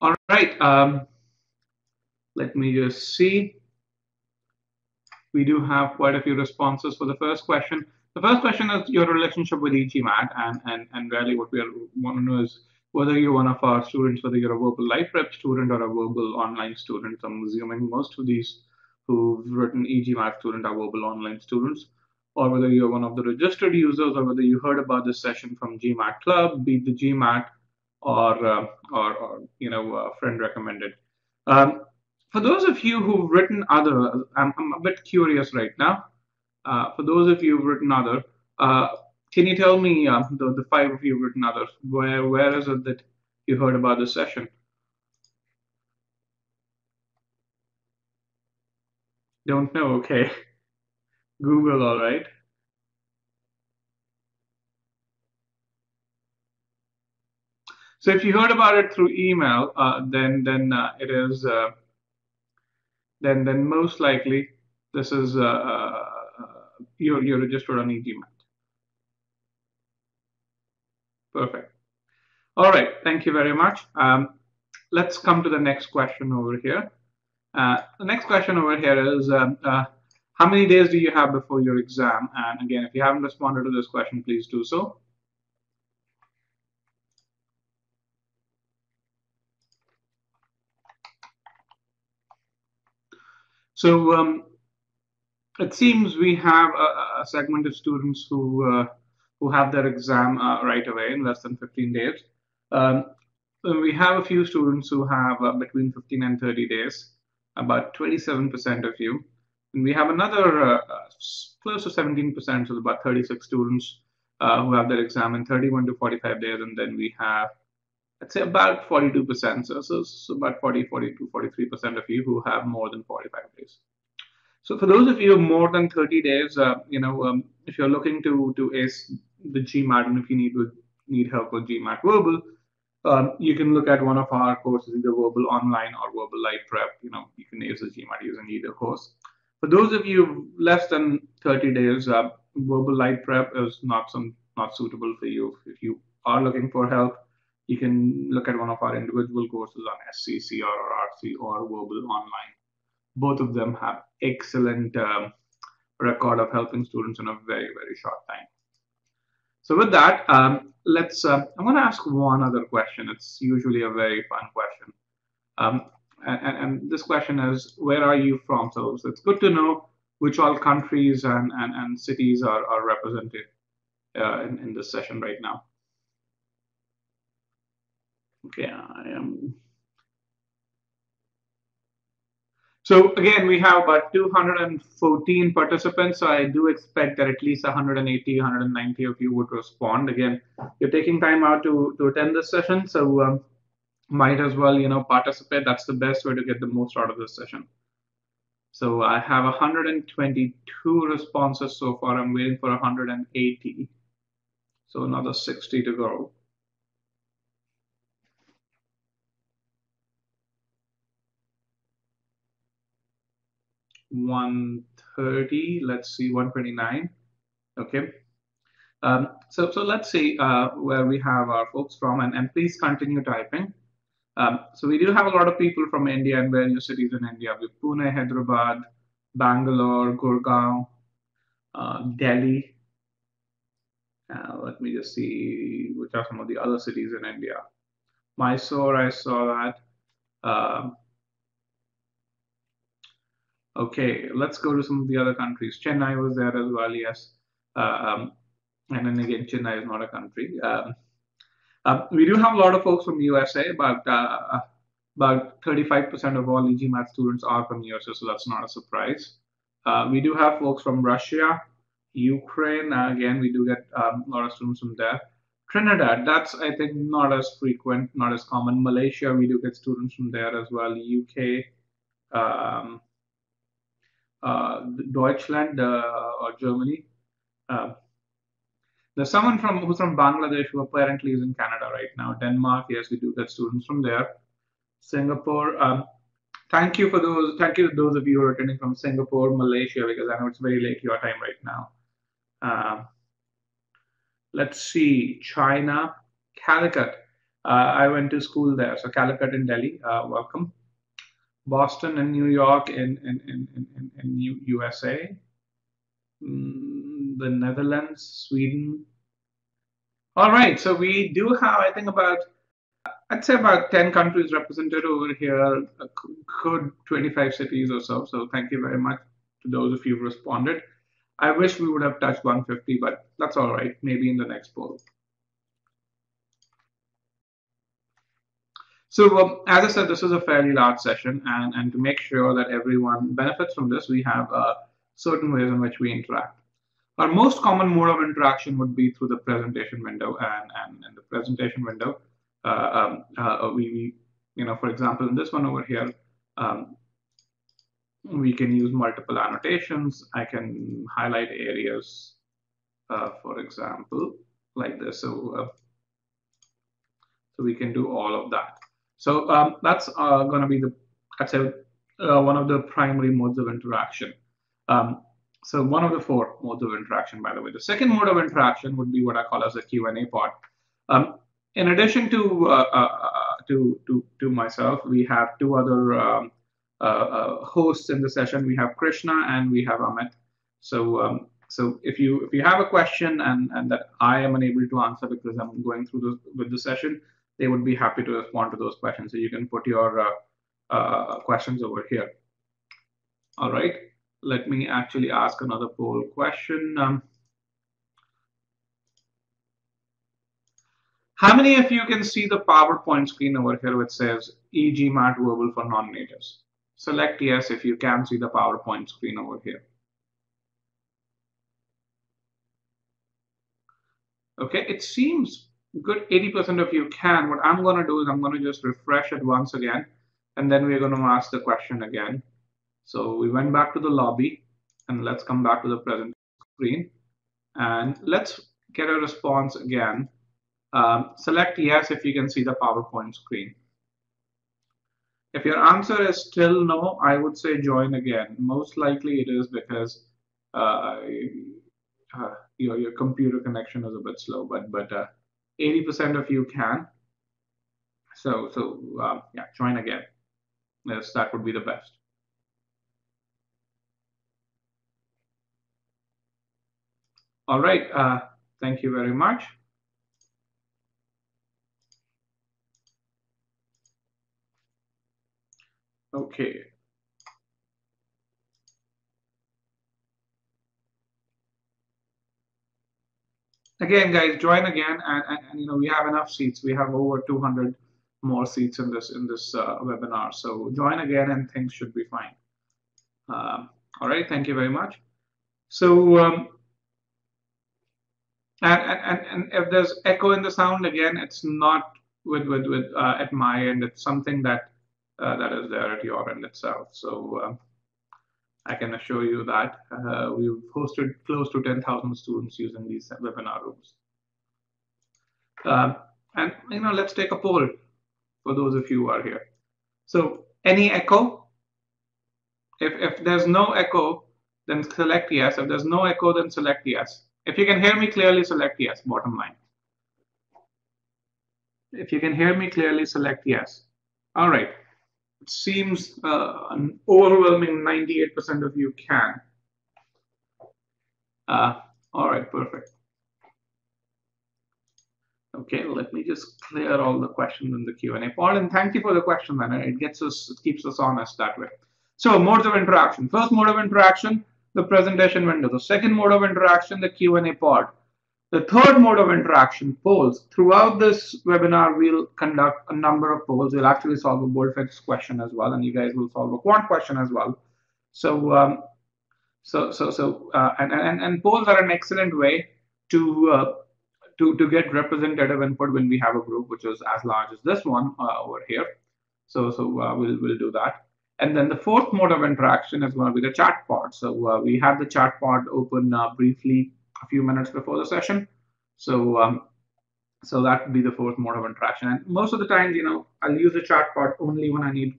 All right. Let me just see. We do have quite a few responses for the first question. The first question is your relationship with e-GMAT, and really what we want to know is whether you're one of our students, whether you're a verbal live prep student or a verbal online student. I'm assuming most of these who've written e-GMAT student are verbal online students, or whether you're one of the registered users, or whether you heard about this session from GMAT Club, be it the GMAT, or friend recommended. For those of you who've written other, I'm a bit curious right now. For those of you who've written other, can you tell me, the five of you who've written others, where is it that you heard about this session? Don't know, okay. Google, all right. So if you heard about it through email, then it is then most likely this is you're registered on e-GMAT. Perfect. All right, thank you very much. Let's come to the next question over here. The next question over here is how many days do you have before your exam? And again, if you haven't responded to this question, please do so. So it seems we have a segment of students who have their exam right away in less than 15 days. We have a few students who have between 15 and 30 days, about 27% of you. And we have another close to 17%, so about 36 students who have their exam in 31 to 45 days. And then we have, let's say, about 42%, so about 40, 42, 43% of you who have more than 45 days. So for those of you more than 30 days, if you're looking to ace the GMAT, and if you need help with GMAT verbal, you can look at one of our courses, either verbal online or verbal live prep. You can ace the GMAT using either course. For those of you less than 30 days, verbal live prep is not suitable for you. If you are looking for help, you can look at one of our individual courses on SCC or RC or verbal online. Both of them have excellent record of helping students in a very, very short time. So with that, I'm going to ask one other question. It's usually a very fun question. And this question is, where are you from? So it's good to know which all countries and cities are represented in this session right now. Okay, I am. So again, we have about 214 participants. So I do expect that at least 180, 190 of you would respond. Again, you're taking time out to attend this session, so might as well participate. That's the best way to get the most out of this session. So I have 122 responses so far. I'm waiting for 180. So another 60 to go. 130, let's see, 129. Okay. So let's see where we have our folks from, and please continue typing. So we do have a lot of people from India and various cities in India. We have Pune, Hyderabad, Bangalore, Gurgaon, Delhi. Let me just see which are some of the other cities in India. Mysore, I saw that. Okay, let's go to some of the other countries. Chennai was there as well, yes. And then again, Chennai is not a country. We do have a lot of folks from USA, but about 35% of all e-GMAT students are from USA, so that's not a surprise. We do have folks from Russia, Ukraine. Again, we do get a lot of students from there. Trinidad, that's, I think, not as frequent, not as common. Malaysia, we do get students from there as well. UK, Deutschland or Germany. There's someone who's from Bangladesh who apparently is in Canada right now. Denmark, yes, we do get students from there. Singapore. Thank you to those of you who are attending from Singapore, Malaysia, because I know it's very late your time right now. Let's see, China, Calicut. I went to school there. So Calicut in Delhi, welcome. Boston and New York in USA. The Netherlands, Sweden. All right, so we do have, I think, I'd say about 10 countries represented over here, could 25 cities or so. So thank you very much to those of you who responded. I wish we would have touched 150, but that's all right. Maybe in the next poll. So as I said, this is a fairly large session, and to make sure that everyone benefits from this, we have certain ways in which we interact. Our most common mode of interaction would be through the presentation window, and in the presentation window, for example, in this one over here, we can use multiple annotations. I can highlight areas, for example, like this. So we can do all of that. So that's going to be one of the primary modes of interaction. So one of the 4 modes of interaction, by the way. The second mode of interaction would be what I call as a Q&A part. In addition to myself, we have 2 other hosts in the session. We have Krishna and we have Amit. So if you have a question and that I am unable to answer because I'm going through with the session, they would be happy to respond to those questions. So you can put your questions over here. All right. Let me actually ask another poll question. How many of you can see the PowerPoint screen over here which says e-GMAT Verbal for Non-Natives? Select yes if you can see the PowerPoint screen over here. Okay, it seems good. 80% of you can. What I'm going to do is I'm going to just refresh it once again, and then we're going to ask the question again. So we went back to the lobby, and let's come back to the present screen, and let's get a response again. Select yes if you can see the PowerPoint screen. If your answer is still no, I would say join again. Most likely it is because your computer connection is a bit slow, but 80% of you can. So yeah, join again. Yes, that would be the best. All right, thank you very much. Okay. Again, guys, join again, and we have enough seats. We have over 200 more seats in this webinar. So join again, and things should be fine. All right, thank you very much. So and if there's echo in the sound, again, it's not with at my end. It's something that is there at your end itself. So I can assure you that we've hosted close to 10,000 students using these webinar rooms. And let's take a poll for those of you who are here. So any echo? If there's no echo, then select yes. If there's no echo, then select yes. If you can hear me clearly, select yes, bottom line. If you can hear me clearly, select yes. All right. It seems an overwhelming 98% of you can. All right, perfect. Okay, let me just clear all the questions in the Q&A part, and thank you for the question, man. It keeps us honest that way. So modes of interaction. First mode of interaction, the presentation window. The second mode of interaction, the Q&A part. The third mode of interaction, polls. Throughout this webinar, we'll conduct a number of polls. We'll actually solve a boldface question as well, and you guys will solve a quant question as well. So, and polls are an excellent way to get representative input when we have a group which is as large as this one over here. So we'll do that. And then the fourth mode of interaction is going to be the chat part. So we had the chat part open briefly a few minutes before the session. So so that would be the fourth mode of interaction. And most of the times, I'll use the chat part only when I need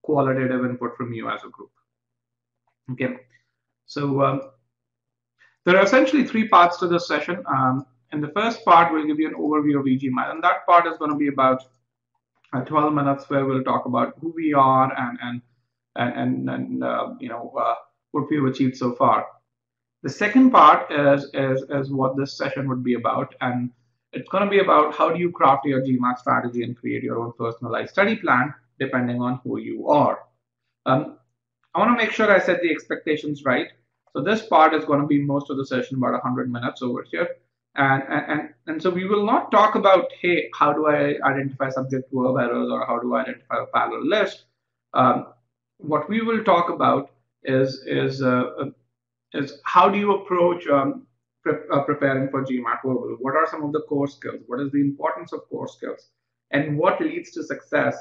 qualitative input from you as a group. Okay. So there are essentially 3 parts to this session. in the first part, we'll give you an overview of e-GMAT, and that part is going to be about 12 minutes where we'll talk about who we are and what we've achieved so far. The second part is what this session would be about, and it's going to be about how do you craft your GMAT strategy and create your own personalized study plan depending on who you are. I want to make sure I set the expectations right. So this part is going to be most of the session, about 100 minutes over here. And so we will not talk about, hey, how do I identify subject verb errors or how do I identify a parallel list? What we will talk about is how do you approach preparing for GMAT verbal? What are some of the core skills? What is the importance of core skills? And what leads to success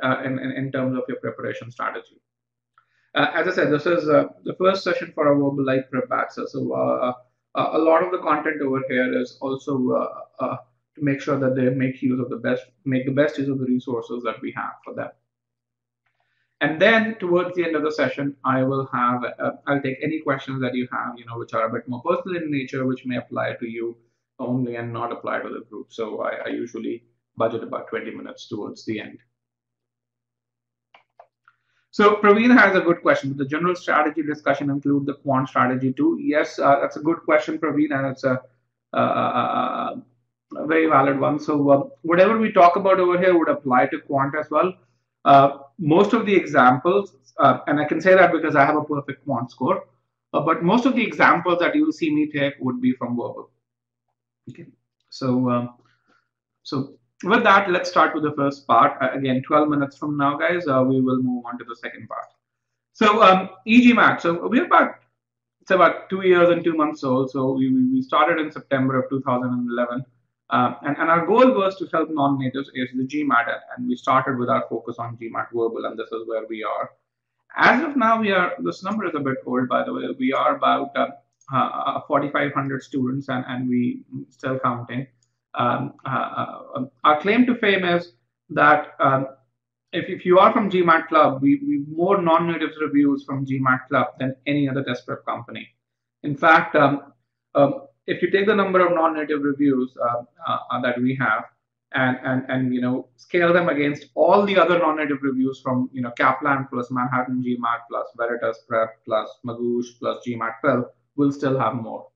in terms of your preparation strategy? As I said, this is the first session for our verbal live prep batch. So a lot of the content over here is also to make sure that they make the best use of the resources that we have for them. And then towards the end of the session, I'll take any questions that you have, which are a bit more personal in nature, which may apply to you only and not apply to the group. So I usually budget about 20 minutes towards the end. So Praveen has a good question. Does the general strategy discussion include the quant strategy too? Yes, that's a good question, Praveen, and it's a very valid one. So whatever we talk about over here would apply to quant as well. Most of the examples, and I can say that because I have a perfect quant score, but most of the examples that you'll see me take would be from verbal. Okay, so with that, let's start with the first part. Again, 12 minutes from now, guys, we will move on to the second part. So e-GMAT. So it's about 2 years and 2 months old. So we started in September of 2011. And our goal was to help non-natives is the GMAT, and we started with our focus on GMAT verbal, and this is where we are. As of now, this number is a bit old, by the way. We are about 4,500 students, and we still counting. Our claim to fame is that if you are from GMAT Club, we more non-natives reviews from GMAT Club than any other test prep company. In fact, if you take the number of non-native reviews that we have and scale them against all the other non-native reviews from Kaplan plus Manhattan GMAT plus Veritas Prep plus Magoosh plus GMAT Phil, we'll still have more.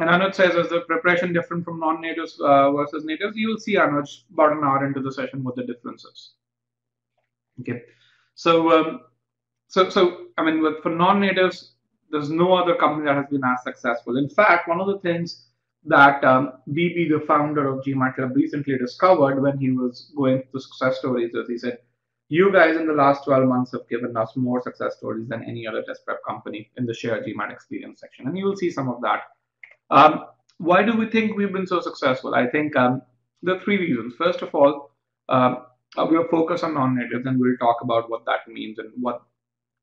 And Anuj says, is the preparation different from non-natives versus natives? You will see, Anuj, about an hour into the session what the difference is. Okay, so I mean, for non-natives, there's no other company that has been as successful. In fact, one of the things that BB, the founder of GMAT Club, recently discovered when he was going through success stories is he said, you guys in the last 12 months have given us more success stories than any other test prep company in the share GMAT experience section. And you will see some of that. Why do we think we've been so successful? I think there are 3 reasons. First of all, we are focused on non-natives, and we'll talk about what that means and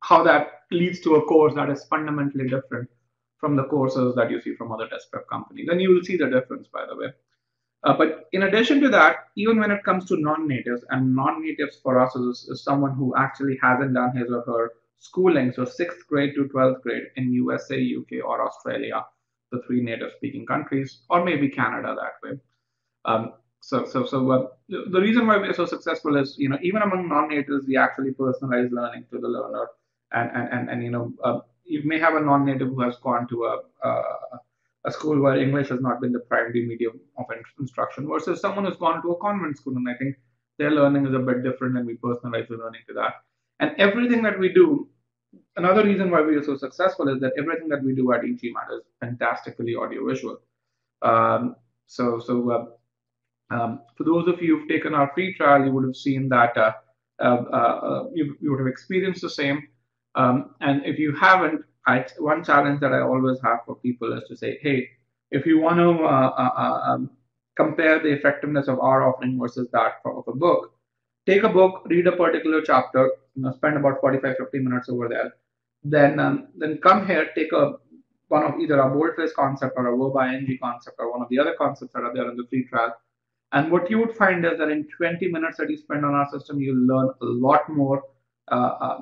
how that leads to a course that is fundamentally different from the courses that you see from other test prep companies. And you will see the difference, by the way. But in addition to that, even when it comes to non-natives, and non-natives for us is someone who actually hasn't done his or her schooling, so 6th grade to 12th grade in USA, UK, or Australia, the 3 native-speaking countries, or maybe Canada that way. The reason why we are so successful is, even among non-natives, we actually personalize learning to the learner. And you may have a non-native who has gone to a school where English has not been the primary medium of instruction versus someone who's gone to a convent school, and I think their learning is a bit different, and we personalize the learning to that. And everything that we do, another reason why we are so successful is that everything that we do at e-GMAT is fantastically audiovisual. For those of you who've taken our free trial, you would have seen that you would have experienced the same. And if you haven't, one challenge that I always have for people is to say, hey, if you want to compare the effectiveness of our offering versus that of a book, take a book, read a particular chapter, spend about 45-50 minutes over there, then come here, take one of either a boldface concept or a verb-ing concept or one of the other concepts that are there in the free trial. And what you would find is that in 20 minutes that you spend on our system, you'll learn a lot more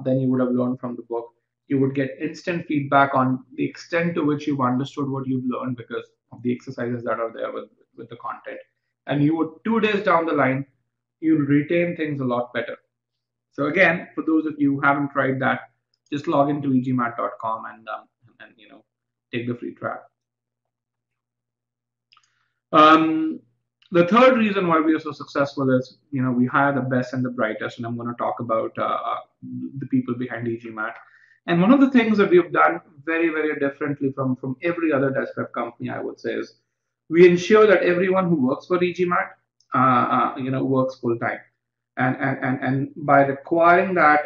than you would have learned from the book. You would get instant feedback on the extent to which you've understood what you've learned because of the exercises that are there with the content. And you would 2 days down the line, you'll retain things a lot better. So again, for those of you who haven't tried that, just log into egmat.com and take the free trial. The third reason why we are so successful is, we hire the best and the brightest, and I'm going to talk about the people behind EGMAT. And one of the things that we've done very, very differently from every other test prep company, I would say, is we ensure that everyone who works for EGMAT, works full time. And by requiring that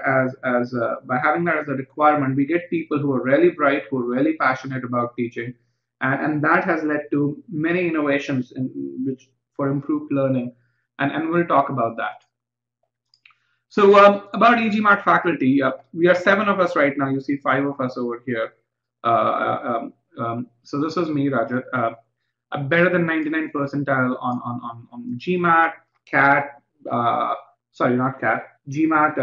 by having that as a requirement, we get people who are really bright, who are really passionate about teaching, and that has led to many innovations for improved learning, and we'll talk about that. So about EGMark faculty, we are 7 of us right now. You see 5 of us over here. So this is me, Rajat. Better than 99 percentile on GMAT, CAT, sorry, not CAT, GMAT,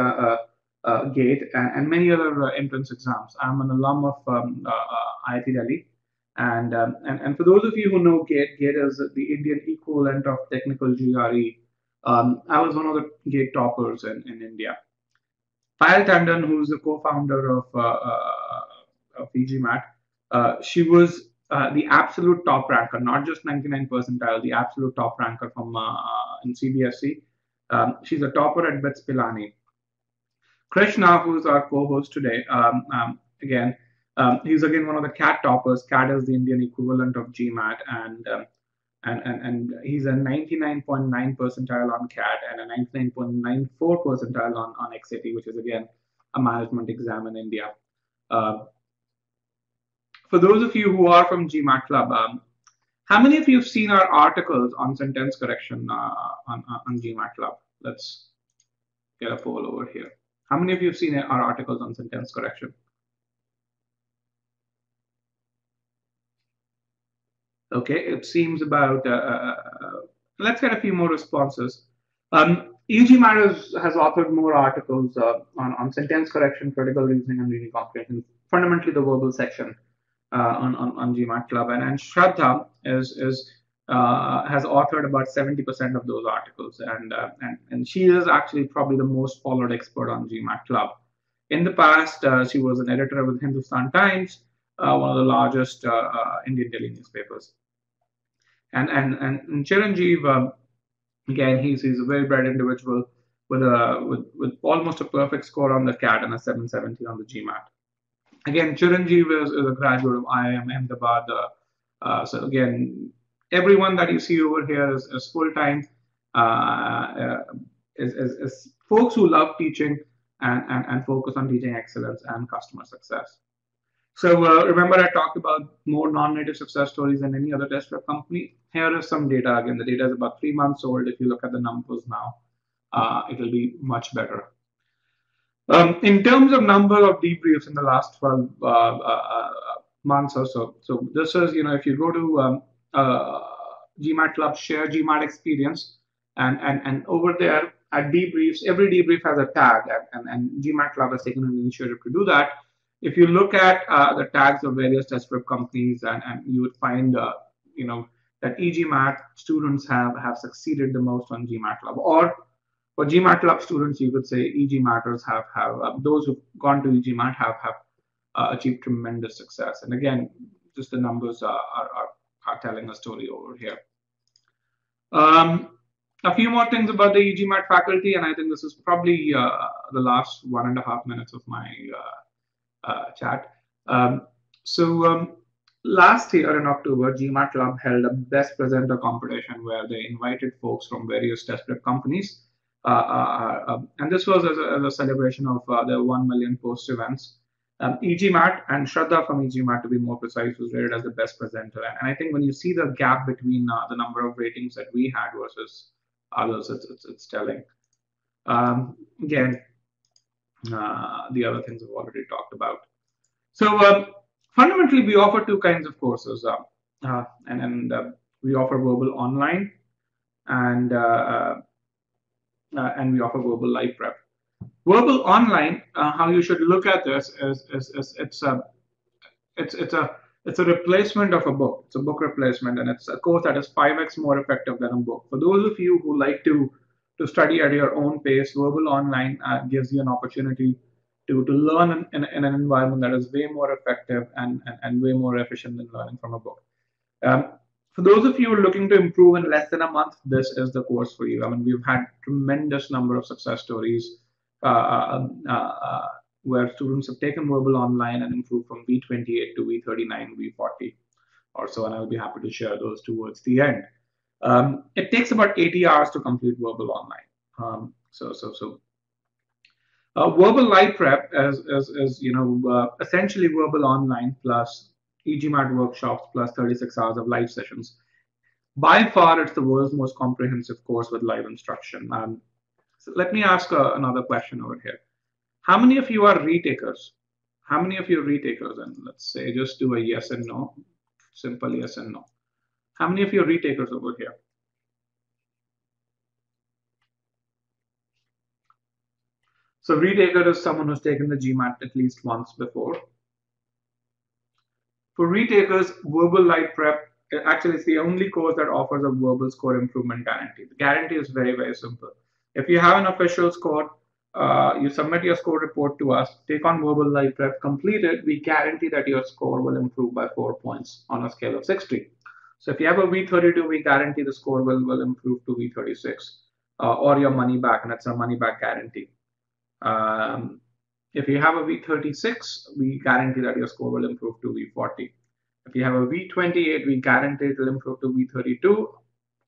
GATE, and many other entrance exams. I'm an alum of IIT Delhi. And for those of you who know GATE, GATE is the Indian equivalent of technical GRE. I was one of the GATE toppers in India. Payal Tandon, who's the co-founder of EGMAT, she was the absolute top ranker, not just 99 percentile, the absolute top ranker from in CBSE. She's a topper at BITS Pilani. Krishna, who's our co-host today, again, he's again one of the CAT toppers. CAT is the Indian equivalent of GMAT, and he's a 99.9 percentile on CAT and a 99.94 percentile on XAT, which is again a management exam in India. For those of you who are from GMAT Club, how many of you have seen our articles on sentence correction on GMAT Club? Let's get a poll over here. How many of you have seen our articles on sentence correction? Okay, it seems about, let's get a few more responses. e-GMAT has authored more articles on sentence correction, critical reasoning, and reading comprehension, fundamentally the verbal section on GMAT Club. And Shraddha has authored about 70% of those articles. And she is actually probably the most followed expert on GMAT Club. In the past, she was an editor with Hindustan Times, one of the largest Indian daily newspapers. And Chiranjeev, again, he's a very bright individual with almost a perfect score on the CAT and a 770 on the GMAT. Again, Chiranjeev is a graduate of IIM Ahmedabad. So again, everyone that you see over here is full-time, is folks who love teaching and focus on teaching excellence and customer success. So remember, I talked about more non-native success stories than any other test prep company. Here is some data. Again, the data is about 3 months old. If you look at the numbers now, it will be much better. In terms of number of debriefs in the last 12 months or so, so this is, if you go to GMAT Club, share GMAT experience, and over there at debriefs, every debrief has a tag, and GMAT Club has taken an initiative to do that. If you look at the tags of various test prep companies, and you would find, that e-GMAT students have succeeded the most on GMAT Club. Or for GMAT Club students, you could say e-GMATers have those who've gone to e-GMAT have achieved tremendous success. And again, just the numbers are telling a story over here. A few more things about the e-GMAT faculty, and I think this is probably the last 1.5 minutes of my chat. Last year in October, GMAT Club held a best presenter competition where they invited folks from various test prep companies. And this was as a celebration of the 1 million post events. e-GMAT and Shraddha from e-GMAT, to be more precise, was rated as the best presenter. And I think when you see the gap between the number of ratings that we had versus others, it's telling. Again, the other things we've already talked about. So fundamentally, we offer 2 kinds of courses, and we offer verbal online, and we offer verbal live prep. Verbal online, how you should look at this is it's it's a it's a replacement of a book. It's a book replacement, and it's a course that is 5x more effective than a book. For those of you who like to study at your own pace, Verbal Online gives you an opportunity to learn in an environment that is way more effective and way more efficient than learning from a book. Um, for those of you who are looking to improve in less than a month, this is the course for you. I mean, we've had tremendous number of success stories uh, uh, uh, uh, where students have taken Verbal Online and improved from V28 to V39, V40 or so, and I'll be happy to share those towards the end. It takes about 80 hours to complete Verbal Online. Verbal live prep is essentially Verbal Online plus e-GMAT workshops plus 36 hours of live sessions. By far, it's the world's most comprehensive course with live instruction. So let me ask another question over here. How many of you are retakers? How many of you are retakers? And let's say just do a yes and no, simple yes and no. How many of you are retakers over here? So retaker is someone who's taken the GMAT at least once before. For retakers, verbal live prep actually is the only course that offers a verbal score improvement guarantee. The guarantee is very, very simple. If you have an official score, you submit your score report to us, take on verbal live prep, complete it, we guarantee that your score will improve by 4 points on a scale of 60. So if you have a V32, we guarantee the score will improve to V36 or your money back, and it's a money back guarantee. If you have a V36, we guarantee that your score will improve to V40. If you have a V28, we guarantee it will improve to V32,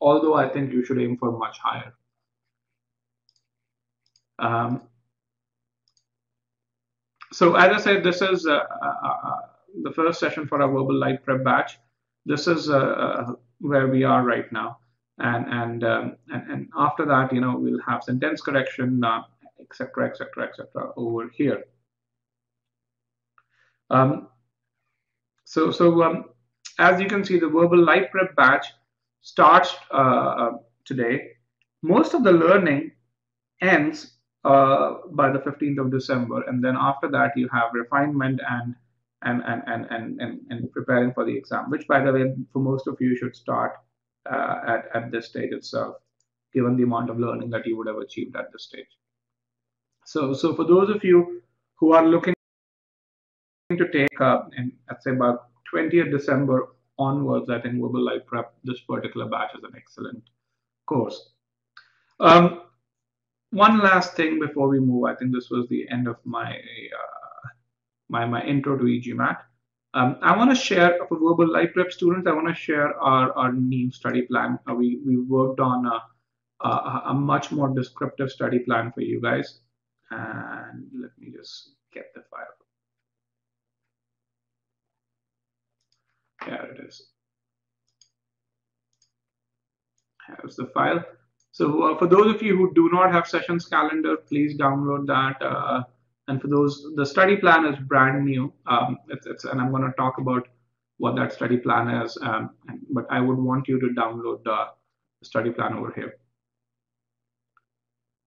although I think you should aim for much higher. So as I said, this is the first session for our verbal live prep batch. This is where we are right now, and after that, we'll have sentence correction, etc., etc., etc. over here. As you can see, the verbal live prep batch starts today. Most of the learning ends by the 15th of December, and then after that you have refinement and preparing for the exam, which, by the way, for most of you should start at this stage itself, given the amount of learning that you would have achieved at this stage. So for those of you who are looking to take in, let's say, about 20th December onwards, I think Verbal Live Prep, this particular batch, is an excellent course. One last thing before we move. I think this was the end of my my intro to e-GMAT. I want to share for Verbal Live Prep students. I want to share our new study plan. We worked on a much more descriptive study plan for you guys. And let me just get the file. There it is. Here's the file. So for those of you who do not have sessions calendar, please download that. And for those, the study plan is brand new. And I'm going to talk about what that study plan is. But I would want you to download the study plan over here.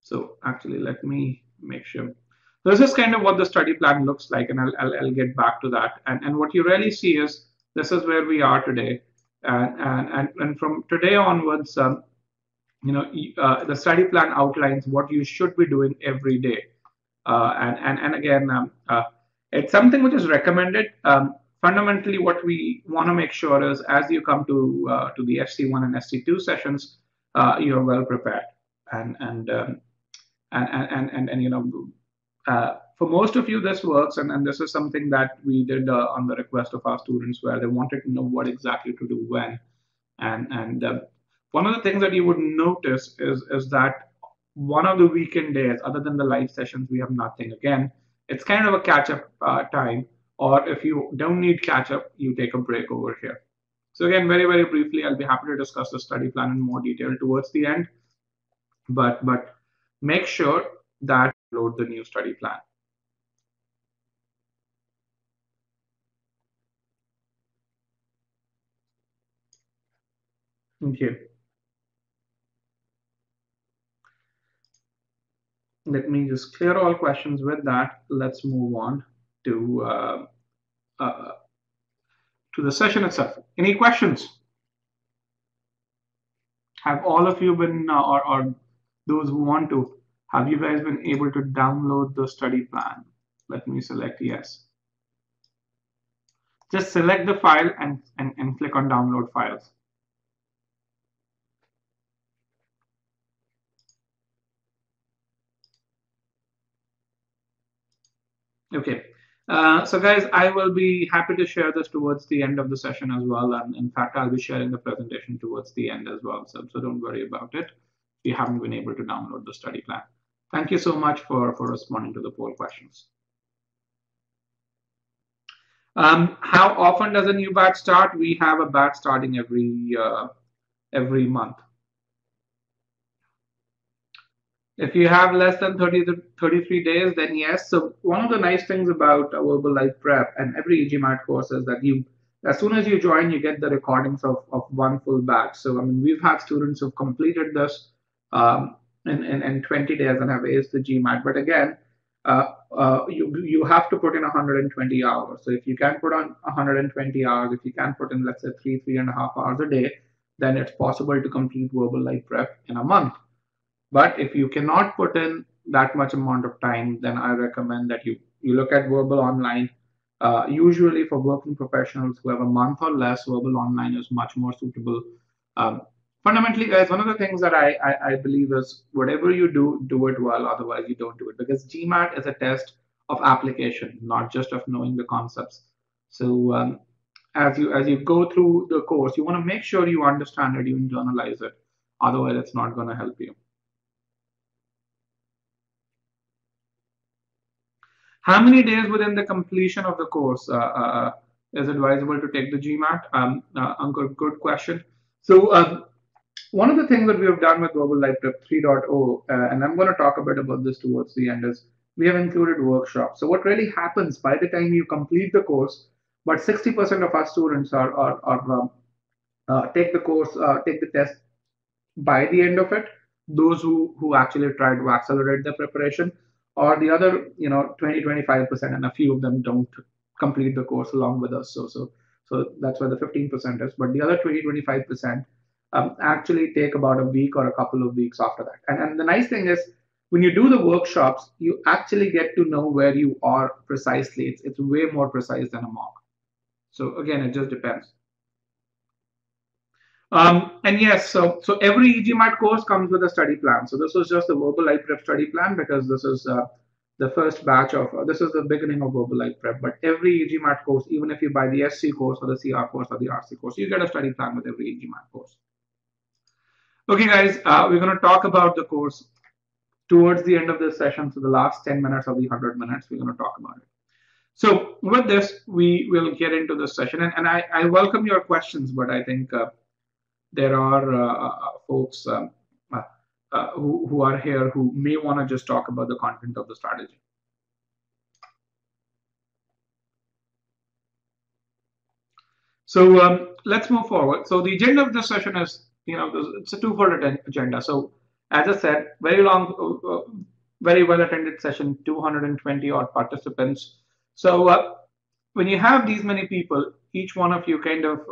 So actually, let me make sure. This is kind of what the study plan looks like, and I'll get back to that. And what you really see is this is where we are today, and from today onwards, the study plan outlines what you should be doing every day, and again, it's something which is recommended. Fundamentally, what we want to make sure is, as you come to the SC1 and SC2 sessions, you're well prepared, and for most of you this works, and this is something that we did on the request of our students, where they wanted to know what exactly to do when. And one of the things that you would notice is that one of the weekend days, other than the live sessions, we have nothing. Again, it's kind of a catch-up time, or if you don't need catch-up, you take a break over here. So again, very, very briefly, I'll be happy to discuss the study plan in more detail towards the end, but make sure that you load the new study plan. Okay. let me just clear all questions with that. Let's move on to the session itself. Any questions? Have all of you been, or those who want to, have you guys been able to download the study plan? Let me select yes. Just select the file and click on download files. Okay. So guys, I will be happy to share this towards the end of the session as well. And in fact, I'll be sharing the presentation towards the end as well. So don't worry about it if you haven't been able to download the study plan. Thank you so much for responding to the poll questions. How often does a new batch start? We have a batch starting every month. If you have less than 30 to 33 days, then yes. So one of the nice things about Verbal Life Prep and every EGMAT course is that as soon as you join, you get the recordings of one full batch. So I mean, we've had students who've completed this in 20 days and have aced the GMAT. But again, you have to put in 120 hours. So if you can put on 120 hours, if you can put in, let's say, 3.5 hours a day, then it's possible to complete Verbal Life Prep in a month. But if you cannot put in that much amount of time, then I recommend that you look at Verbal Online. Usually for working professionals who have a month or less, Verbal Online is much more suitable. Fundamentally, guys, one of the things that I believe is whatever you do, do it well. Otherwise, you don't do it, because GMAT is a test of application, not just of knowing the concepts. So as you go through the course, you want to make sure you understand it, you internalize it. Otherwise, it's not going to help you. How many days within the completion of the course is advisable to take the GMAT? Ankur, good question. So one of the things that we have done with Verbal Life Prep 3.0, and I'm going to talk a bit about this towards the end, is we have included workshops. So what really happens by the time you complete the course, but 60% of our students take the course, take the test by the end of it. Those who actually try to accelerate their preparation, or the other 20-25%, and a few of them don't complete the course along with us. So that's where the 15% is. But the other 20-25% actually take about a week or a couple of weeks after that. And the nice thing is, when you do the workshops, you actually get to know where you are precisely. It's way more precise than a mock. So again, it just depends. And yes, so every EGMAT course comes with a study plan. So this was just the Verbal Life Prep study plan, because this is the first batch of, this is the beginning of Verbal Life Prep. But every EGMAT course, even if you buy the SC course or the CR course or the RC course, you get a study plan with every EGMAT course. Okay, guys, we're going to talk about the course towards the end of this session. So the last 10 minutes of the 100 minutes, we're going to talk about it. So with this, we will get into this session. And I welcome your questions, but I think there are folks who are here who may want to just talk about the content of the strategy. So let's move forward. So the agenda of this session is, it's a twofold agenda. So as I said, very long, very well attended session, 220 odd participants. So when you have these many people, each one of you kind of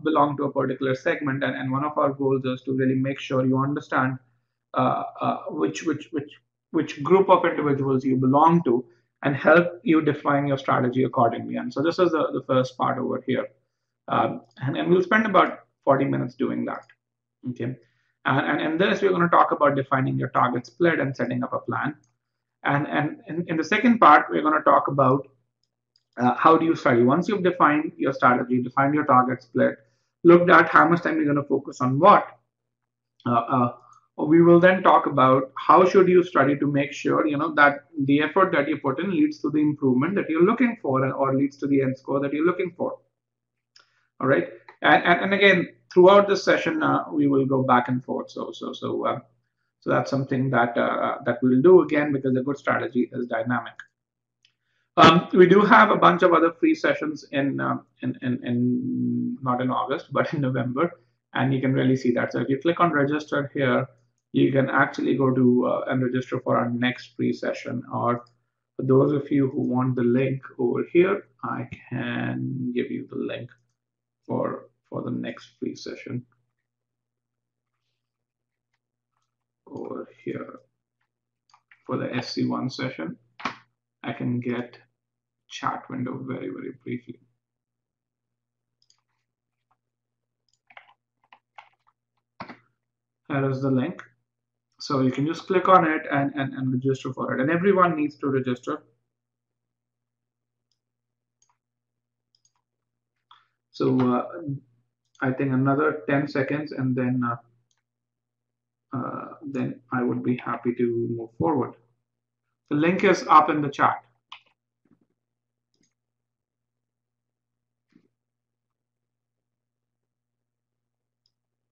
belong to a particular segment, and one of our goals is to really make sure you understand which group of individuals you belong to, and help you define your strategy accordingly. And so this is the first part over here, and we'll spend about 40 minutes doing that. Okay, and in this we're going to talk about defining your target split and setting up a plan. And in the second part, we're going to talk about how do you study. Once you've defined your strategy, defined your target split, looked at how much time you're going to focus on what, we will then talk about how should you study to make sure that the effort that you put in leads to the improvement that you're looking for, or leads to the end score that you're looking for. All right, and again, throughout this session, we will go back and forth. So that's something that that we'll do, again, because a good strategy is dynamic. We do have a bunch of other free sessions in not in August, but in November, and you can really see that. So if you click on register here, you can actually go to and register for our next free session. Or for those of you who want the link over here, I can give you the link for the next free session over here. For the SC1 session, I can get chat window very, very briefly. Here is the link. So you can just click on it and register for it. And everyone needs to register. So I think another 10 seconds, and then I would be happy to move forward. The link is up in the chat.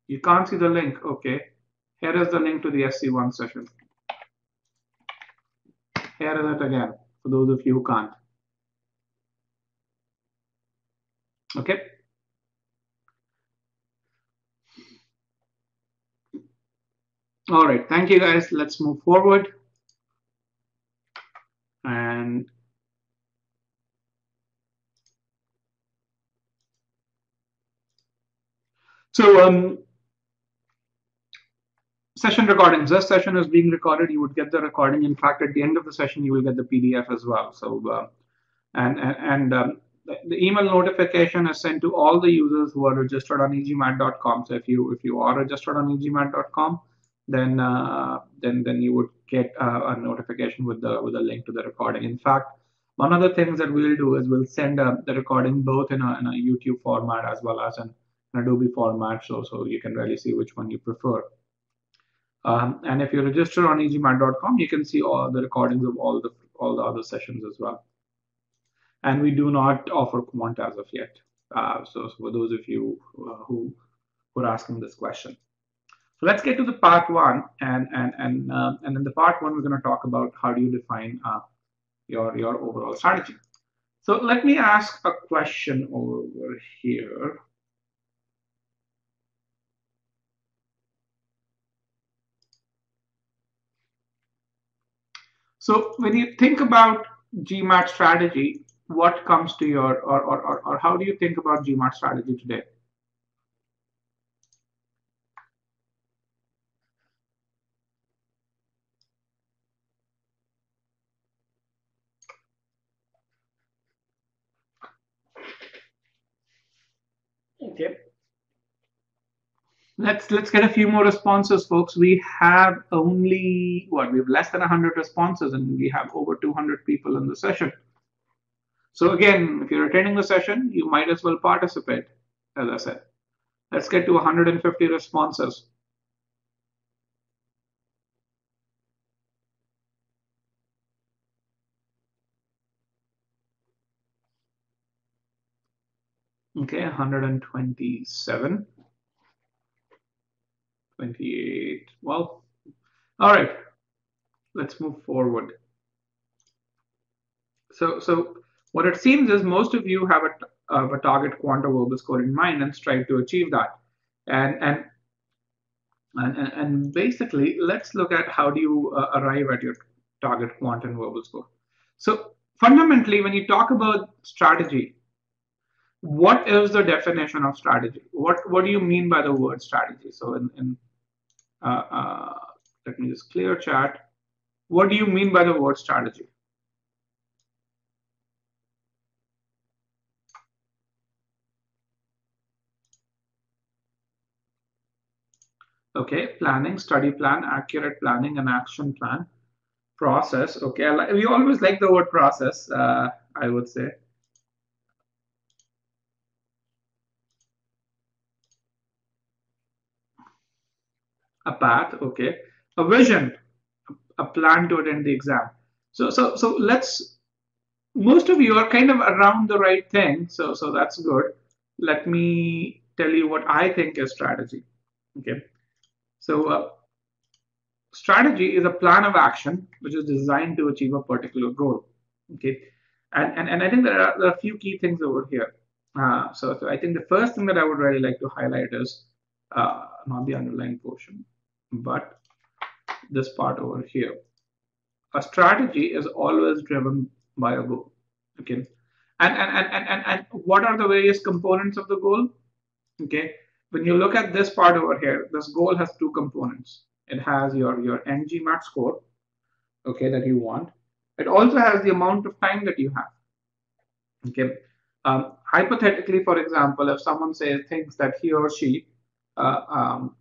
You can't see the link. Okay. Here is the link to the SC1 session. Here is it again, for those of you who can't. Okay. All right. Thank you, guys. Let's move forward. And so session recordings. This session is being recorded. You would get the recording. In fact, at the end of the session, you will get the PDF as well. So the email notification is sent to all the users who are registered on egmat.com. So if you are registered on egmat.com, then you would get a notification with the link to the recording. In fact, one of the things that we'll do is we'll send the recording both in a YouTube format as well as an Adobe format, so you can really see which one you prefer. And if you register on egmat.com, you can see all the recordings of all the other sessions as well. And we do not offer quant as of yet. So for those of you who are asking this question, so let's get to the part one. And in the part one, we're going to talk about how do you define your overall strategy. So let me ask a question over here. So when you think about GMAT strategy, what comes to your, or how do you think about GMAT strategy today? Okay. Let's get a few more responses, folks. We have only we have less than 100 responses, and we have over 200 people in the session. So again, if you're attending the session, you might as well participate. As I said, let's get to 150 responses. Okay, 127, 28. Well, all right. Let's move forward. So what it seems is most of you have a target quant or verbal score in mind and strive to achieve that. And basically, let's look at how do you arrive at your target quant and verbal score. So fundamentally, when you talk about strategy, what is the definition of strategy? What do you mean by the word strategy? So let me just clear chat. What do you mean by the word strategy? Okay, planning, study plan, accurate planning, and action plan. Process. Okay, we always like the word process. I would say. A path. Okay, a vision, a plan to attend the exam. So let's. Most of you are kind of around the right thing. So that's good. Let me tell you what I think is strategy. Okay, so. Strategy is a plan of action which is designed to achieve a particular goal. Okay, and I think there are a few key things over here. So I think the first thing that I would really like to highlight is not the underlying portion, but this part over here. A strategy is always driven by a goal. Okay. And what are the various components of the goal? Okay. When you look at this part over here, this goal has two components. It has your end GMAT score, okay, that you want. It also has the amount of time that you have. Okay. Hypothetically, for example, if someone thinks that he or she uh, um,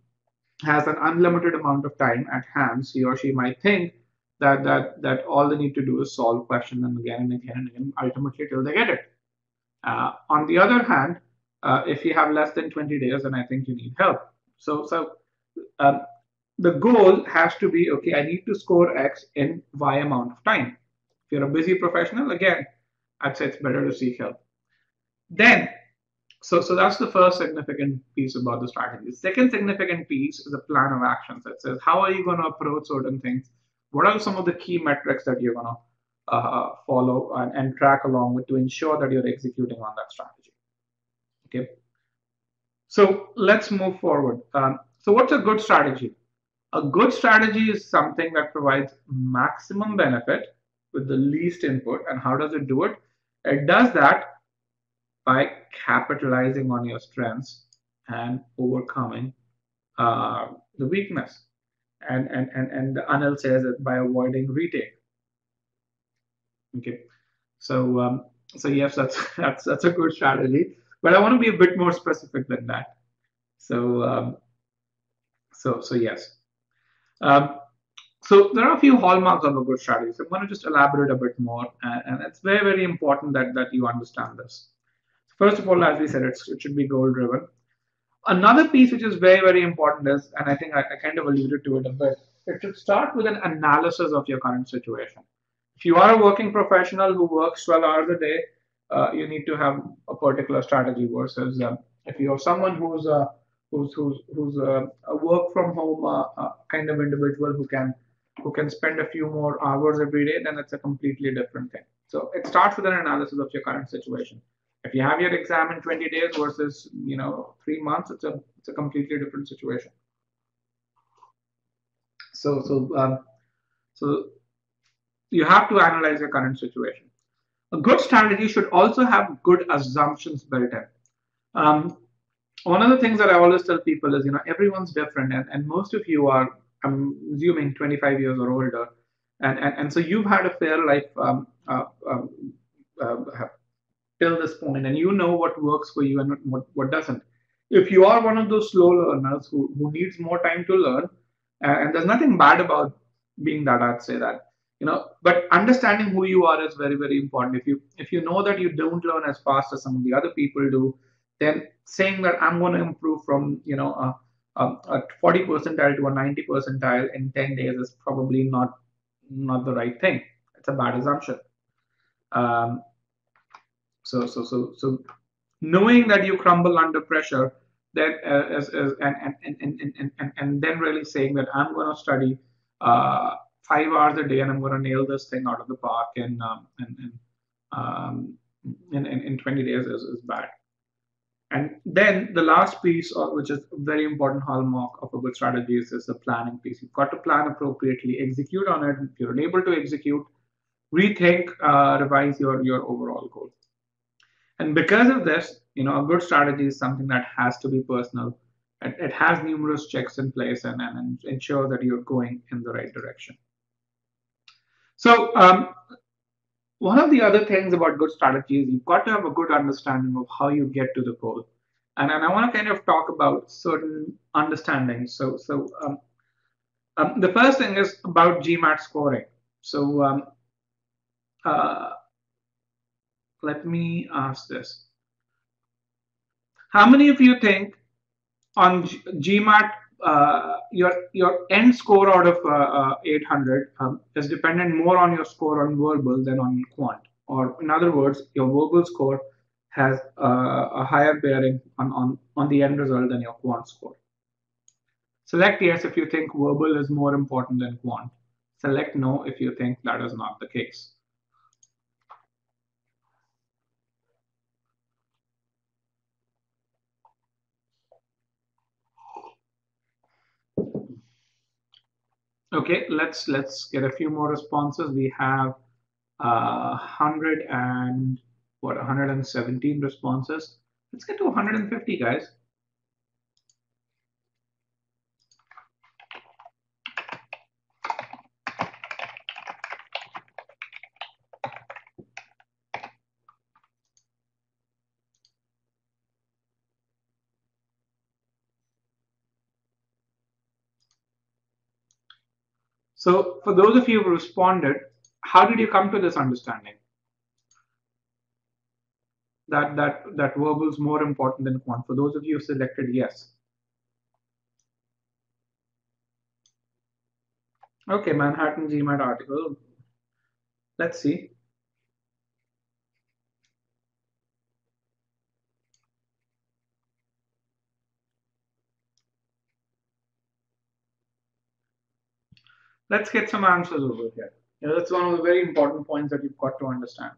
has an unlimited amount of time at hand, he or she might think that all they need to do is solve question and again and again and again, ultimately till they get it. On the other hand, if you have less than 20 days, then I think you need help. So um, the goal has to be, okay, I need to score X in Y amount of time. If you're a busy professional, again, I'd say it's better to seek help. Then, so that's the first significant piece about the strategy. The second significant piece is a plan of actions that says, how are you going to approach certain things? What are some of the key metrics that you're going to follow and track along with to ensure that you're executing on that strategy? Okay. So let's move forward. So what's a good strategy? A good strategy is something that provides maximum benefit with the least input. And how does it do it? It does that by capitalizing on your strengths and overcoming the weakness. And Anil says it by avoiding retake. Okay, so yes, that's a good strategy. But I want to be a bit more specific than that. So yes. Um, so there are a few hallmarks of a good strategy. So I'm going to just elaborate a bit more, and it's very important that you understand this. First of all, as we said, it should be goal driven. Another piece which is very important is, and I think I kind of alluded to it a bit, it should start with an analysis of your current situation. If you are a working professional who works 12 hours a day, you need to have a particular strategy versus if you're someone who's a work from home kind of individual who can spend a few more hours every day, then it's a completely different thing. So it starts with an analysis of your current situation. If you have your exam in 20 days versus 3 months, it's a completely different situation. So you have to analyze your current situation. A good strategy should also have good assumptions built in. Um, One of the things that I always tell people is, everyone's different, and most of you are, I'm assuming, 25 years or older, and so you've had a fair life uh, till this point, and you know what works for you and what doesn't. If you are one of those slow learners who needs more time to learn, and there's nothing bad about being that, I'd say that, but understanding who you are is very important. If you know that you don't learn as fast as some of the other people do, then saying that I'm going to improve from a 40 percentile to a 90 percentile in 10 days is probably not the right thing. It's a bad assumption. Um, so knowing that you crumble under pressure, that and then really saying that I'm going to study 5 hours a day and I'm going to nail this thing out of the park um, in 20 days is bad. And then the last piece, which is a very important hallmark of a good strategy, is the planning piece. You've got to plan appropriately, execute on it. If you're unable to execute, rethink, revise your overall goal. And because of this, a good strategy is something that has to be personal. It has numerous checks in place and ensure that you're going in the right direction. So one of the other things about good strategy is you've got to have a good understanding of how you get to the goal. And I want to kind of talk about certain understandings. So the first thing is about GMAT scoring. So let me ask this. How many of you think on GMAT, your end score out of 800 is dependent more on your score on verbal than on quant? Or in other words, your verbal score has a higher bearing on the end result than your quant score. Select yes if you think verbal is more important than quant. Select no if you think that is not the case. Okay, let's get a few more responses. We have 117 responses. Let's get to 150, guys. So for those of you who responded, how did you come to this understanding that verbal is more important than quant? For those of you who selected yes. Okay, Manhattan GMAT article. Let's see. Let's get some answers over here. Yeah, that's one of the very important points that you've got to understand.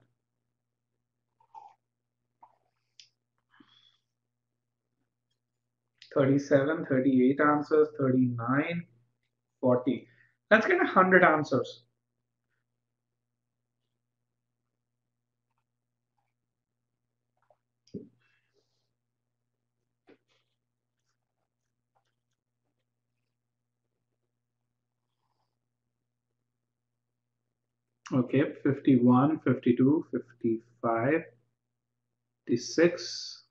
"37, 38 answers, 39, 40. Let's get 100 answers. Okay, 51, 52, 55, 56.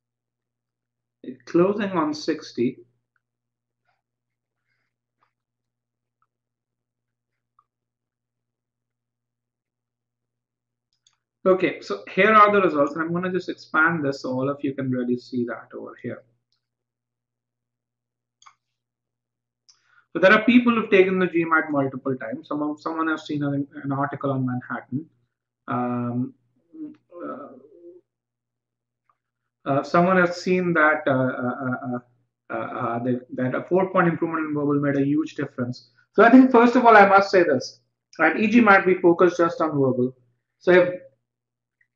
Closing on 60. Okay, so here are the results, and I'm going to just expand this so all of you can really see that over here. So there are people who've taken the GMAT multiple times. Someone has seen an article on Manhattan. Someone has seen that that a 4-point improvement in verbal made a huge difference. So I think first of all I must say this: at EGMAT we focus just on verbal. So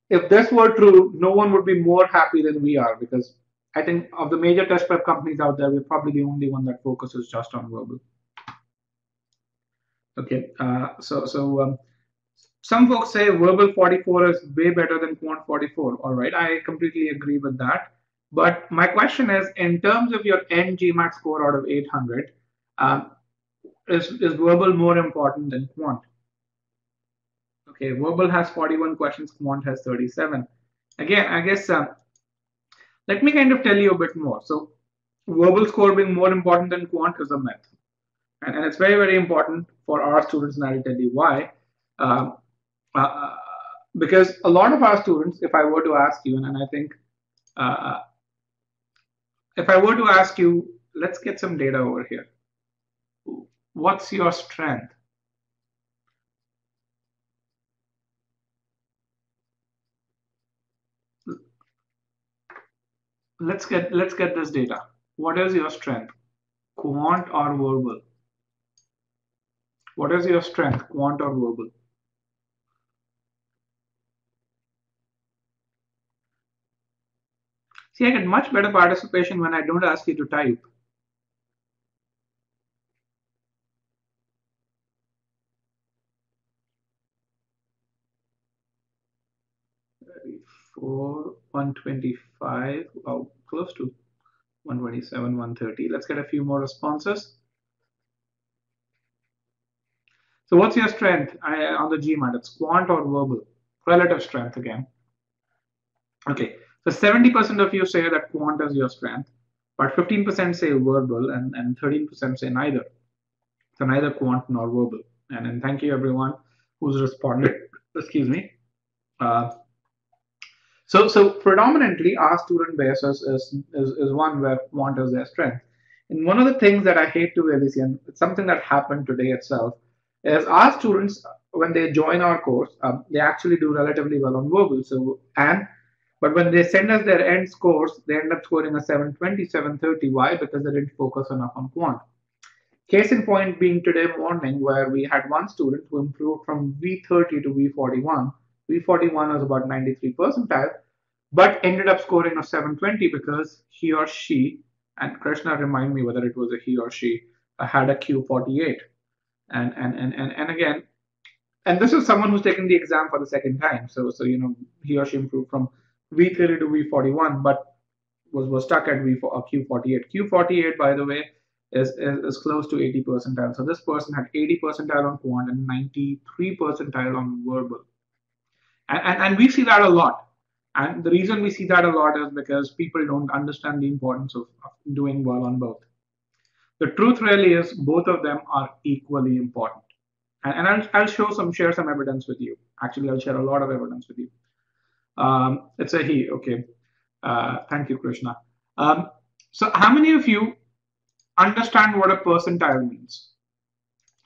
if this were true, no one would be more happy than we are, because I think of the major test prep companies out there, we're probably the only one that focuses just on verbal. Okay, some folks say verbal 44 is way better than quant 44. All right, I completely agree with that. But my question is, in terms of your end GMAT score out of 800, is verbal more important than quant? Okay, verbal has 41 questions, quant has 37. Again, I guess let me kind of tell you a bit more. So verbal score being more important than quant is a myth. And it's very, very important for our students, and I'll tell you why. Um, uh, because a lot of our students, if I were to ask you, and I think uh, if I were to ask you, let's get some data over here. What's your strength? Let's get this data. What is your strength, quant or verbal? What is your strength, quant or verbal? See, I get much better participation when I don't ask you to type. 34, 125, oh, close to 127, 130. Let's get a few more responses. So what's your strength on the GMAT? It's quant or verbal? Relative strength again. Okay, so 70% of you say that quant is your strength, but 15% say verbal, and 13% say neither. So neither quant nor verbal. And thank you everyone who's responded. Excuse me. So predominantly our student base is one where quant is their strength. And one of the things that I hate to really see, and it's something that happened today itself, is our students, when they join our course, they actually do relatively well on verbal. But when they send us their end scores, they end up scoring a 720, 730. Why? Because they didn't focus enough on quant. Case in point being today morning, where we had one student who improved from V30 to V41. V41 was about 93 percentile, but ended up scoring a 720 because he or she, and Krishna remind me whether it was a he or she, had a Q48. And again, and this is someone who's taken the exam for the second time. So you know, he or she improved from V30 to V41, but was stuck at Q48. Q48, by the way, is close to 80 percentile. So this person had 80 percentile on quant and 93 percentile on verbal. And we see that a lot. And the reason we see that a lot is because people don't understand the importance of doing well on both. The truth really is both of them are equally important. And I'll share some evidence with you. Actually, I'll share a lot of evidence with you. It's a he. Okay. Thank you, Krishna. So how many of you understand what a percentile means?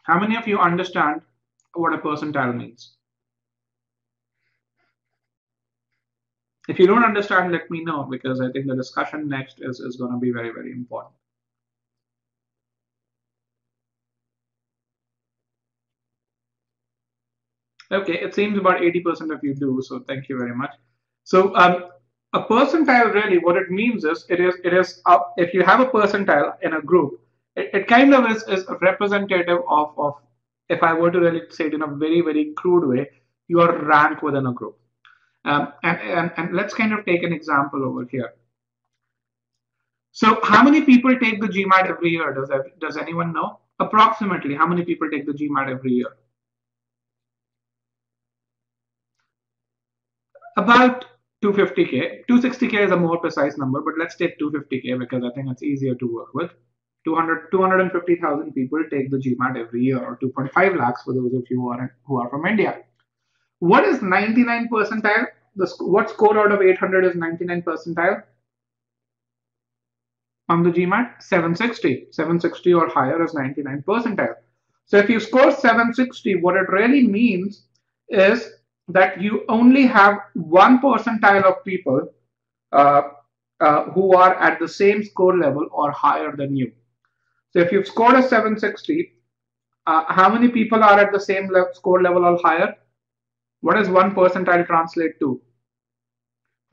How many of you understand what a percentile means? If you don't understand, let me know, because I think the discussion next is going to be very, very important. Okay, it seems about 80% of you do, so thank you very much. So a percentile, really what it means is if you have a percentile in a group, it kind of is representative of, if I were to really say it in a very, very crude way, your rank within a group. And let's kind of take an example over here. So how many people take the GMAT every year? Does anyone know? Approximately how many people take the GMAT every year? About 250K. 260K is a more precise number, but let's take 250K because I think it's easier to work with. 250,000 people take the GMAT every year, or 2.5 lakhs for those of you who are from India. What is 99 percentile? What score out of 800 is 99 percentile? On the GMAT, 760. 760 or higher is 99 percentile. So if you score 760, what it really means is that you only have 1 percentile of people who are at the same score level or higher than you. So if you've scored a 760, how many people are at the same score level or higher? What does 1 percentile translate to?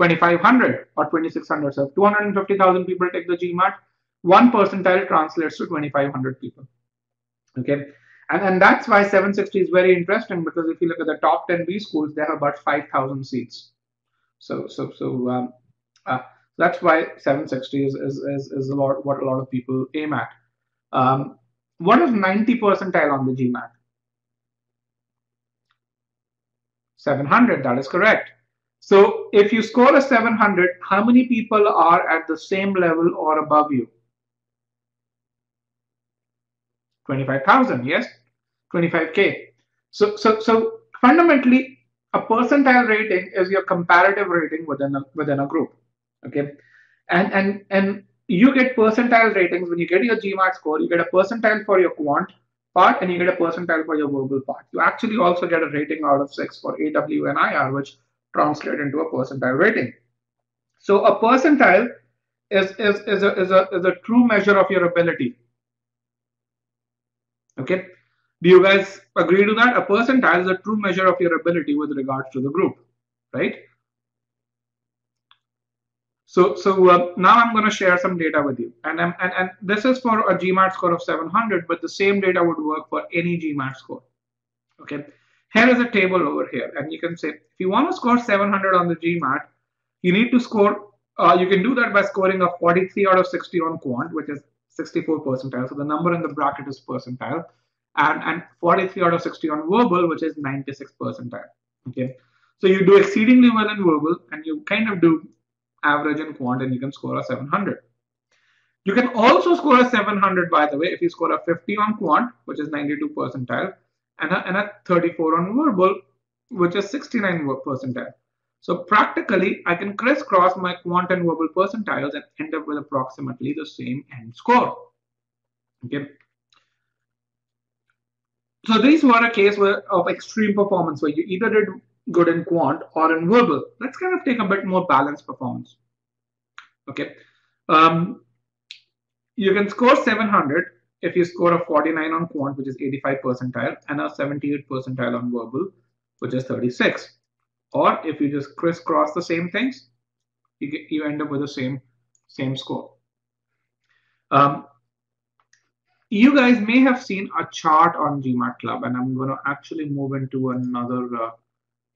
2,500 or 2,600. So 250,000 people take the GMAT. 1 percentile translates to 2,500 people. Okay. And that's why 760 is very interesting, because if you look at the top 10 B schools, they have about 5,000 seats. So that's why 760 is what a lot of people aim at. What is 90 percentile on the GMAT? 700, that is correct. So if you score a 700, how many people are at the same level or above you? 25,000, yes? 25K. So fundamentally, a percentile rating is your comparative rating within a group. Okay, and you get percentile ratings when you get your GMAT score. You get a percentile for your quant part, and you get a percentile for your verbal part. You actually also get a rating out of 6 for AW and IR, which translate into a percentile rating. So a percentile is a true measure of your ability. Okay, do you guys agree to that? A percentile is a true measure of your ability with regards to the group, right? So now I'm going to share some data with you, and this is for a GMAT score of 700, but the same data would work for any GMAT score. Okay, here is a table over here, and you can say if you want to score 700 on the GMAT, you need to score. You can do that by scoring a 43 out of 60 on quant, which is 64 percentile. So the number in the bracket is percentile, and 43 out of 60 on verbal, which is 96 percentile. Okay, so you do exceedingly well in verbal, and you kind of do average in quant, and you can score a 700. You can also score a 700, by the way, if you score a 50 on quant, which is 92 percentile, and a 34 on verbal, which is 69 percentile. So practically, I can crisscross my quant and verbal percentiles and end up with approximately the same end score. Okay. So these were a case of extreme performance where you either did good in quant or in verbal. Let's kind of take a bit more balanced performance. Okay. You can score 700 if you score a 49 on quant, which is 85 percentile, and a 78 percentile on verbal, which is 36. Or if you just crisscross the same things, you end up with the same score. You guys may have seen a chart on GMAT Club, and I'm going to actually move into another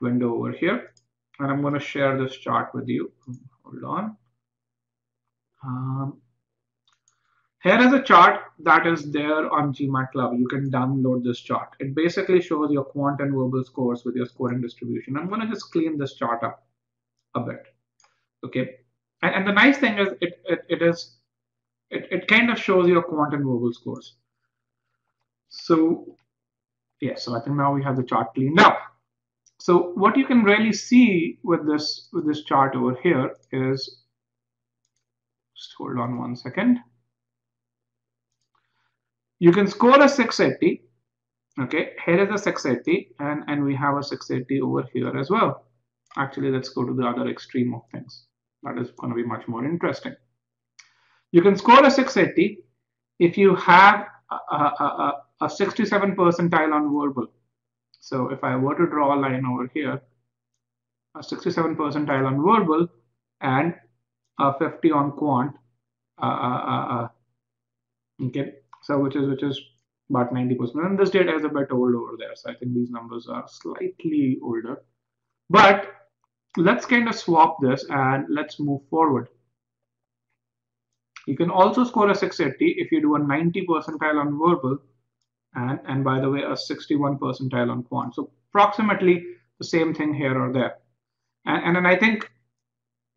window over here, and I'm going to share this chart with you. Hold on. Here is a chart that is there on GMAT Club. You can download this chart. It basically shows your quant and verbal scores with your scoring distribution. I'm going to just clean this chart up a bit. Okay. And the nice thing is it kind of shows your quant and verbal scores. So yeah, so I think now we have the chart cleaned up. So what you can really see with this chart over here is, just hold on one second. You can score a 680. Okay, here is a 680, and we have a 680 over here as well. Actually, let's go to the other extreme of things. That is going to be much more interesting. You can score a 680 if you have a 67 percentile on verbal. So if I were to draw a line over here, a 67 percentile on verbal and a 50 on quant, okay, so which is about 90%. And this data is a bit old over there, so I think these numbers are slightly older. But let's kind of swap this and let's move forward. You can also score a 680 if you do a 90 percentile on verbal and by the way, a 61 percentile on quant. So approximately the same thing here or there. And then I think,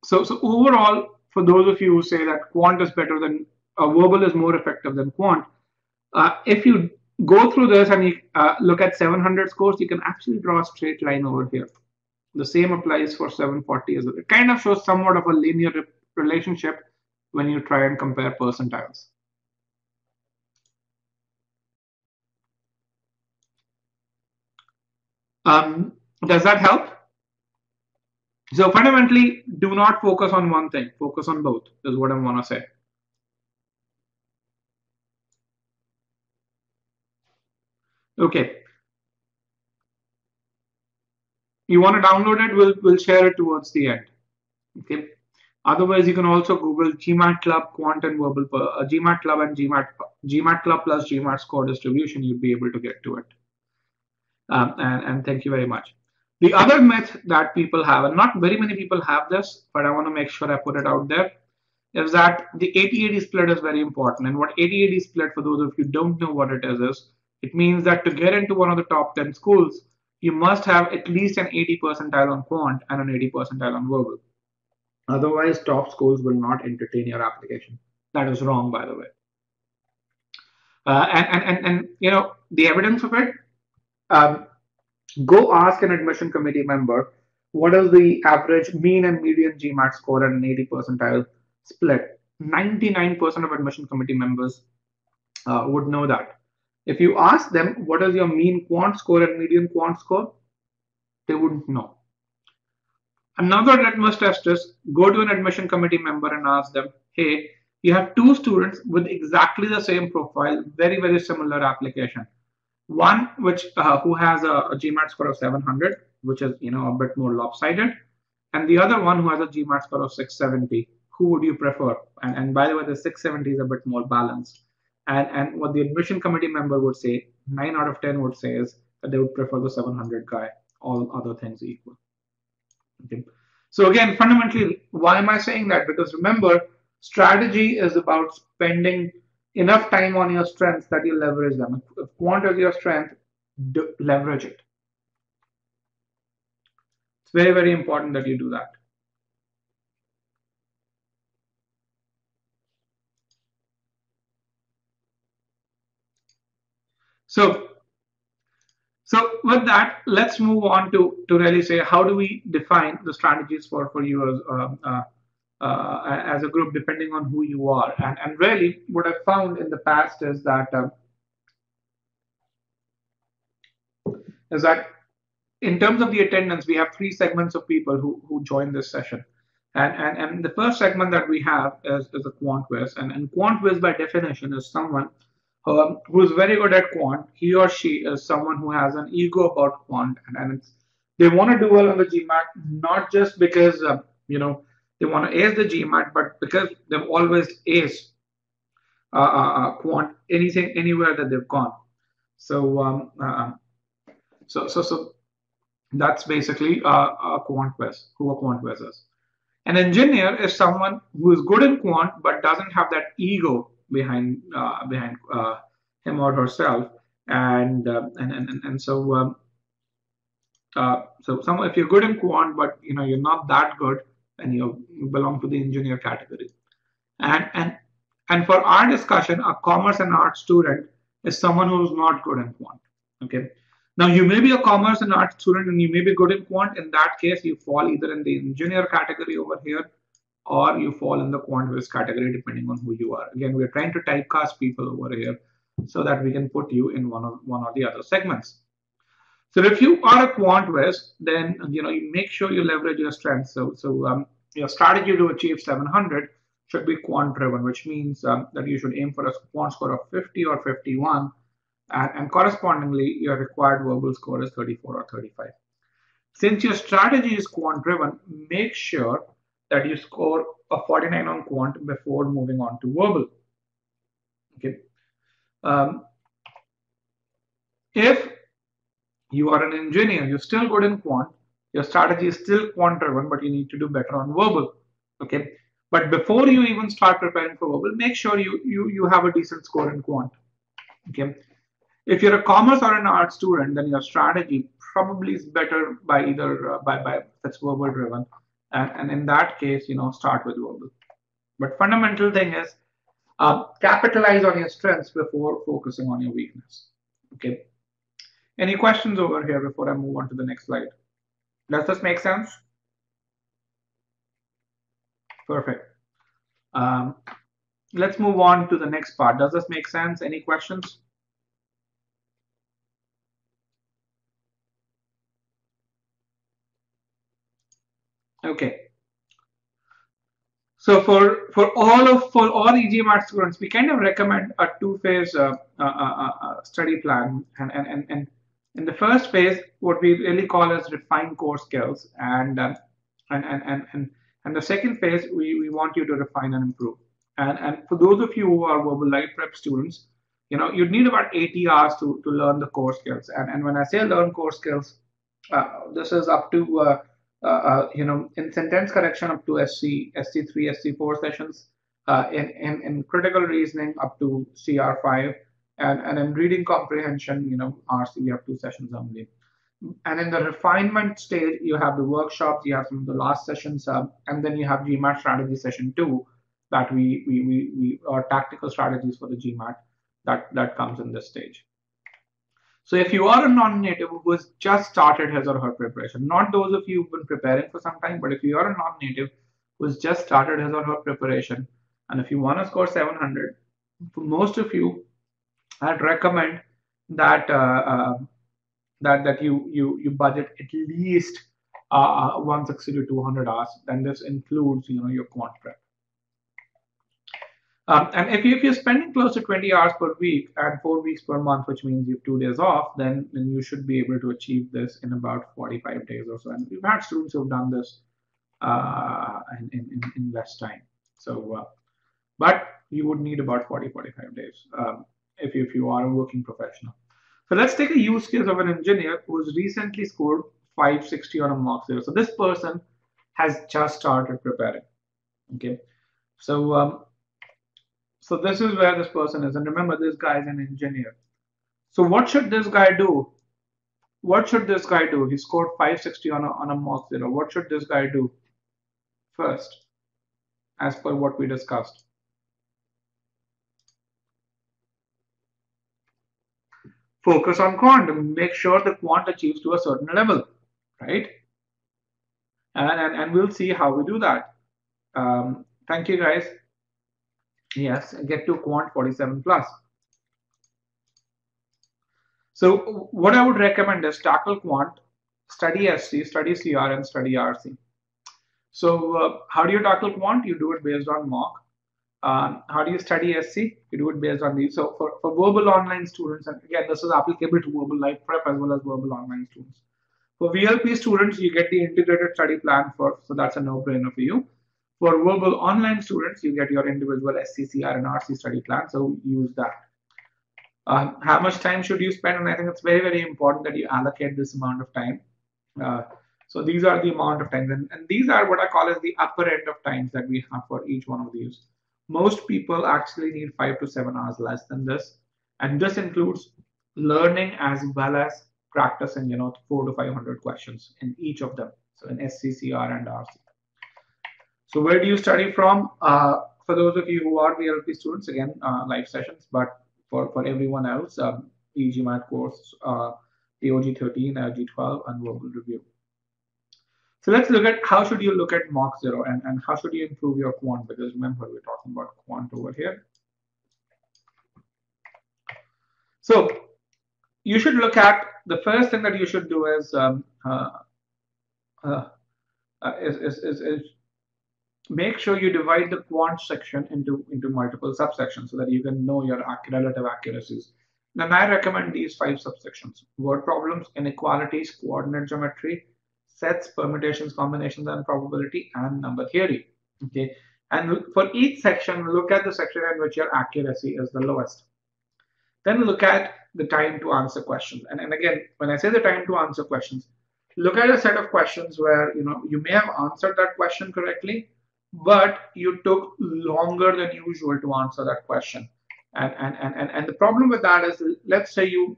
so overall, for those of you who say that quant is better than, verbal is more effective than quant, if you go through this and you look at 700 scores, you can actually draw a straight line over here. The same applies for 740 as well. It kind of shows somewhat of a linear relationship when you try and compare percentiles. Does that help? So fundamentally, do not focus on one thing. Focus on both, is what I want to say. Okay. You want to download it, we'll share it towards the end. Okay. Otherwise, you can also Google GMAT Club Quant and Verbal GMAT Club and GMAT Club plus GMAT score distribution. You'd be able to get to it. And thank you very much. The other myth that people have, and not very many people have this, but I want to make sure I put it out there, is that the 80-80 split is very important. And what 80-80 split, for those of you who don't know what it is it means that to get into one of the top 10 schools, you must have at least an 80 percentile on quant and an 80 percentile on verbal. Otherwise, top schools will not entertain your application. That is wrong, by the way. And you know, the evidence of it, go ask an admission committee member what is the average mean and median GMAT score at an 80 percentile split. 99% of admission committee members would know that. If you ask them what is your mean quant score and median quant score, they wouldn't know. Another litmus test is go to an admission committee member and ask them, hey, you have two students with exactly the same profile, very, very similar application. One which who has a GMAT score of 700, which is a bit more lopsided, and the other one who has a GMAT score of 670. Who would you prefer? And by the way, the 670 is a bit more balanced. And what the admission committee member would say, 9 out of 10 would say, is that they would prefer the 700 guy, all other things equal. Okay. So again, fundamentally, why am I saying that? Because remember, strategy is about spending enough time on your strengths that you leverage them. If quant is your strength, leverage it. It's very, very important that you do that. So with that, let's move on to really say, how do we define the strategies for you as a group, depending on who you are. And really, what I've found in the past is that in terms of the attendance, we have 3 segments of people who join this session. And the first segment that we have is a quant whiz. And quant whiz, by definition, is someone who is very good at quant. He or she is someone who has an ego about quant, and they want to do well on the GMAT, not just because they want to ace the GMAT, but because they've always aced quant anything anywhere that they've gone. So so that's basically a quant quiz. Who a quant quiz is. An engineer is someone who is good in quant but doesn't have that ego behind him or herself, and so some if you're good in quant but you're not that good, and you belong to the engineer category. And for our discussion, a commerce and art student is someone who's not good in quant. Okay. Now you may be a commerce and art student and you may be good in quant. In that case, you fall either in the engineer category over here, or you fall in the quant whiz category, depending on who you are. Again, we're trying to typecast people over here so that we can put you in one or the other segments. So if you are a quant whiz, then you make sure you leverage your strengths. So your strategy to achieve 700 should be quant driven, which means that you should aim for a quant score of 50 or 51, and correspondingly your required verbal score is 34 or 35. Since your strategy is quant driven, make sure that you score a 49 on quant before moving on to verbal. Okay. If you are an engineer, you're still good in quant, your strategy is still quant driven, but you need to do better on verbal. Okay. But before you even start preparing for verbal, make sure you have a decent score in quant. Okay. If you're a commerce or an art student, then your strategy probably is better by either by that's verbal driven, and in that case, start with verbal. But fundamental thing is capitalize on your strengths before focusing on your weakness. Okay. Any questions over here before I move on to the next slide? Does this make sense? Perfect. Let's move on to the next part. Does this make sense? Any questions? Okay. So for all EGMAT students, we kind of recommend a two-phase study plan, and in the first phase, what we really call as refine core skills, and the second phase, we want you to refine and improve. And for those of you who are verbal live prep students, you'd need about 80 hours to learn the core skills. And when I say learn core skills, this is up to in sentence correction up to SC3, SC4 sessions, in critical reasoning up to CR5, and in reading comprehension, RC, we have 2 sessions only. And in the refinement stage, you have the workshops, you have some of the last sessions, and then you have GMAT strategy session 2, that we are tactical strategies for the GMAT that comes in this stage. So if you are a non-native who has just started his or her preparation, not those of you who've been preparing for some time, but if you are a non-native who has just started his or her preparation, and if you want to score 700, for most of you, I'd recommend that that you budget at least 160 to 200 hours, and this includes your quant prep. And if you're spending close to 20 hours per week and 4 weeks per month, which means you have 2 days off, then you should be able to achieve this in about 45 days or so. And we've had students who've done this in less time. So, but you would need about 40-45 days if you are a working professional. So let's take a use case of an engineer who's recently scored 560 on a mock zero. So this person has just started preparing. Okay, so so this is where this person is, and remember, this guy is an engineer. So what should this guy do? What should this guy do? He scored 560 on a mock zero. What should this guy do first, as per what we discussed? Focus on quant and make sure the quant achieves to a certain level, right? And we'll see how we do that. Thank you, guys. Yes, get to quant 47 plus. So what I would recommend is tackle quant, study SC, study CR, and study RC. So how do you tackle quant? You do it based on mock. How do you study SC? You do it based on these. So for verbal online students, and again, this is applicable to verbal live prep as well as verbal online students. For VLP students, you get the integrated study plan so that's a no-brainer for you. For verbal online students, you get your individual SCCR and RC study plan, so use that. How much time should you spend? And I think it's very, very important that you allocate this amount of time. Uh, so these are the amount of times, and these are what I call as the upper end of times that we have for each one of these. Most people actually need 5 to 7 hours less than this, and this includes learning as well as practicing, 4 to 500 questions in each of them. So in SCCR and RC. So where do you study from? For those of you who are VLP students, again, live sessions, but for everyone else, e-GMAT course, POG 13, LG 12, and verbal review. So let's look at how should you look at mock zero and how should you improve your quant, because remember we're talking about quant over here. So you should look at the first thing that you should do is make sure you divide the quant section into multiple subsections so that you can know your relative accuracies. And I recommend these 5 subsections: word problems, inequalities, coordinate geometry, sets, permutations, combinations, and probability, and number theory. Okay, and for each section, look at the section in which your accuracy is the lowest. Then look at the time to answer questions. And again, when I say the time to answer questions, look at a set of questions where you may have answered that question correctly, but you took longer than usual to answer that question. And the problem with that is, let's say you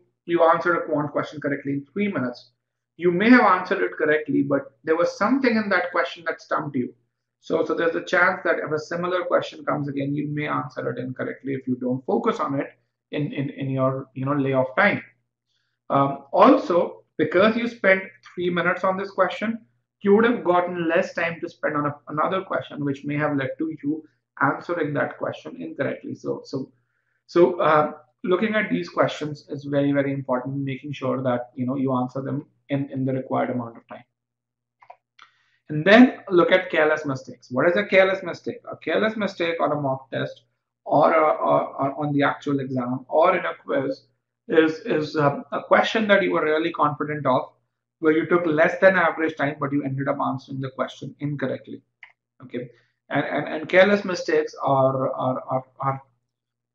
answered a quant question correctly in 3 minutes. You may have answered it correctly, but there was something in that question that stumped you. So there's a chance that if a similar question comes again, you may answer it incorrectly if you don't focus on it in your layoff time. Also, because you spent 3 minutes on this question, you would have gotten less time to spend on another question, which may have led to you answering that question incorrectly. So looking at these questions is very, very important, making sure that you answer them in the required amount of time. And then look at careless mistakes. What is a careless mistake? A careless mistake on a mock test or on the actual exam or in a quiz is a question that you were really confident of, where you took less than average time, but you ended up answering the question incorrectly. Okay, and careless mistakes are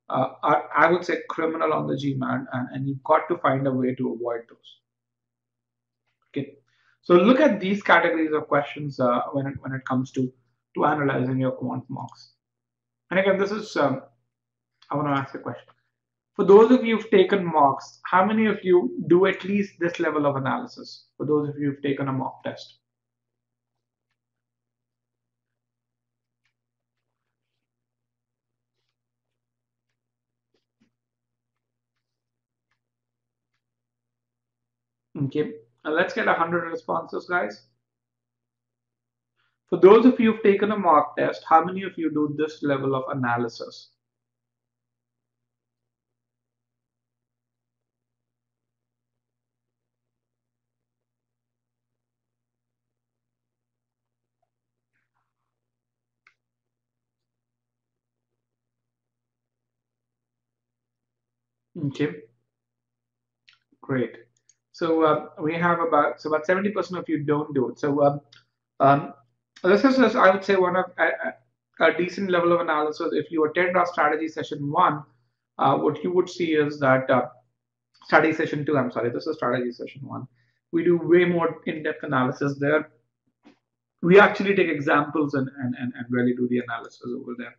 I would say criminal on the GMAT, and you've got to find a way to avoid those. Okay, so look at these categories of questions when it comes to analyzing your quant mocks. And again, this is I want to ask a question. For those of you who've taken mocks, how many of you do at least this level of analysis? For those of you who've taken a mock test. Okay, let's get 100 responses, guys. For those of you who've taken a mock test, how many of you do this level of analysis? Okay, great. So we have about 70% of you don't do it. So this is I would say one of a decent level of analysis. If you attend our strategy session 1, what you would see is that study session 2. I'm sorry, this is strategy session 1. We do way more in-depth analysis there. We actually take examples and really do the analysis over there.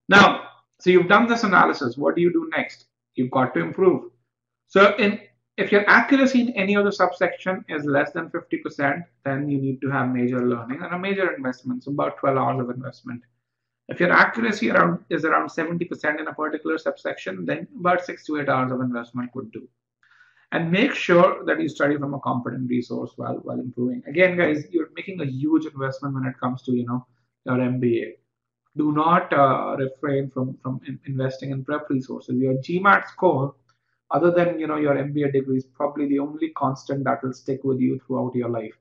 Now, so you've done this analysis. What do you do next? You've got to improve. So if your accuracy in any of the subsection is less than 50%, then you need to have major learning and a major investment, so about 12 hours of investment. If your accuracy is around 70% in a particular subsection, then about 6 to 8 hours of investment would do. And make sure that you study from a competent resource while improving. Again, guys, you're making a huge investment when it comes to your MBA. Do not refrain from investing in prep resources. Your GMAT score, other than your MBA degree, is probably the only constant that will stick with you throughout your life.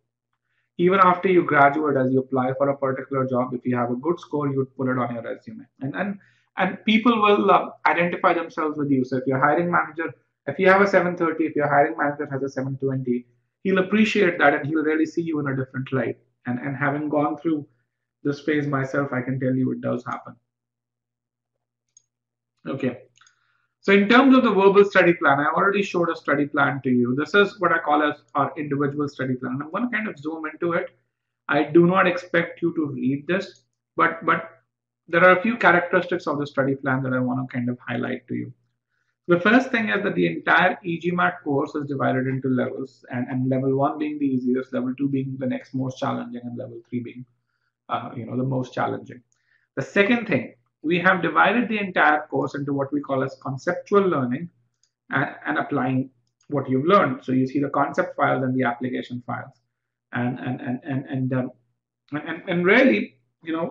Even after you graduate, as you apply for a particular job, if you have a good score, you would put it on your resume, and people will identify themselves with you. So if your hiring manager, if you have a 730, if your hiring manager has a 720, he'll appreciate that and he'll really see you in a different light. And having gone through this phase myself, I can tell you it does happen. Okay. So in terms of the verbal study plan, I already showed a study plan to you. This is what I call as our individual study plan. I'm going to kind of zoom into it. I do not expect you to read this, but there are a few characteristics of the study plan that I want to kind of highlight to you. The first thing is that the entire e-GMAT course is divided into levels, and level 1 being the easiest, level 2 being the next most challenging, and level 3 being the most challenging. The second thing, we have divided the entire course into what we call as conceptual learning and applying what you've learned. So you see the concept files and the application files, and really,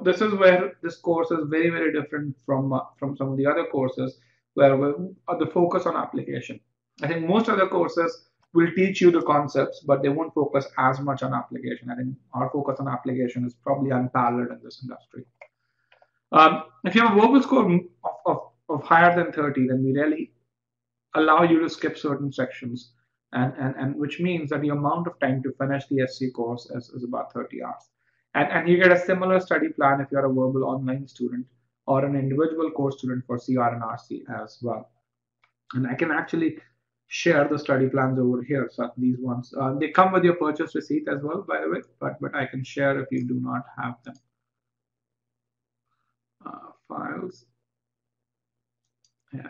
this is where this course is very, very different from some of the other courses where the focus on application. I think most other courses will teach you the concepts, but they won't focus as much on application. I think our focus on application is probably unparalleled in this industry. If you have a verbal score of higher than 30, then we really allow you to skip certain sections, and which means that the amount of time to finish the SC course is about 30 hours. And you get a similar study plan if you're a verbal online student or an individual course student for CR and RC as well. And I can actually share the study plans over here. So these ones, they come with your purchase receipt as well, by the way, but I can share if you do not have them. Files. Here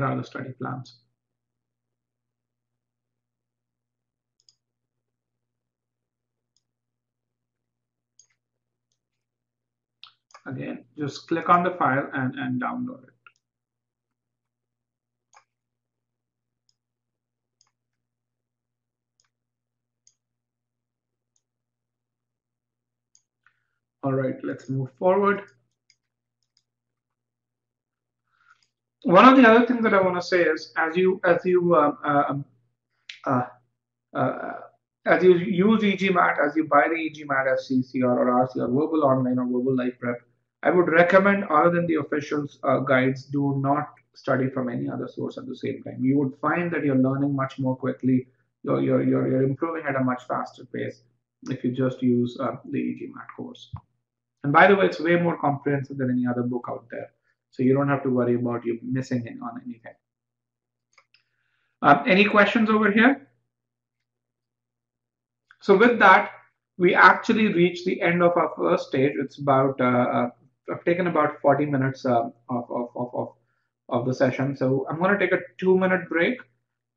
are the study plans. Again, just click on the file and download it. All right, let's move forward. One of the other things that I want to say is, as you use e-GMAT, as you buy the e-GMAT FCC or RC or verbal online or verbal live prep, I would recommend, other than the official guides, do not study from any other source at the same time. You would find that you're learning much more quickly. You're improving at a much faster pace if you just use the e-GMAT course. And by the way, it's way more comprehensive than any other book out there. So you don't have to worry about you missing on anything. Any questions over here? So with that, we actually reached the end of our first stage. It's about, I've taken about 40 minutes of the session. So I'm going to take a 2-minute break,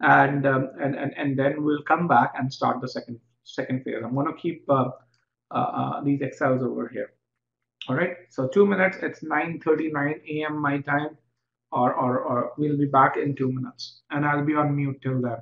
and then we'll come back and start the second phase. I'm going to keep these Excels over here. All right, so 2 minutes, it's 9:39 a.m. my time, or we'll be back in 2 minutes, and I'll be on mute till then.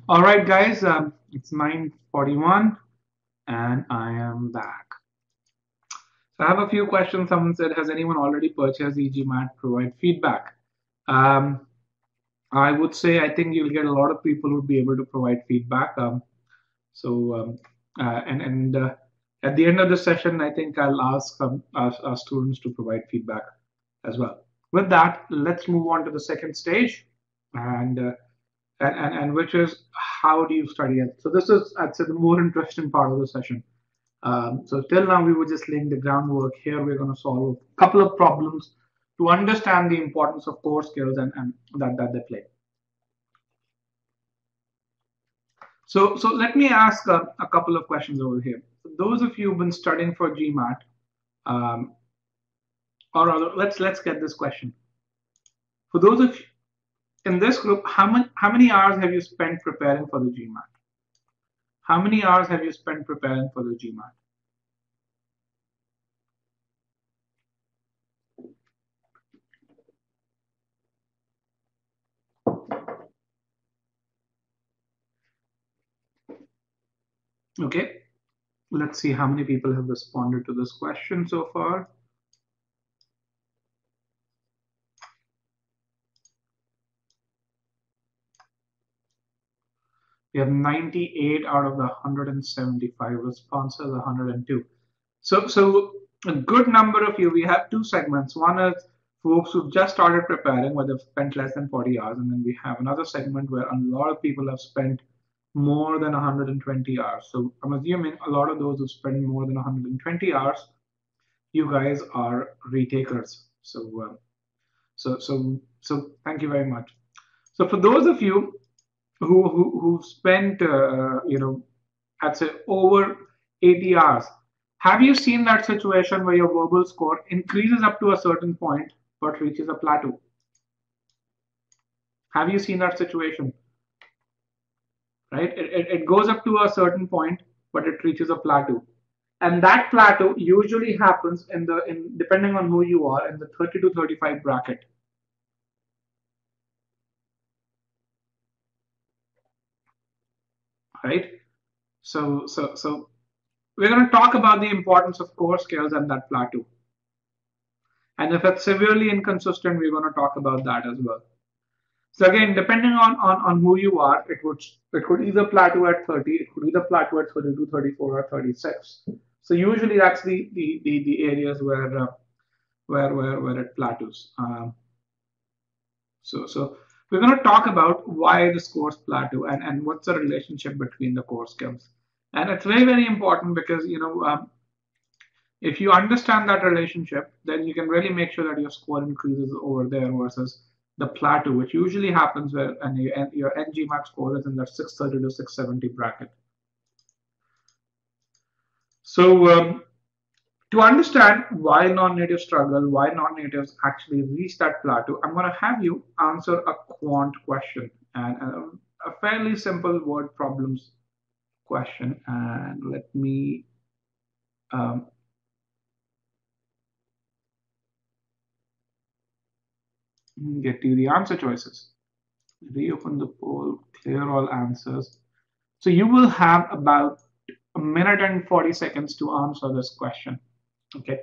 All right, guys, it's 9:41 and I am back. So I have a few questions. Someone said, has anyone already purchased e-GMAT? Provide feedback. Um, I would say I think you'll get a lot of people who'd be able to provide feedback. So at the end of the session, I think I'll ask our students to provide feedback as well. With that, let's move on to the second stage, and which is how do you study it? So this is, I'd say, the more interesting part of the session. So till now we were just laying the groundwork. Here we're going to solve a couple of problems to understand the importance of core skills and that they play. So let me ask a couple of questions over here. For those of you who've been studying for GMAT, or rather, let's get this question. For those of you in this group, how many hours have you spent preparing for the GMAT? How many hours have you spent preparing for the GMAT? Okay, let's see how many people have responded to this question so far. We have 98 out of the 175 responses, 102. So a good number of you, we have two segments. One is folks who've just started preparing, where they've spent less than 40 hours. And then we have another segment where a lot of people have spent more than 120 hours. So I'm assuming a lot of those who spend more than 120 hours, you guys are retakers. So thank you very much. So for those of you who spent I'd say over 80 hours, have you seen that situation where your verbal score increases up to a certain point but reaches a plateau? Have you seen that situation? Right? It goes up to a certain point, but it reaches a plateau. And that plateau usually happens in depending on who you are, in the 30 to 35 bracket. Right? So we're going to talk about the importance of core skills and that plateau. And if it's severely inconsistent, we're going to talk about that as well. So again, depending on who you are, it could either plateau at 30, it could either plateau at 32, 34, or 36. So usually that's the areas where it plateaus. So we're going to talk about why the scores plateau and what's the relationship between the core skills. And it's very, very important because if you understand that relationship, then you can really make sure that your score increases over there versus the plateau, which usually happens where your NGMAT score is in the 630 to 670 bracket. So to understand why non-natives struggle, why non-natives actually reach that plateau, I'm going to have you answer a quant question and a fairly simple word problems question. And let me get you the answer choices. Reopen the poll, clear all answers. So you will have about a minute and 40 seconds to answer this question. Okay.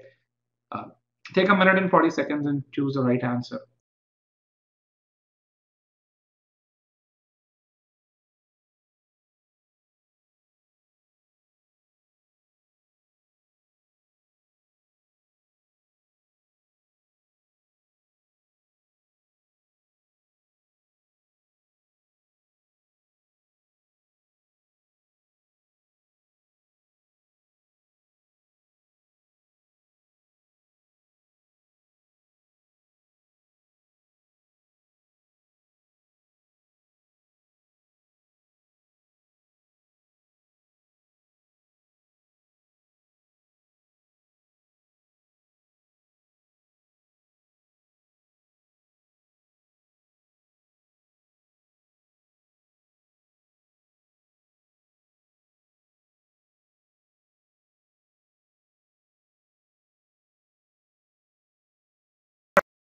Take a minute and 40 seconds and choose the right answer.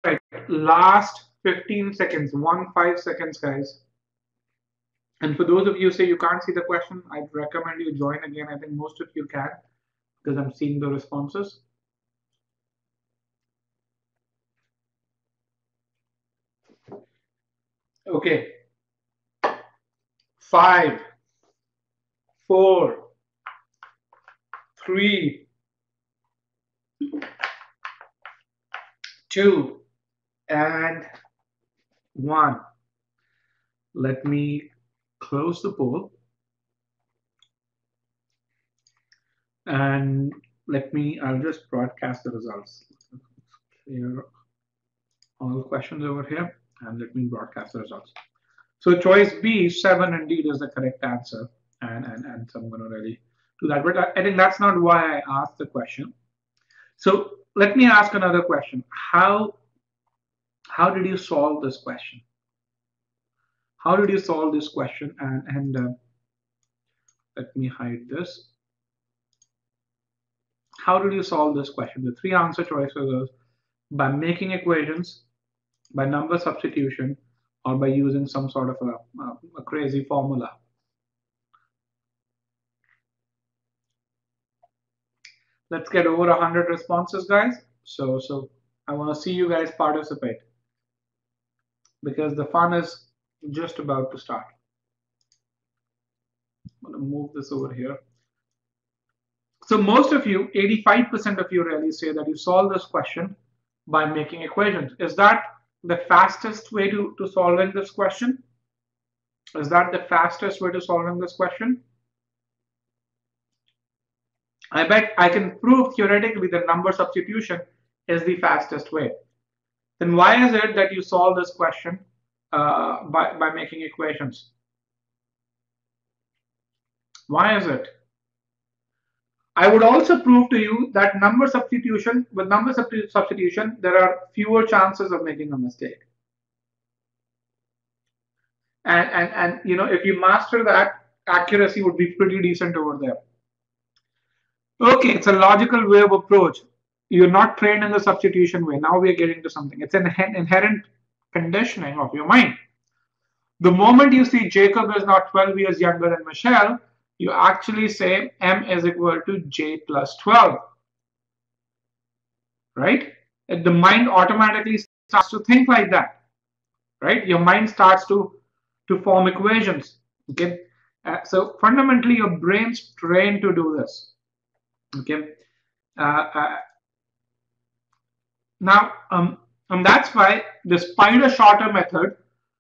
Right. Last 15 seconds, 15 seconds, guys. And for those of you who say you can't see the question, I'd recommend you join again. I think most of you can because I'm seeing the responses. Okay. 5, 4, 3, 2, and 1. Let me close the poll. And I'll just broadcast the results. Clear all questions over here, and let me broadcast the results. So choice B, 7 indeed is the correct answer. And so I'm going to really do that. But I think that's not why I asked the question. So let me ask another question. How did you solve this question? How did you solve this question? And let me hide this. How did you solve this question? The 3 answer choices are by making equations, by number substitution, or by using some sort of a crazy formula. Let's get over 100 responses, guys. So I want to see you guys participate because the fun is just about to start. I'm going to move this over here. So most of you, 85% of you really say that you solve this question by making equations. Is that the fastest way to solving this question? Is that the fastest way to solving this question? I bet I can prove theoretically that number substitution is the fastest way. Then why is it that you solve this question by making equations? Why is it? I would also prove to you that with number substitution, there are fewer chances of making a mistake. And you know, if you master that, accuracy would be pretty decent over there. Okay, it's a logical way of approach. You're not trained in the substitution way. Now we are getting to something. It's an inherent conditioning of your mind. The moment you see Jacob is not 12 years younger than Michelle, you actually say M is equal to J plus 12. Right? And the mind automatically starts to think like that. Right? Your mind starts to form equations. Okay. So fundamentally, your brain's trained to do this. Okay. Now, and that's why, despite a shorter method,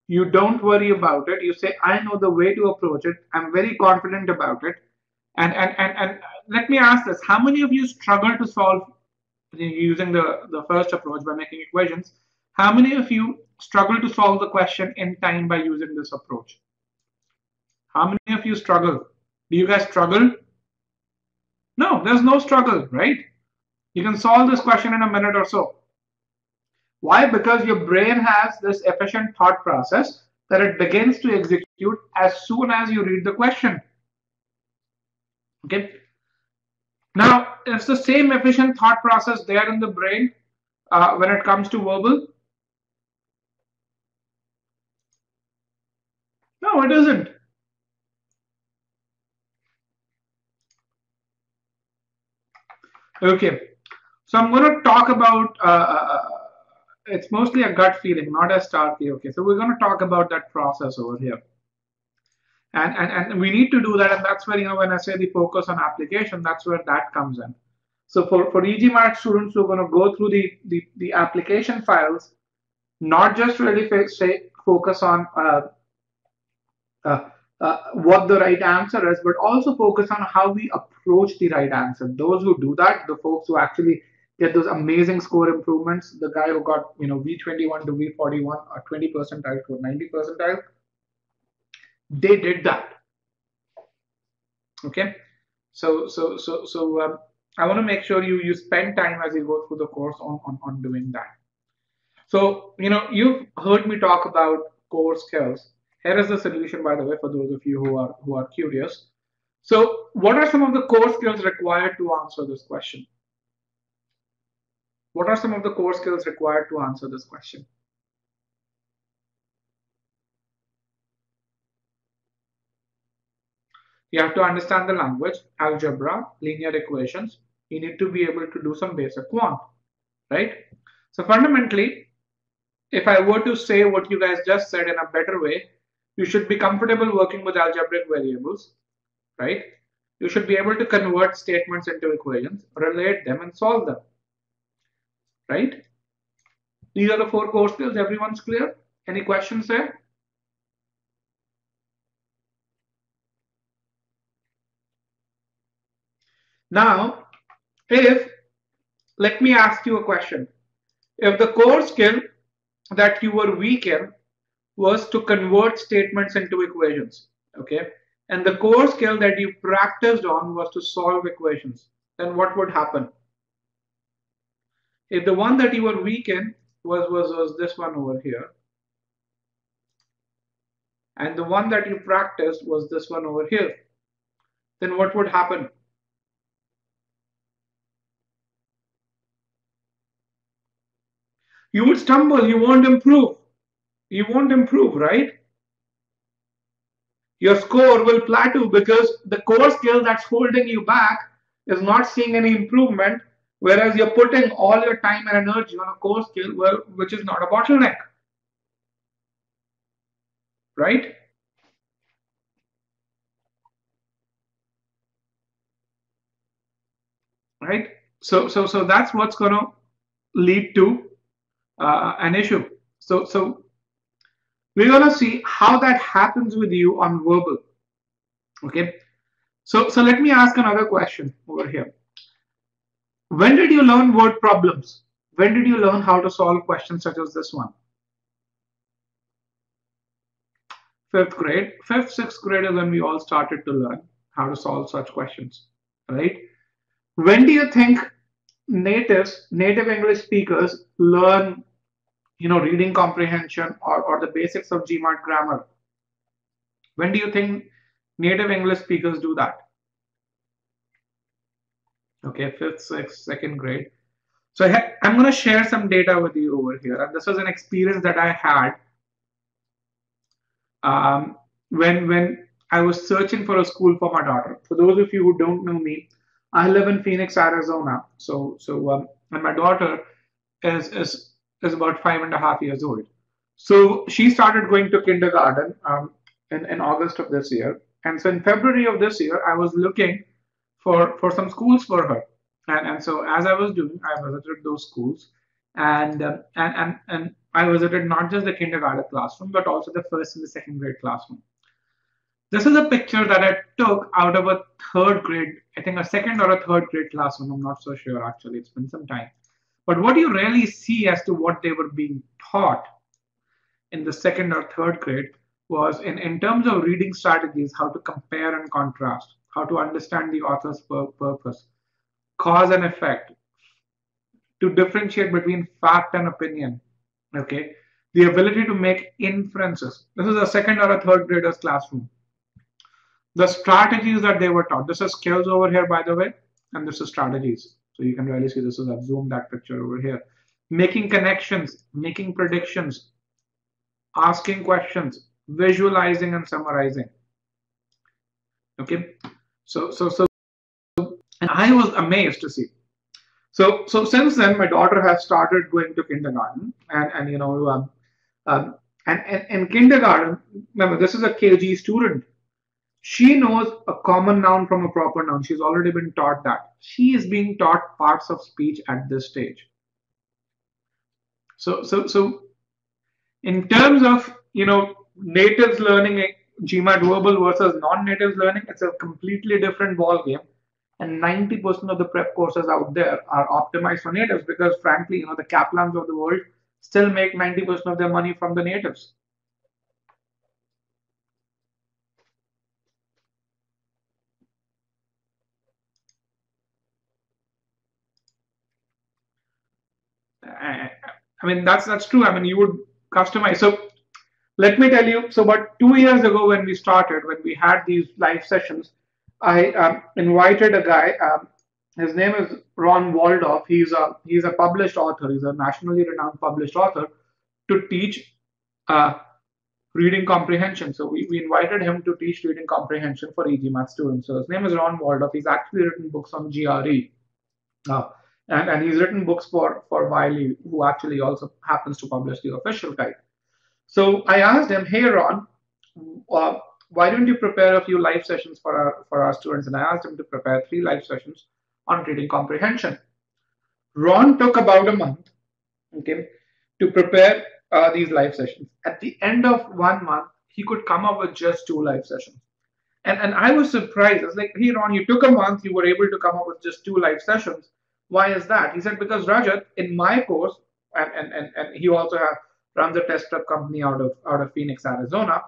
you don't worry about it. You say, I know the way to approach it. I'm very confident about it. And let me ask this. How many of you struggle to solve using the first approach by making equations? How many of you struggle to solve the question in time by using this approach? How many of you struggle? Do you guys struggle? No, there's no struggle, right? You can solve this question in a minute or so. Why? Because your brain has this efficient thought process that it begins to execute as soon as you read the question. Okay. Now, it's the same efficient thought process there in the brain when it comes to verbal. No, it isn't. Okay. So I'm going to talk about, it's mostly a gut feeling, not a star key. Okay. So we're going to talk about that process over here. And we need to do that. And that's where, you know, when I say the focus on application, that's where that comes in. So for EGMark students who are going to go through the application files, not just really focus on what the right answer is, but also focus on how we approach the right answer. Those who do that, the folks who actually get those amazing score improvements, the guy who got, you know, V21 to V41 or 20 percentile to 90 percentile, they did that. Okay, so I want to make sure you spend time as you go through the course on doing that. So, you know, you've heard me talk about core skills. Here is the solution, by the way, for those of you who are curious. So what are some of the core skills required to answer this question? What are some of the core skills required to answer this question? You have to understand the language, algebra, linear equations. You need to be able to do some basic quant, right? So fundamentally, if I were to say what you guys just said in a better way, you should be comfortable working with algebraic variables, right? You should be able to convert statements into equations, relate them, and solve them, right? These are the four core skills. Everyone's clear? Any questions there? Now, let me ask you a question. If the core skill that you were weak in was to convert statements into equations, okay, and the core skill that you practiced on was to solve equations, then what would happen? If the one that you were weak in was this one over here, and the one that you practiced was this one over here, then what would happen? You would stumble, you won't improve. You won't improve, right? Your score will plateau because the core skill that's holding you back is not seeing any improvement, whereas you're putting all your time and energy on a core skill which is not a bottleneck, right? Right? So that's what's going to lead to an issue. So we're going to see how that happens with you on verbal. Okay. So let me ask another question over here. When did you learn word problems? When did you learn how to solve questions such as this one? Fifth grade. Fifth, sixth grade is when we all started to learn how to solve such questions, right? When do you think native English speakers learn, reading comprehension or the basics of GMAT grammar? When do you think native English speakers do that? Okay, fifth, sixth, second grade. So I'm going to share some data with you over here. And this was an experience that I had when I was searching for a school for my daughter. For those of you who don't know me, I live in Phoenix, Arizona. And my daughter is about 5.5 years old. So she started going to kindergarten in August of this year. And so in February of this year, I was looking for some schools for her. And so as I was doing, I visited those schools, and I visited not just the kindergarten classroom, but also the first and the second grade classroom. This is a picture that I took out of a third grade, I think a second or a third grade classroom. I'm not so sure actually, it's been some time. But what you really see as to what they were being taught in the second or third grade was in terms of reading strategies, how to compare and contrast, how to understand the author's purpose, cause and effect, to differentiate between fact and opinion, okay? The ability to make inferences. This is a second or a third grader's classroom. The strategies that they were taught. This is skills over here, by the way, and this is strategies. So you can really see this is, I've zoomed that picture over here. Making connections, making predictions, asking questions, visualizing and summarizing. Okay, so and I was amazed to see. So since then, my daughter has started going to kindergarten, and in kindergarten, remember this is a KG student. She knows a common noun from a proper noun. She's already been taught that. She is being taught parts of speech at this stage. So in terms of natives learning GMAT verbal versus non-natives learning, it's a completely different ball game. And 90% of the prep courses out there are optimized for natives because, frankly, the Kaplans of the world still make 90% of their money from the natives. I mean, that's true. I mean, you would customize. So let me tell you. So about 2 years ago, when we had these live sessions, I invited a guy. His name is Ron Waldorf. He's a published author. He's a nationally renowned published author to teach reading comprehension. So we invited him to teach reading comprehension for EGMAT students. So his name is Ron Waldorf. He's actually written books on GRE. And he's written books for Wiley, who actually also happens to publish the official guide. So I asked him, hey Ron, why don't you prepare a few live sessions for our students? And I asked him to prepare 3 live sessions on reading comprehension. Ron took about a month, okay, to prepare these live sessions. At the end of 1 month, he could come up with just 2 live sessions. And I was surprised. I was like, hey Ron, you took a month, you were able to come up with just 2 live sessions. Why is that? He said, because Rajat, in my course, and he also runs a test prep company out of Phoenix, Arizona.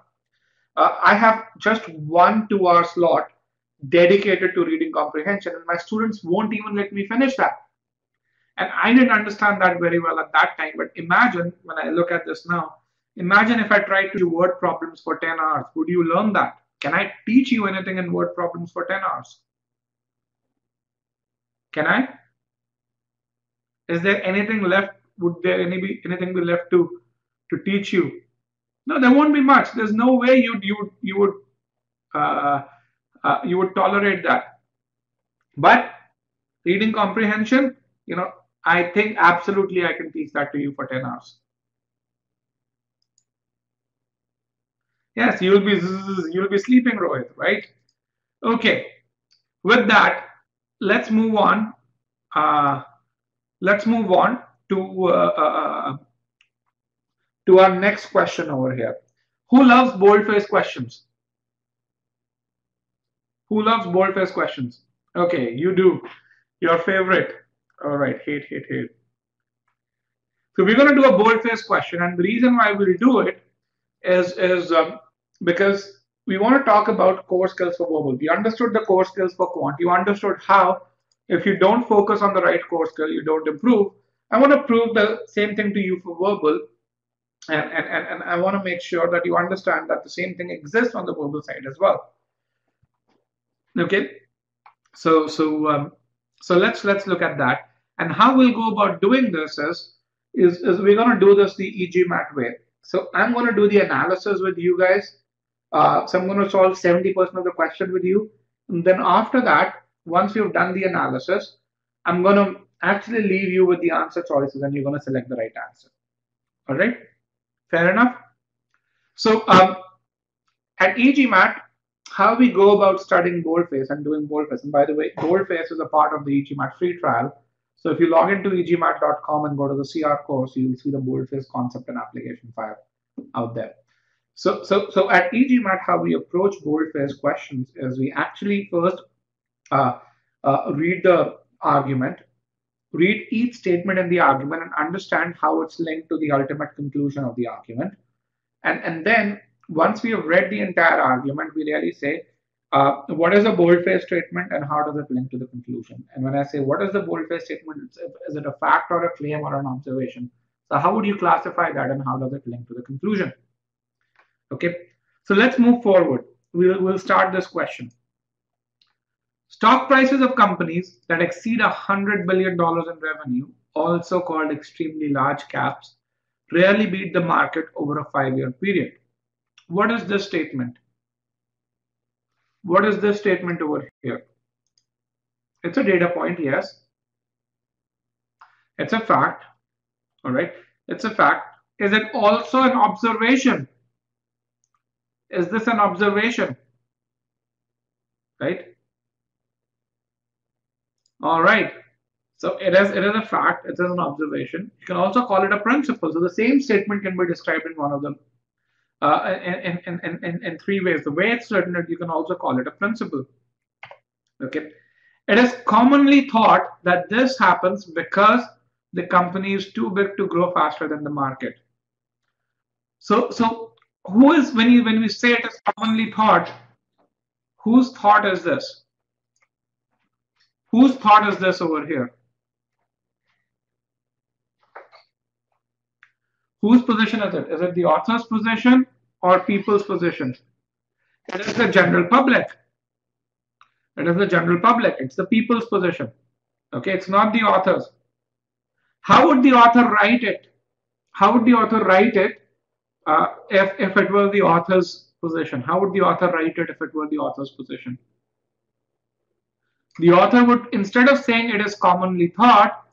I have just 1 2-hour slot dedicated to reading comprehension, and my students won't even let me finish that. And I didn't understand that very well at that time. But imagine, when I look at this now, imagine if I tried to do word problems for 10 hours. Would you learn that? Can I teach you anything in word problems for 10 hours? Can I? Is there anything left? Would there anything be left to teach you? No, there won't be much. There's no way you would tolerate that. But reading comprehension, I think absolutely I can teach that to you for 10 hours. Yes, you'll be sleeping, Rohit, right? Okay. With that, let's move on. Let's move on to our next question over here. Who loves bold-faced questions? Who loves bold-faced questions? Okay, you do. Your favorite. All right, hate. So we're going to do a bold-faced question, and the reason why we'll do it is because we want to talk about core skills for verbal. We understood the core skills for quant. You understood how if you don't focus on the right core skill, you don't improve. I want to prove the same thing to you for verbal, and I want to make sure that you understand that the same thing exists on the verbal side as well. Okay, so let's look at that, and how we'll go about doing this is we're going to do this the e-GMAT way. So I'm going to do the analysis with you guys. So I'm going to solve 70% of the question with you, and then after that, once you've done the analysis, I'm going to actually leave you with the answer choices, and you're going to select the right answer. All right, fair enough. So at e-GMAT, how we go about studying boldface and doing boldface, and by the way, boldface is a part of the e-GMAT free trial. So if you log into egmat.com and go to the CR course, you'll see the boldface concept and application file out there. So at e-GMAT, how we approach boldface questions is we actually first read the argument, read each statement in the argument, and understand how it's linked to the ultimate conclusion of the argument. And then once we have read the entire argument, we really say, what is a boldface statement and how does it link to the conclusion? And when I say what is the boldface statement, is it a fact or a claim or an observation? So how would you classify that and how does it link to the conclusion? Okay, so let's move forward. We'll start this question. Stock prices of companies that exceed $100 billion in revenue, also called extremely large caps, rarely beat the market over a 5-year period. What is this statement? What is this statement over here? It's a data point, yes. It's a fact. All right, it's a fact. Is it also an observation? Is this an observation? Right? All right. So it is a fact. It is an observation. You can also call it a principle. So the same statement can be described in one of them in 3 ways. The way it's written, you can also call it a principle. Okay. It is commonly thought that this happens because the company is too big to grow faster than the market. So who is, when we say it is commonly thought, whose thought is this? Whose thought is this over here? Whose position is it? Is it the author's position or people's position? It is the general public. It is the general public. It's the people's position. Okay, it's not the author's. How would the author write it? How would the author write it If it were the author's position, how would the author write it if it were the author's position? The author would, instead of saying it is commonly thought,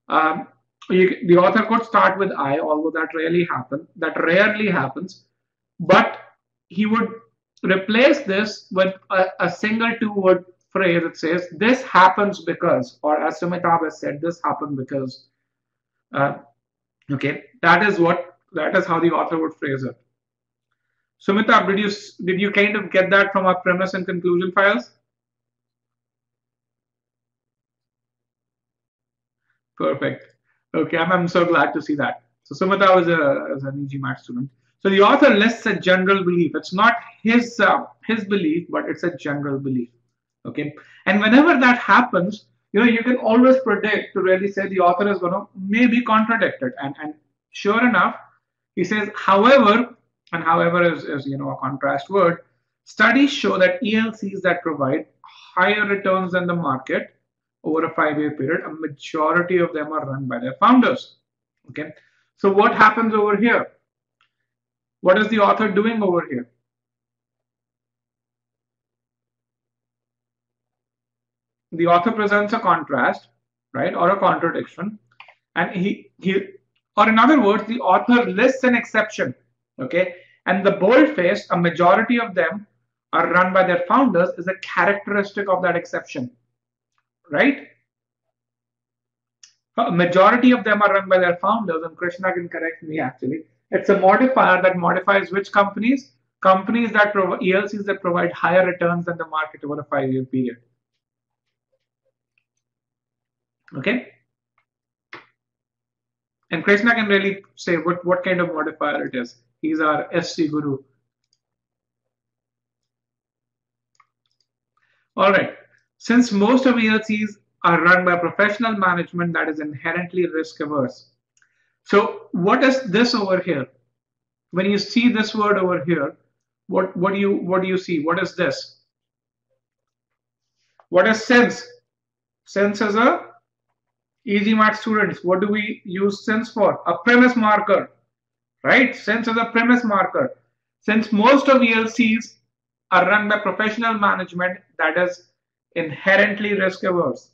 um, the author could start with I, although that rarely happens, but he would replace this with a single two-word phrase that says, this happens because, or as Sumitab has said, this happened because. Okay, that is how the author would phrase it. Sumitab, did you kind of get that from our premise and conclusion files? Perfect. Okay, I'm so glad to see that. So Sumita is an EGMAT student. So the author lists a general belief. It's not his belief, but it's a general belief. Okay, and whenever that happens, you can always predict to really say the author is going to maybe contradict it. And sure enough, he says, however, and however is a contrast word. Studies show that ELCs that provide higher returns than the market over a 5-year period, a majority of them are run by their founders. Okay, so what happens over here? What is the author doing over here? The author presents a contrast, right, or a contradiction, and or in other words, the author lists an exception. Okay, and the boldface, a majority of them are run by their founders, is a characteristic of that exception, right? A majority of them are run by their founders, and Krishna can correct me actually. It's a modifier that modifies which companies? Companies that provide ELCs that provide higher returns than the market over a 5-year period. Okay? And Krishna can really say what kind of modifier it is. He's our SC guru. All right. Since most of ELCs are run by professional management that is inherently risk averse. So what is this over here? When you see this word over here, what do you see? What is this? What is since? Since is a EGMAT students. What do we use since for? A premise marker, right? Since is a premise marker. Since most of ELCs are run by professional management that is inherently risk averse,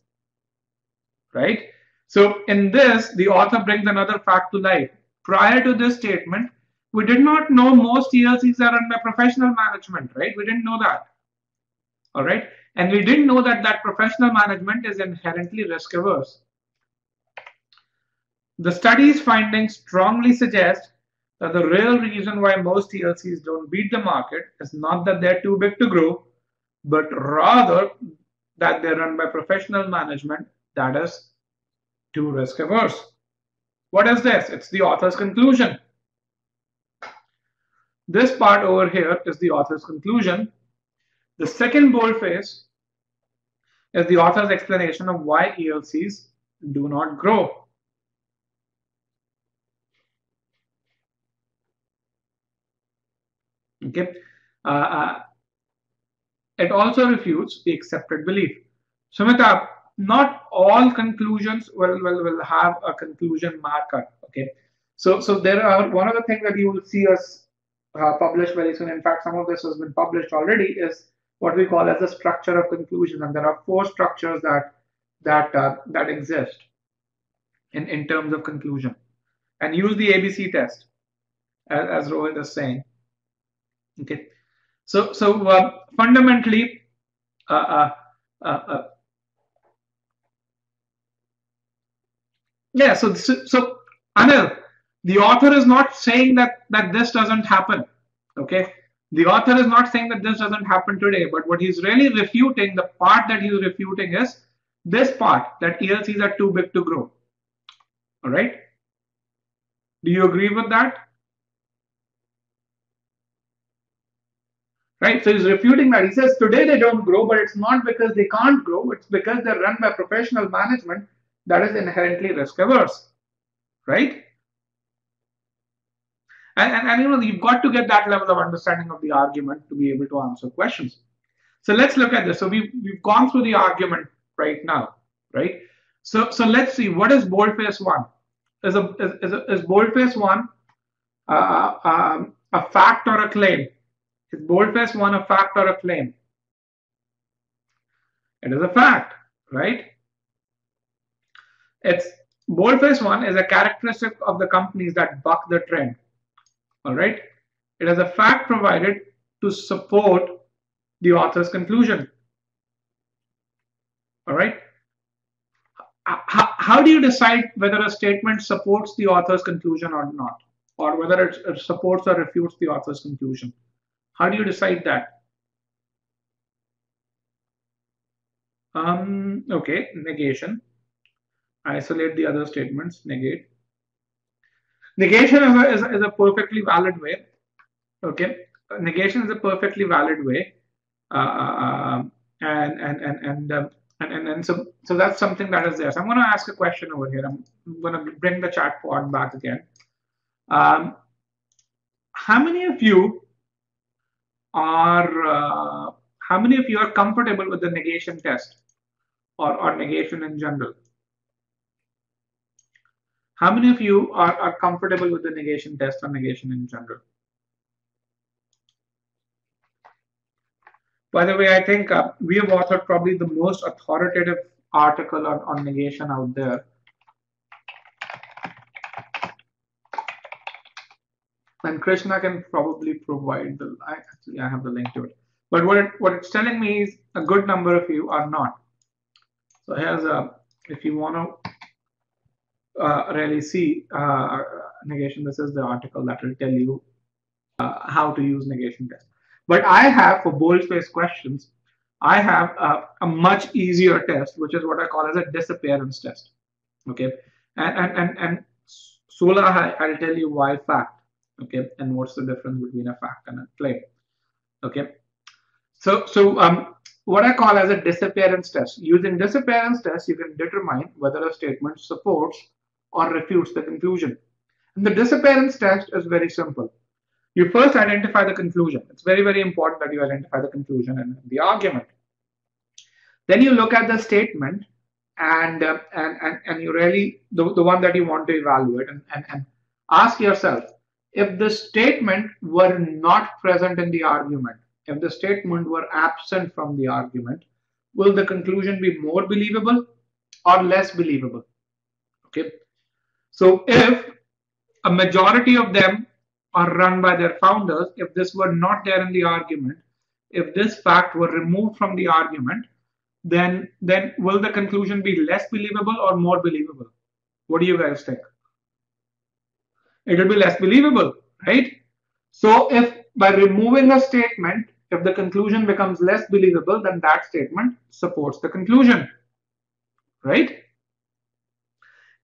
right? So in this, the author brings another fact to light. Prior to this statement, we did not know most ELCs are run by professional management, right? We didn't know that. All right. And we didn't know that professional management is inherently risk averse. The study's findings strongly suggest that the real reason why most ELCs don't beat the market is not that they're too big to grow, but rather that they're run by professional management that is too risk averse. What is this? It's the author's conclusion. This part over here is the author's conclusion. The second boldface is the author's explanation of why ELCs do not grow. Okay. It also refutes the accepted belief. Sumita, not all conclusions will have a conclusion marker. Okay. So there are one of the things that you will see us publish very soon. In fact, some of this has been published already. Is what we call as the structure of conclusion, and there are 4 structures that exist in terms of conclusion. And use the ABC test, as Rohit is saying. Okay, so fundamentally, yeah. So Anil, the author is not saying that this doesn't happen. Okay, the author is not saying that this doesn't happen today. But what he's really refuting, the part that he's refuting is this part, that ELCs are too big to grow. All right. Do you agree with that? Right, so he's refuting that. He says today they don't grow, but it's not because they can't grow. It's because they're run by professional management that is inherently risk averse, right? And you've got to get that level of understanding of the argument to be able to answer questions. So let's look at this. So we've gone through the argument right now, right? So let's see, what is boldface 1? Is boldface 1 A fact or a claim? Is boldface 1 a fact or a claim? It is a fact, right? It's boldface 1 is a characteristic of the companies that buck the trend. All right. It is a fact provided to support the author's conclusion. All right. How do you decide whether a statement supports the author's conclusion or not, or whether it supports or refutes the author's conclusion? How do you decide that? Okay, negation. Isolate the other statements, negate. Negation is a perfectly valid way. Okay, negation is a perfectly valid way, and so that's something that is there. So I'm going to ask a question over here. I'm going to bring the chat pod back again. How many of you are comfortable with the negation test or negation in general? How many of you are comfortable with the negation test or negation in general? By the way, I think we have authored probably the most authoritative article on negation out there. And Krishna can probably provide the, actually I have the link to it. But what it's telling me is a good number of you are not. So here's if you want to really see negation, this is the article that will tell you how to use negation test. But I have, for boldface questions, I have a much easier test, which is what I call as a disappearance test. Okay, and Sola, I'll tell you why fact. Okay, and what's the difference between a fact and a claim. Okay, so what I call as a disappearance test. Using disappearance test, you can determine whether a statement supports or refutes the conclusion. And the disappearance test is very simple. You first identify the conclusion. It's very, very important that you identify the conclusion and the argument. Then you look at the statement and you really, the one that you want to evaluate and ask yourself, if the statement were not present in the argument, if the statement were absent from the argument, will the conclusion be more believable or less believable? Okay. So if a majority of them are run by their founders, if this were not there in the argument, if this fact were removed from the argument, then will the conclusion be less believable or more believable? What do you guys think? It will be less believable, right? So if by removing a statement, if the conclusion becomes less believable, then that statement supports the conclusion, right?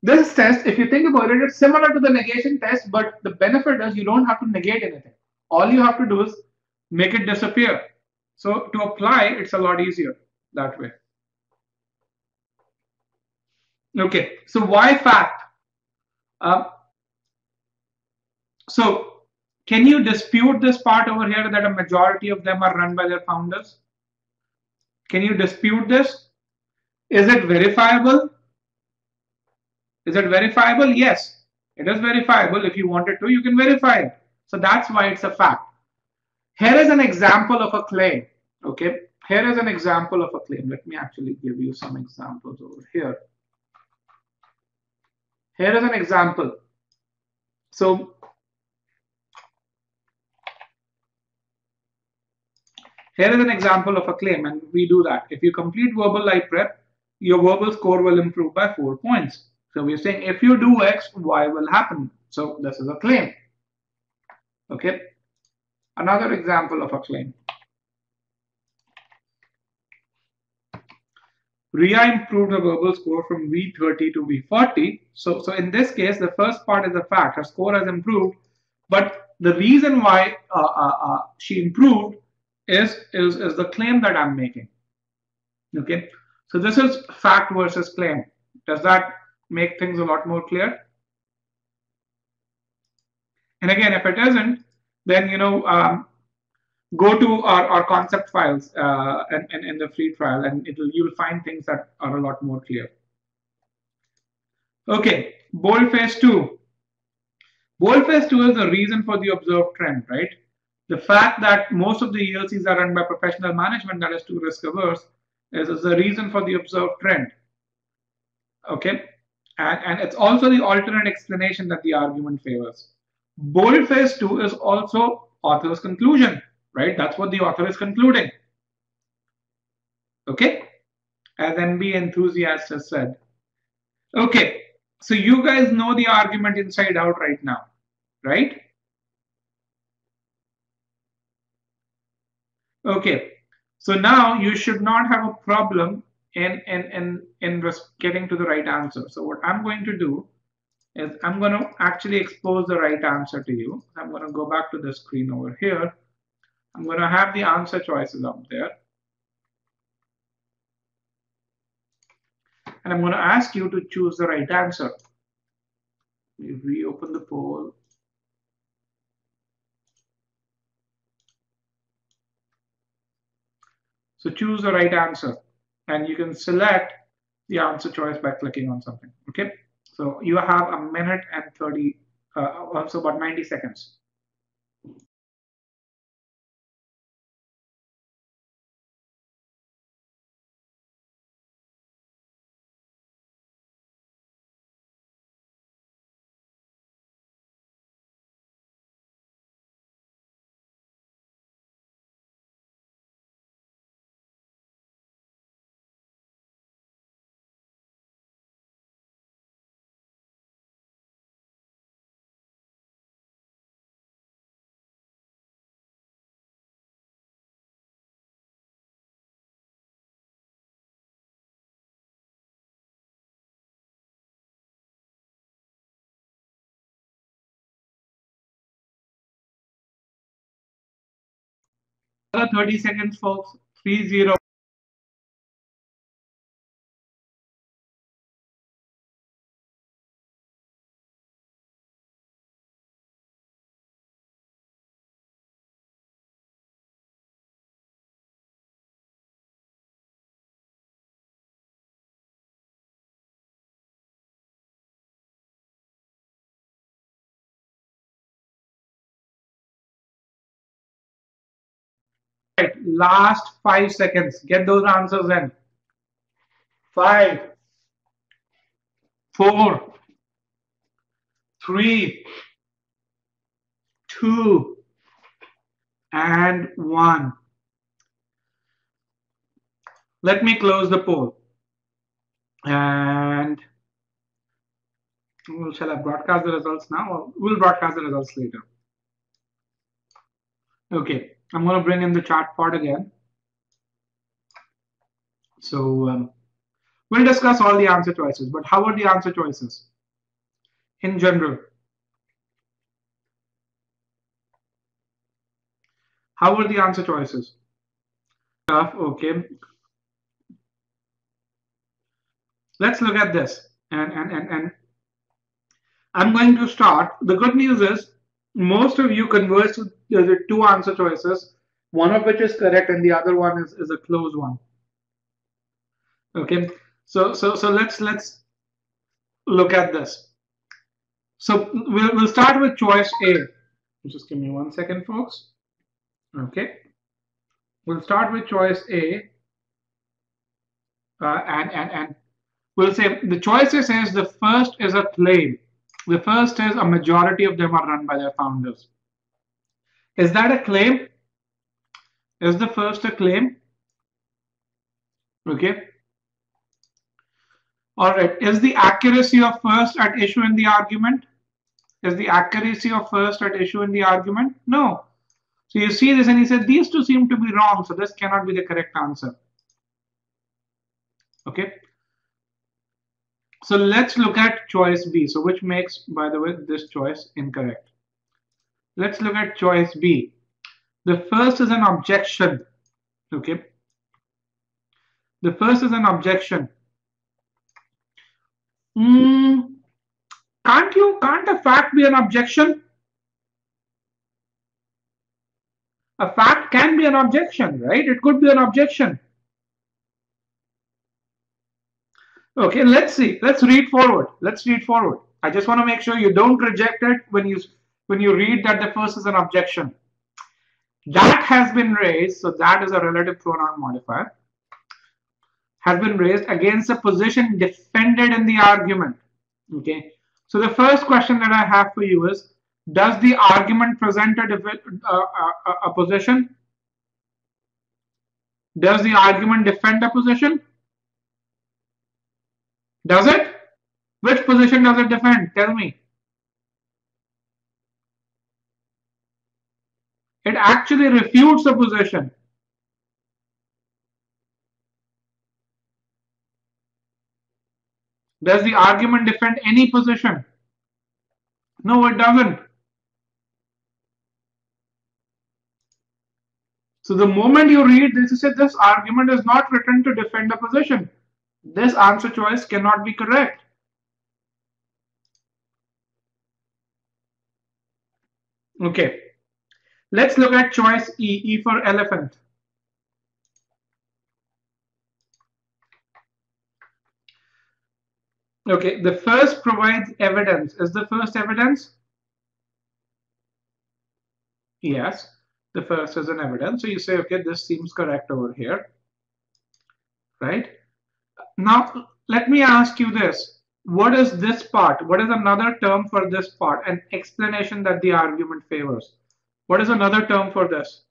This test, if you think about it, it's similar to the negation test, but the benefit is you don't have to negate anything. All you have to do is make it disappear. So to apply, it's a lot easier that way. Okay, so why fact? So can you dispute this part over here that a majority of them are run by their founders? Can you dispute this? Is it verifiable? Is it verifiable? Yes, it is verifiable. If you wanted to, you can verify it. So that's why it's a fact. Here is an example of a claim. Okay, here is an example of a claim. Let me actually give you some examples over here. Here is an example. So here is an example of a claim, and we do that. If you complete verbal light prep, your verbal score will improve by 4 points. So we're saying if you do X, Y will happen. So this is a claim. Okay. Another example of a claim. Ria improved her verbal score from V30 to V40. So in this case, the first part is a fact. Her score has improved, but the reason why she improved is the claim that I'm making. Okay. So this is fact versus claim. Does that make things a lot more clear? And again, if it isn't, then go to our concept files and in the free trial, and you'll find things that are a lot more clear. Okay, boldface 2. Boldface 2 is the reason for the observed trend, right? The fact that most of the ELCs are run by professional management that is too risk averse is the reason for the observed trend. Okay, and it's also the alternate explanation that the argument favors. Boldface 2 is also author's conclusion, right? That's what the author is concluding. Okay, as MB enthusiast has said. Okay, so you guys know the argument inside out right now, right? Okay, so now you should not have a problem in getting to the right answer. So what I'm going to do is I'm going to actually expose the right answer to you. I'm going to go back to the screen over here. I'm going to have the answer choices up there. And I'm going to ask you to choose the right answer. We reopen the poll. So choose the right answer. And you can select the answer choice by clicking on something. Okay. So you have a minute and 30, also about 90 seconds. Another 30 seconds, folks. 3-0. Right, last 5 seconds. Get those answers in. 5, 4, 3, 2, and 1. Let me close the poll. And shall I broadcast the results now? Or we'll broadcast the results later. Okay, I'm going to bring in the chart part again. So we'll discuss all the answer choices, but how are the answer choices in general? How are the answer choices? Okay. Let's look at this. And I'm going to start. The good news is most of you converged with the 2 answer choices, one of which is correct and the other one is a close one. Okay. So let's look at this. So we'll start with choice A. Just give me 1 second, folks. Okay. We'll start with choice A. And we'll say the choices says the first is a claim. The first is a majority of them are run by their founders. Is that a claim? Is the first a claim? Okay. All right. Is the accuracy of first at issue in the argument? Is the accuracy of first at issue in the argument? No. So you see this and he said these two seem to be wrong. So this cannot be the correct answer. Okay. So let's look at choice B. So which makes, by the way, this choice incorrect. Let's look at choice B. The first is an objection. Okay. The first is an objection. Can't a fact be an objection? A fact can be an objection, right? It could be an objection. Okay, let's see. Let's read forward. Let's read forward. I just want to make sure you don't reject it when you read that the first is an objection. That has been raised, so that is a relative pronoun modifier, has been raised against a position defended in the argument. Okay. So the first question that I have for you is, does the argument present a position? Does the argument defend a position? Does it? Which position does it defend? Tell me. It actually refutes a position. Does the argument defend any position? No, it doesn't. So the moment you read this, you say this argument is not written to defend a position. This answer choice cannot be correct. Okay. Let's look at choice E, E for elephant. Okay, the first provides evidence. Is the first evidence? Yes, the first is an evidence. So you say, okay, this seems correct over here, right? Now, let me ask you this. What is this part? What is another term for this part? An explanation that the argument favors. What is another term for this?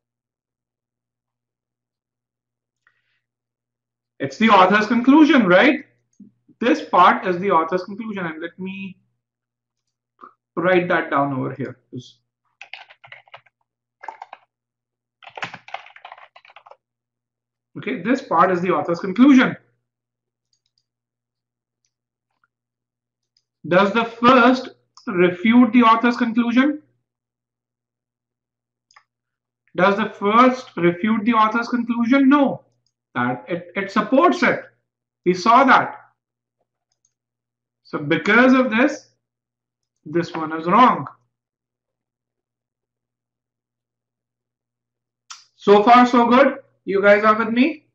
It's the author's conclusion, right? This part is the author's conclusion, and let me write that down over here. Okay, this part is the author's conclusion. Does the first refute the author's conclusion? Does the first refute the author's conclusion? No. That it supports it. We saw that. So because of this one is wrong. So far, so good. You guys are with me?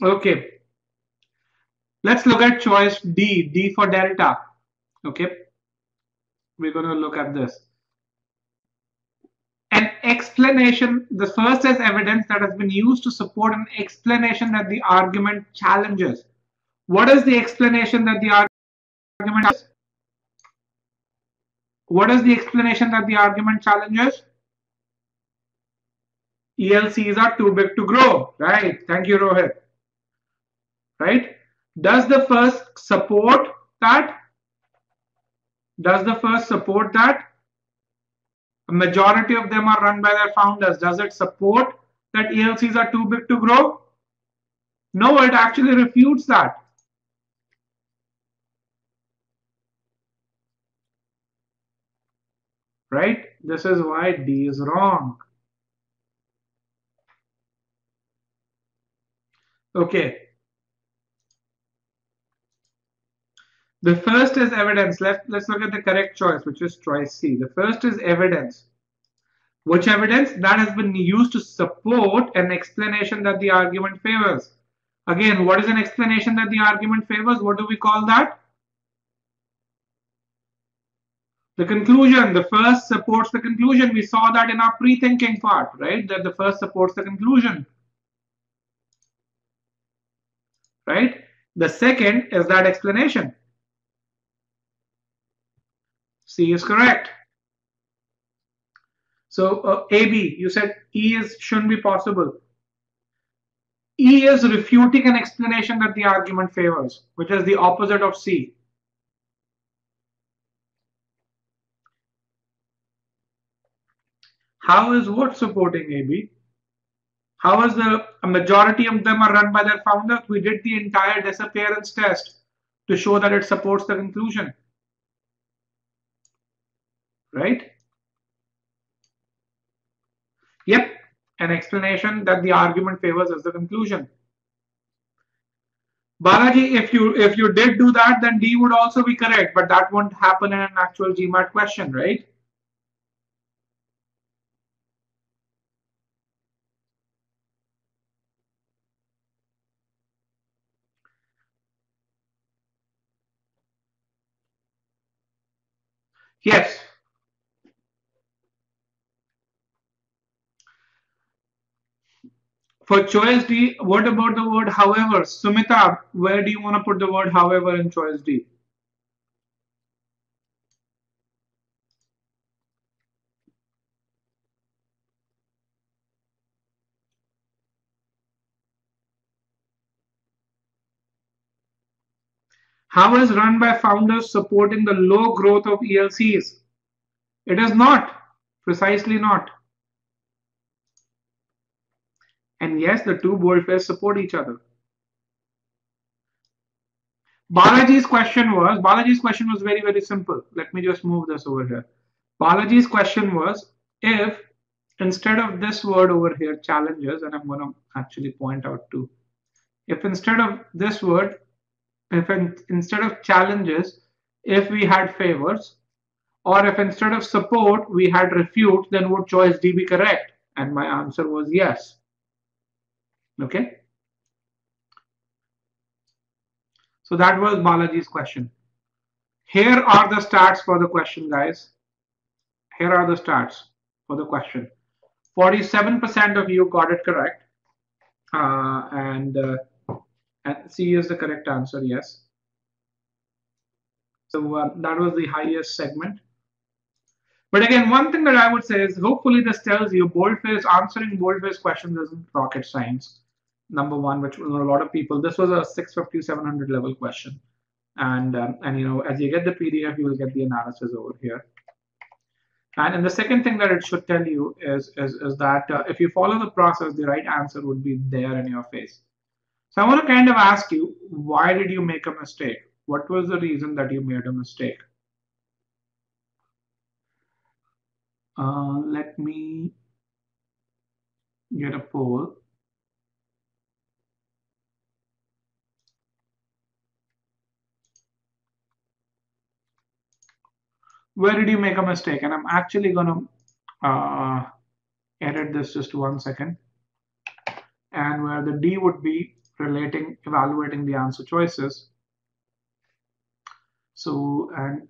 Okay. Let's look at choice D, D for delta. Okay. We're going to look at this. An explanation, the first is evidence that has been used to support an explanation that the argument challenges. What is the explanation that the argument is? What is the explanation that the argument challenges? ELCs are too big to grow, right? Thank you, Rohit. Right? Does the first support that? Does the first support that? A majority of them are run by their founders. Does it support that ELCs are too big to grow? No, it actually refutes that. Right? This is why D is wrong. Okay. The first is evidence. Let's look at the correct choice, which is choice C. The first is evidence. Which evidence? That has been used to support an explanation that the argument favors. Again, what is an explanation that the argument favors? What do we call that? The conclusion. The first supports the conclusion. We saw that in our pre-thinking part, right? That the first supports the conclusion. Right? The second is that explanation. C is correct. So AB, you said E shouldn't be possible. E is refuting an explanation that the argument favors, which is the opposite of C. How is what supporting AB? How is a majority of them are run by their founders? We did the entire disappearance test to show that it supports the conclusion. Right? Yep, an explanation that the argument favors is the conclusion. Balaji, if you did do that, then D would also be correct, but that won't happen in an actual GMAT question, right? Yes. For choice D, what about the word however? Sumita, where do you want to put the word however in choice D? How is run by founders supporting the low growth of ELCs? It is not. Precisely not. And yes, the two boldface support each other. Balaji's question was very, very simple. Let me just move this over here. Balaji's question was, if instead of this word over here, challenges, and I'm going to actually point out too, if instead of this word, if instead of challenges, if we had favors, or if instead of support we had refute, then would choice D be correct? And my answer was yes. Okay. So that was Balaji's question. Here are the stats for the question, guys. Here are the stats for the question. 47% of you got it correct. And C is the correct answer, yes. So that was the highest segment. But again, one thing that I would say is hopefully this tells you answering boldface questions isn't rocket science. Number one, which a lot of people, this was a 650, 700 level question. And as you get the PDF, you will get the analysis over here. And the second thing that it should tell you is that if you follow the process, the right answer would be there in your face. So I want to kind of ask you, why did you make a mistake? What was the reason that you made a mistake? Let me get a poll. Where did you make a mistake? And I'm actually going to edit this just 1 second. And where the D would be evaluating the answer choices. So, and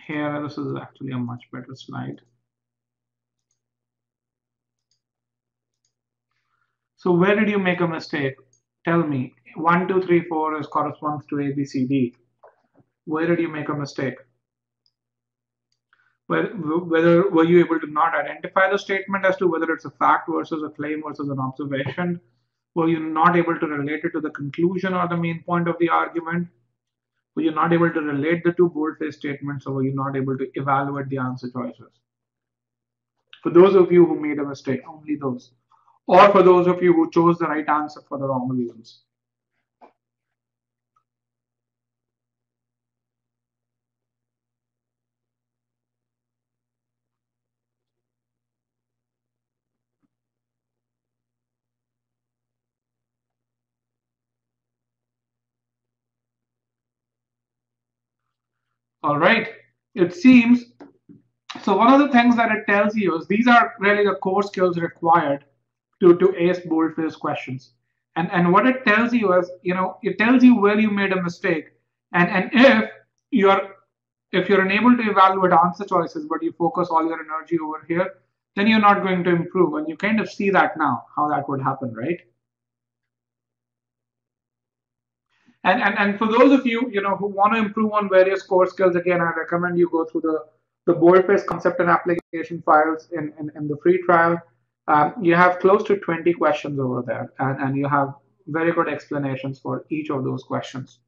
here, this is actually a much better slide. So where did you make a mistake? Tell me. 1, 2, 3, 4 corresponds to A, B, C, D. Where did you make a mistake? Whether were you able to not identify the statement as to whether it's a fact versus a claim versus an observation? Were you not able to relate it to the conclusion or the main point of the argument? Were you not able to relate the two boldface statements, or were you not able to evaluate the answer choices? For those of you who made a mistake, only those. Or for those of you who chose the right answer for the wrong reasons. All right. It seems, so one of the things that it tells you is these are really the core skills required to ace boldface questions. And what it tells you is, it tells you where you made a mistake. And if you're unable to evaluate answer choices, but you focus all your energy over here, then you're not going to improve. And you kind of see that now, how that would happen, right? And for those of you, who want to improve on various core skills, again, I recommend you go through the boldface concept and application files in the free trial. You have close to 20 questions over there, and you have very good explanations for each of those questions.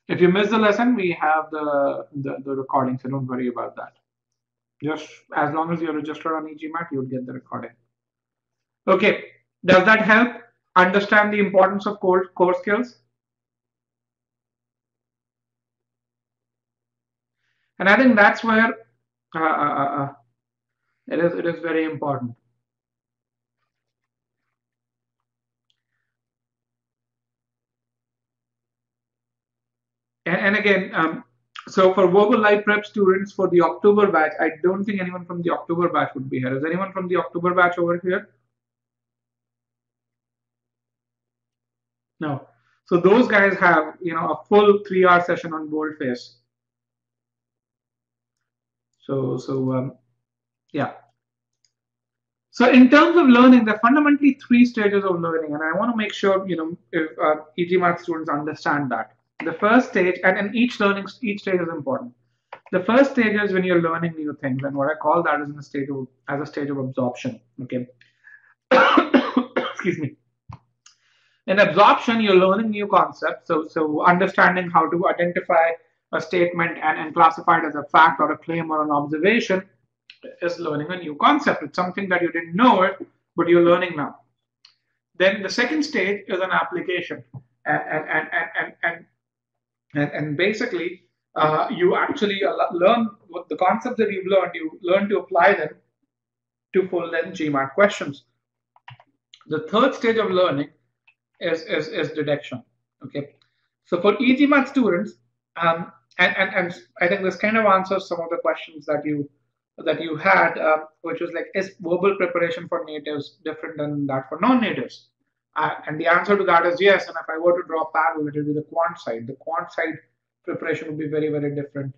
If you miss the lesson, we have the recording, so don't worry about that. Just as long as you're registered on e-GMAT, you'll get the recording. Okay, does that help understand the importance of core skills? And I think that's where it is very important. And again, so for verbal live prep students for the October batch, I don't think anyone from the October batch would be here. Is anyone from the October batch over here? No. So those guys have, a full 3-hour session on boldface. Yeah. So in terms of learning, there are fundamentally 3 stages of learning, and I want to make sure, if EGMAT students understand that. The first stage, and each stage is important. The first stage is when you're learning new things, and what I call that is as a stage of absorption. Okay. Excuse me. In absorption, you're learning new concepts. So understanding how to identify a statement and classify it as a fact or a claim or an observation is learning a new concept. It's something that you didn't know it, but you're learning now. Then the second stage is an application, and basically you actually learn what the concepts that you've learned. You learn to apply them to full-length GMAT questions. The third stage of learning is detection. Okay, so for e-GMAT students, and I think this kind of answers some of the questions that you had, which was like, is verbal preparation for natives different than that for non-natives? And the answer to that is yes. And if I were to draw a parallel, it will be the quant side. The quant side preparation would be very, very different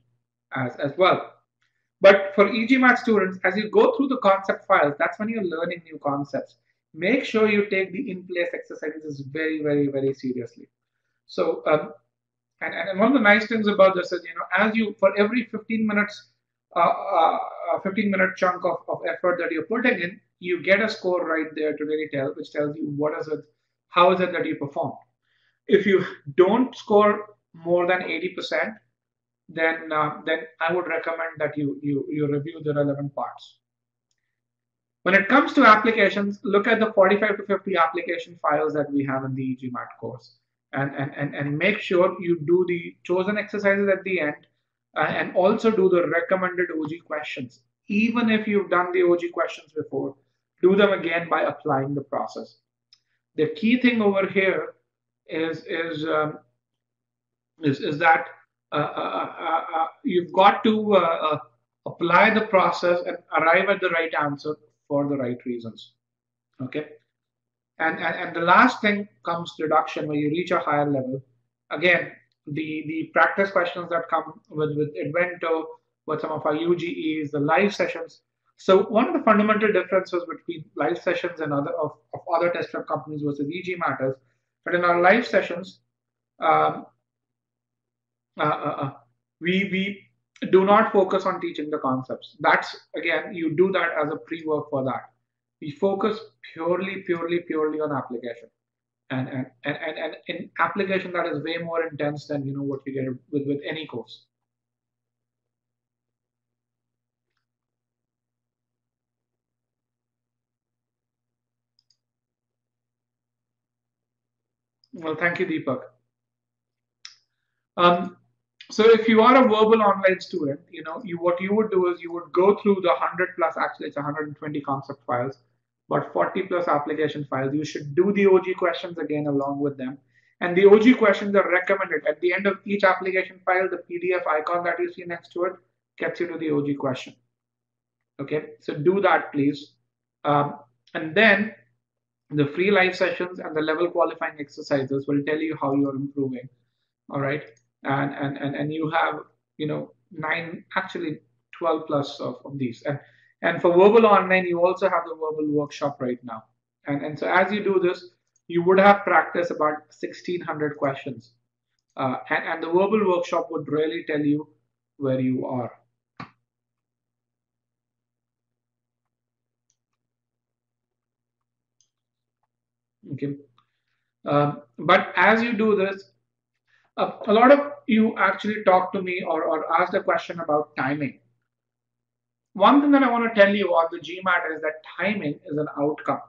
as well. But for e-GMAT students, as you go through the concept files, that's when you're learning new concepts. Make sure you take the in-place exercises very, very, very seriously. So, and one of the nice things about this is, as you, for every 15 minutes, 15-minute chunk of effort that you're putting in, you get a score right there to really tell, which tells you how is it that you perform. If you don't score more than 80%, then I would recommend that you review the relevant parts. When it comes to applications, look at the 45 to 50 application files that we have in the e-GMAT course, and make sure you do the chosen exercises at the end, and also do the recommended OG questions. Even if you've done the OG questions before, do them again by applying the process. The key thing over here is that you've got to apply the process and arrive at the right answer for the right reasons. Okay, and the last thing comes deduction, where you reach a higher level. Again, the practice questions that come with Advento, with some of our UGEs, the live sessions. So one of the fundamental differences between live sessions and other test prep companies versus e-GMAT is that in our live sessions, we do not focus on teaching the concepts. That's, again, you do that as a pre-work for that. We focus purely on application, and in application that is way more intense than what you get with any course. Well, thank you, Deepak. So if you are a verbal online student, what you would do is you would go through the 100 plus, actually it's 120 concept files, but 40 plus application files. You should do the OG questions again along with them. And the OG questions are recommended. At the end of each application file, the PDF icon that you see next to it gets you to the OG question. Okay, so do that, please. And then the free live sessions and the level qualifying exercises will tell you how you're improving. All right, and you have 9, actually 12 plus of these, and for verbal online you also have the verbal workshop right now, and so as you do this, you would have practiced about 1,600 questions, and the verbal workshop would really tell you where you are. Okay, but as you do this, a lot of you actually talk to me or ask a question about timing. One thing that I want to tell you about the GMAT is that timing is an outcome.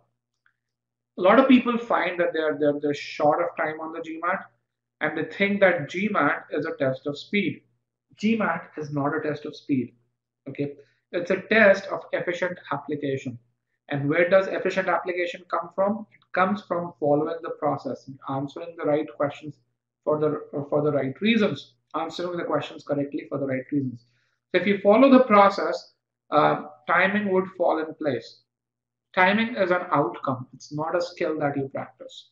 A lot of people find that they're short of time on the GMAT, and they think that GMAT is a test of speed. GMAT is not a test of speed. Okay, it's a test of efficient application. And where does efficient application come from? It comes from following the process, answering the right questions for the right reasons, answering the questions correctly for the right reasons. So if you follow the process, timing would fall in place. Timing is an outcome. It's not a skill that you practice.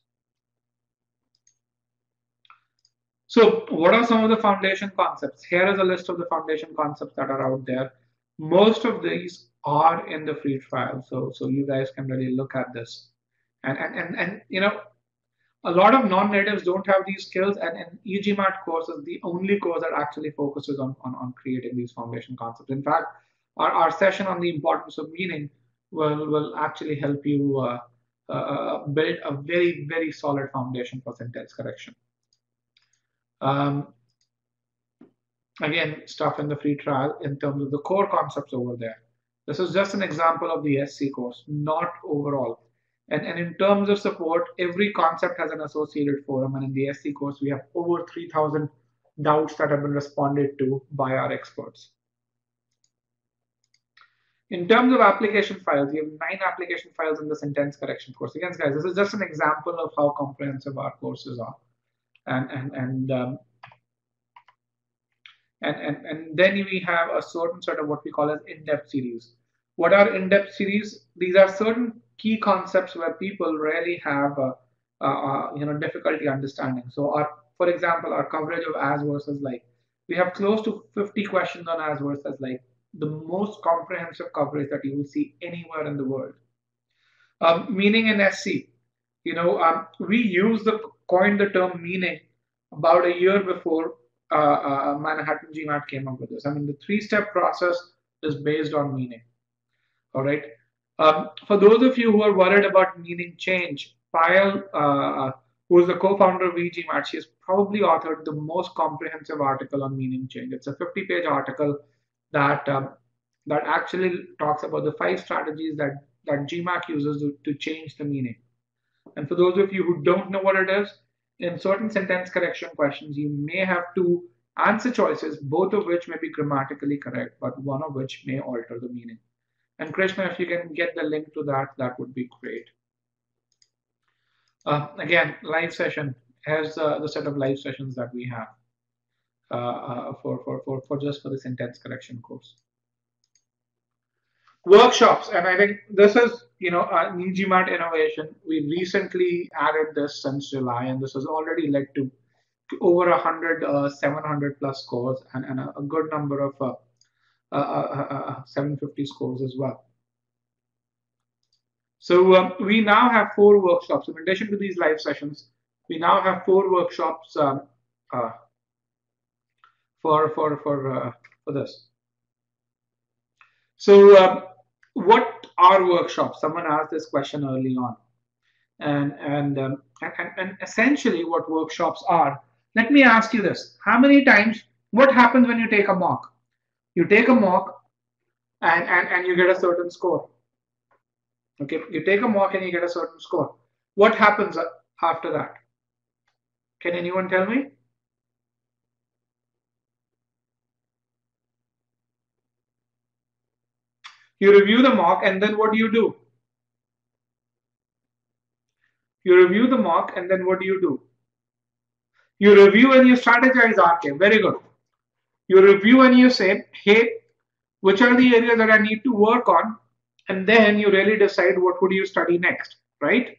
So what are some of the foundation concepts? Here is a list of the foundation concepts that are out there. Most of these are in the free trial, so you guys can really look at this. And you know, a lot of non-natives don't have these skills, and e-GMAT course is the only course that actually focuses on creating these foundation concepts. In fact, our session on the importance of meaning will actually help you build a very, very solid foundation for sentence correction. Again, stuff in the free trial in terms of the core concepts over there. This is just an example of the SC course, not overall. And in terms of support, every concept has an associated forum. And in the SC course, we have over 3,000 doubts that have been responded to by our experts. In terms of application files, we have 9 application files in the sentence correction course. Again, guys, this is just an example of how comprehensive our courses are. And then we have a certain sort of what we call as in-depth series. What are in-depth series? These are certain key concepts where people really have difficulty understanding. So for example, our coverage of as versus like, we have close to 50 questions on as versus like, the most comprehensive coverage that you will see anywhere in the world. Meaning in SC, we coined the term meaning about a year before Manhattan GMAT came up with this. I mean, the 3-step process is based on meaning. All right. For those of you who are worried about meaning change, Payal, who is the co-founder of e-GMAT, she has probably authored the most comprehensive article on meaning change. It's a 50-page article that actually talks about the 5 strategies that GMAT uses to change the meaning. And for those of you who don't know what it is, in certain sentence correction questions, you may have 2 answer choices, both of which may be grammatically correct, but one of which may alter the meaning. And Krishna, if you can get the link to that, that would be great. Again, live session has the set of live sessions that we have for the sentence correction course. Workshops, and I think this is an e-GMAT innovation. We recently added this since July, and this has already led to over 100 700 plus scores and a good number of 750 scores as well. So we now have 4 workshops. In addition to these live sessions, we now have 4 workshops for this. So what are workshops? Someone asked this question early on, and essentially what workshops are. Let me ask you this: how many times? What happens when you take a mock? You take a mock, and you get a certain score. Okay, you take a mock and you get a certain score. What happens after that? Can anyone tell me? You review the mock, and then what do you do? You review the mock, and then what do you do? You review and you strategize, RK. Very good. You review and you say, hey, which are the areas that I need to work on? And then you really decide what would you study next, right?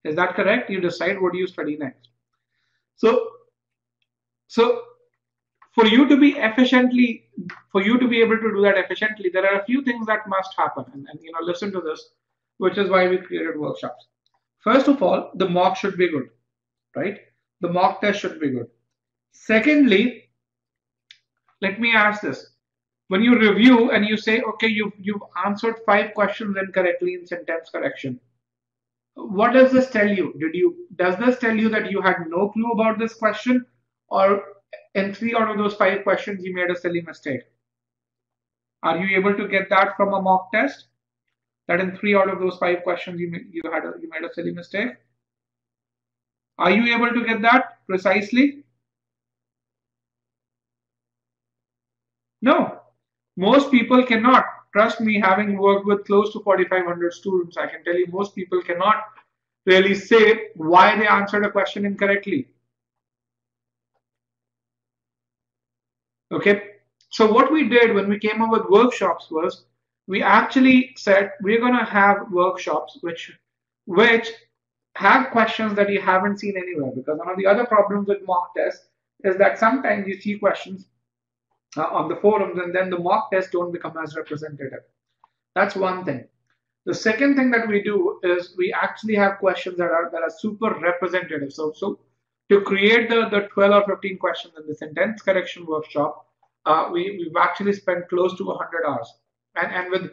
Is that correct? You decide what do you study next. So for you to be able to do that efficiently, there are a few things that must happen. And listen to this, which is why we created workshops. First of all, the mock should be good, right? The mock test should be good. Secondly, let me ask this. When you review and you say, okay, you've answered 5 questions incorrectly in sentence correction, what does this tell you? Does this tell you that you had no clue about this question, or in 3 out of those 5 questions you made a silly mistake? Are you able to get that from a mock test? That in 3 out of those 5 questions you made a silly mistake? Are you able to get that precisely? No, most people cannot. Trust me, having worked with close to 4,500 students, I can tell you most people cannot really say why they answered a question incorrectly. Okay, so what we did when we came up with workshops was we actually said we're going to have workshops which have questions that you haven't seen anywhere, because one of the other problems with mock tests is that sometimes you see questions on the forums and then the mock tests don't become as representative. That's one thing. The second thing that we do is we actually have questions that are super representative. So to create the 12 or 15 questions in the sentence correction workshop, we've actually spent close to 100 hours. And with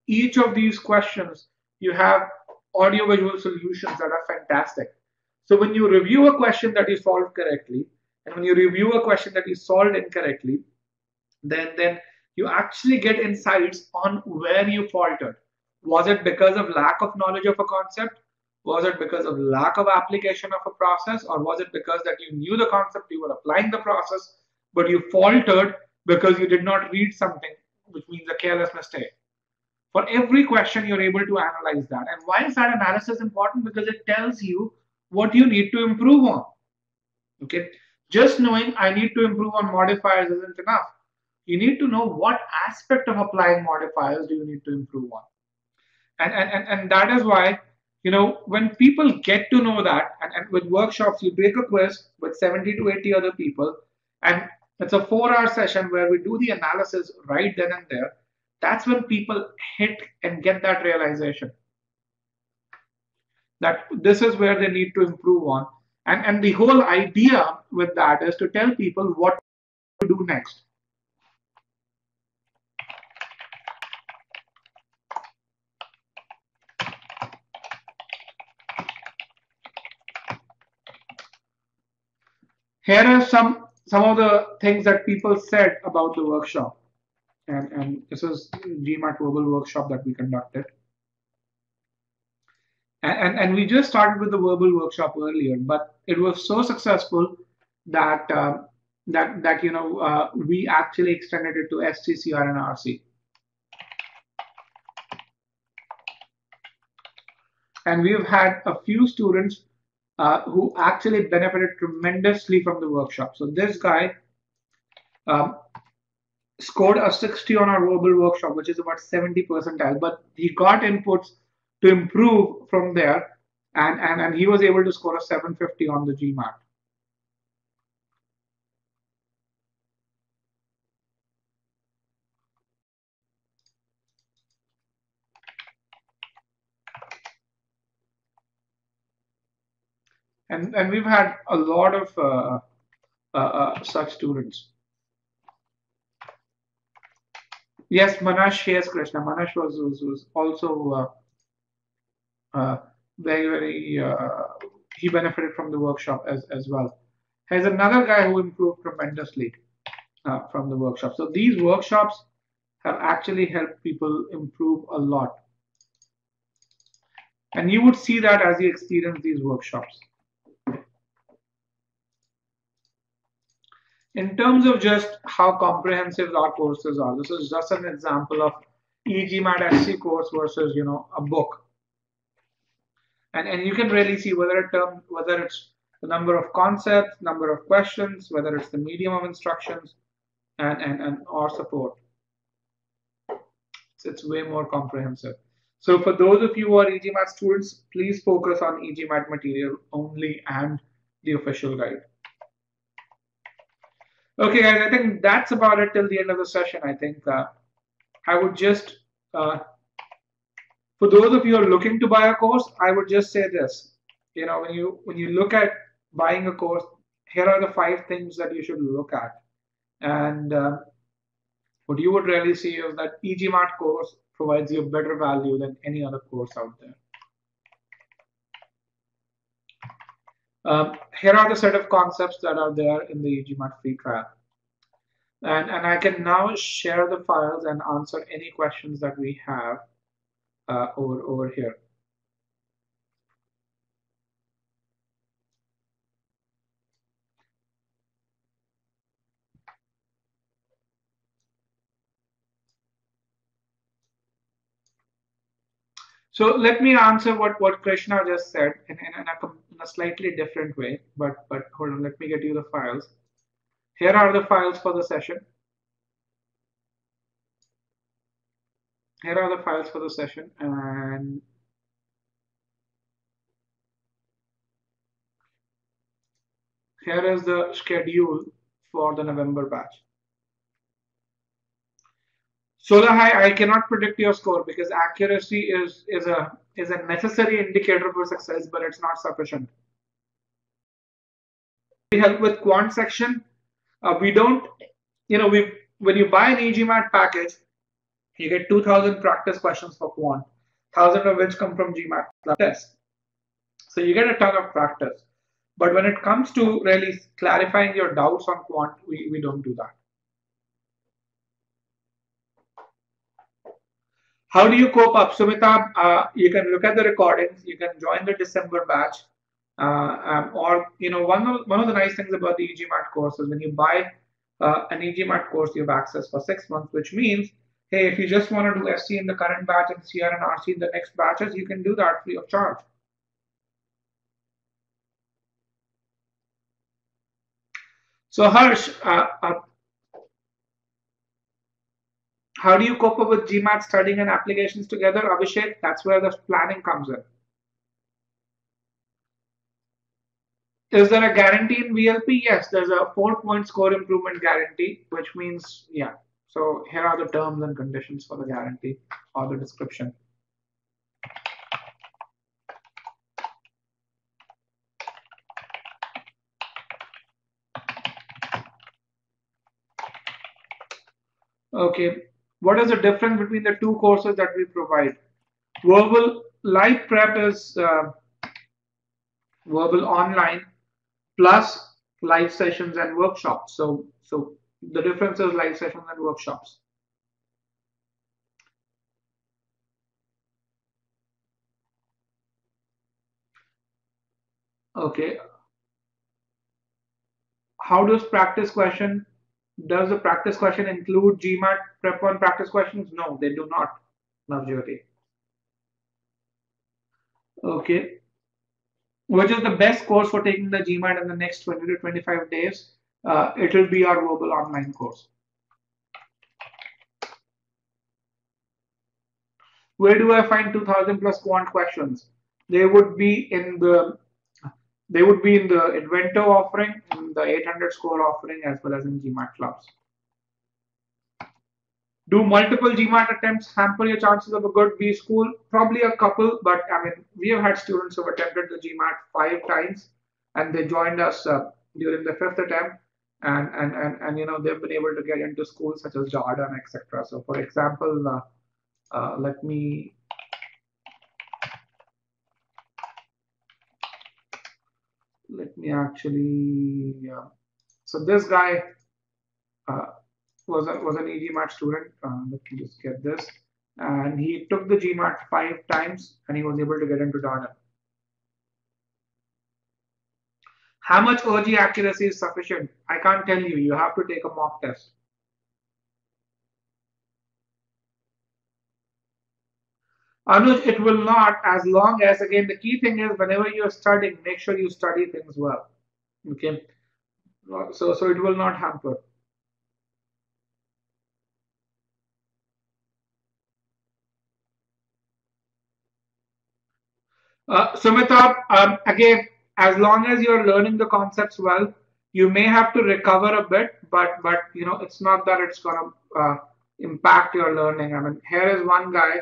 each of these questions, you have audio-visual solutions that are fantastic. So when you review a question that you solved correctly, and when you review a question that you solved incorrectly, then you actually get insights on where you faltered. Was it because of lack of knowledge of a concept? Was it because of lack of application of a process? Or was it because that you knew the concept, you were applying the process, but you faltered because you did not read something, which means a careless mistake? For every question, you're able to analyze that. And why is that analysis important? Because it tells you what you need to improve on. Okay, just knowing I need to improve on modifiers isn't enough. You need to know what aspect of applying modifiers do you need to improve on. And that is why, when people get to know that, and with workshops, you take a quiz with 70 to 80 other people, and it's a 4-hour session where we do the analysis right then and there. That's when people hit and get that realization that this is where they need to improve on. And the whole idea with that is to tell people what to do next. Here are some of the things that people said about the workshop. And this is GMAT Global workshop that we conducted. And we just started with the verbal workshop earlier, but it was so successful that we actually extended it to SCCR and RC. And we've had a few students who actually benefited tremendously from the workshop. So this guy scored a 60 on our verbal workshop, which is about 70 percentile, but he got inputs to improve from there, and he was able to score a 750 on the GMAT. And we've had a lot of such students. Yes, Manash, yes, Krishna. Manash was also very, he benefited from the workshop as well. There's another guy who improved tremendously from the workshop. So these workshops have actually helped people improve a lot. And you would see that as you experience these workshops. In terms of just how comprehensive our courses are, this is just an example of e-GMAT SC course versus a book. And you can really see whether it's the number of concepts, number of questions, whether it's the medium of instructions, and or support. It's way more comprehensive. So for those of you who are e-GMAT students, please focus on e-GMAT material only and the official guide. Okay, guys, I think that's about it till the end of the session. I think I would just, for those of you who are looking to buy a course, I would just say this. When you look at buying a course, here are the 5 things that you should look at. And what you would really see is that e-GMAT course provides you a better value than any other course out there. Here are the set of concepts that are there in the e-GMAT free trial. And I can now share the files and answer any questions that we have over here. So let me answer what Krishna just said in a slightly different way, but hold on, let me get you the files. Here are the files for the session. here are the files for the session, and here is the schedule for the November batch. Solar High, I cannot predict your score because accuracy is a necessary indicator for success, but it's not sufficient. We help with quant section. We don't, we when you buy an e-GMAT package, you get 2,000 practice questions for quant, 1,000 of which come from GMAT Club test. So you get a ton of practice. But when it comes to really clarifying your doubts on quant, we don't do that. How do you cope up? Sumitab, you can look at the recordings, you can join the December batch, or one of the nice things about the e-GMAT course is when you buy an e-GMAT course, you have access for 6 months, which means, hey, if you just want to do SC in the current batch and CR and RC in the next batches, you can do that free of charge. So Harsh, how do you cope up with GMAT studying and applications together? Abhishek, that's where the planning comes in. Is there a guarantee in VLP? Yes, there's a 4-point score improvement guarantee, which means, yeah. So here are the terms and conditions for the guarantee or the description. Okay, what is the difference between the two courses that we provide? Verbal live prep is verbal online plus live sessions and workshops. So the difference is live sessions and workshops. Okay. How does the practice question include GMAT prep on practice questions? No, they do not, Navjyoti. Okay. Which is the best course for taking the GMAT in the next 20 to 25 days? It will be our verbal online course. Where do I find 2,000 plus quant questions? They would be in the Invento offering, in the 800 score offering, as well as in GMAT clubs. Do multiple GMAT attempts hamper your chances of a good B school? Probably a couple, but I mean, we have had students who have attempted the GMAT 5 times, and they joined us during the 5th attempt, and they've been able to get into schools such as Jordan, etc. So, for example, let me actually. So this guy was an e-GMAT student. Let me just get this. And he took the GMAT 5 times and he was able to get into Jordan. How much OG accuracy is sufficient? I can't tell you. You have to take a mock test. Anuj, it will not, as long as, again, the key thing is whenever you're studying, make sure you study things well. Okay. So it will not hamper. Sumita, again, as long as you're learning the concepts well, you may have to recover a bit, but it's not that it's gonna impact your learning. I mean, here is one guy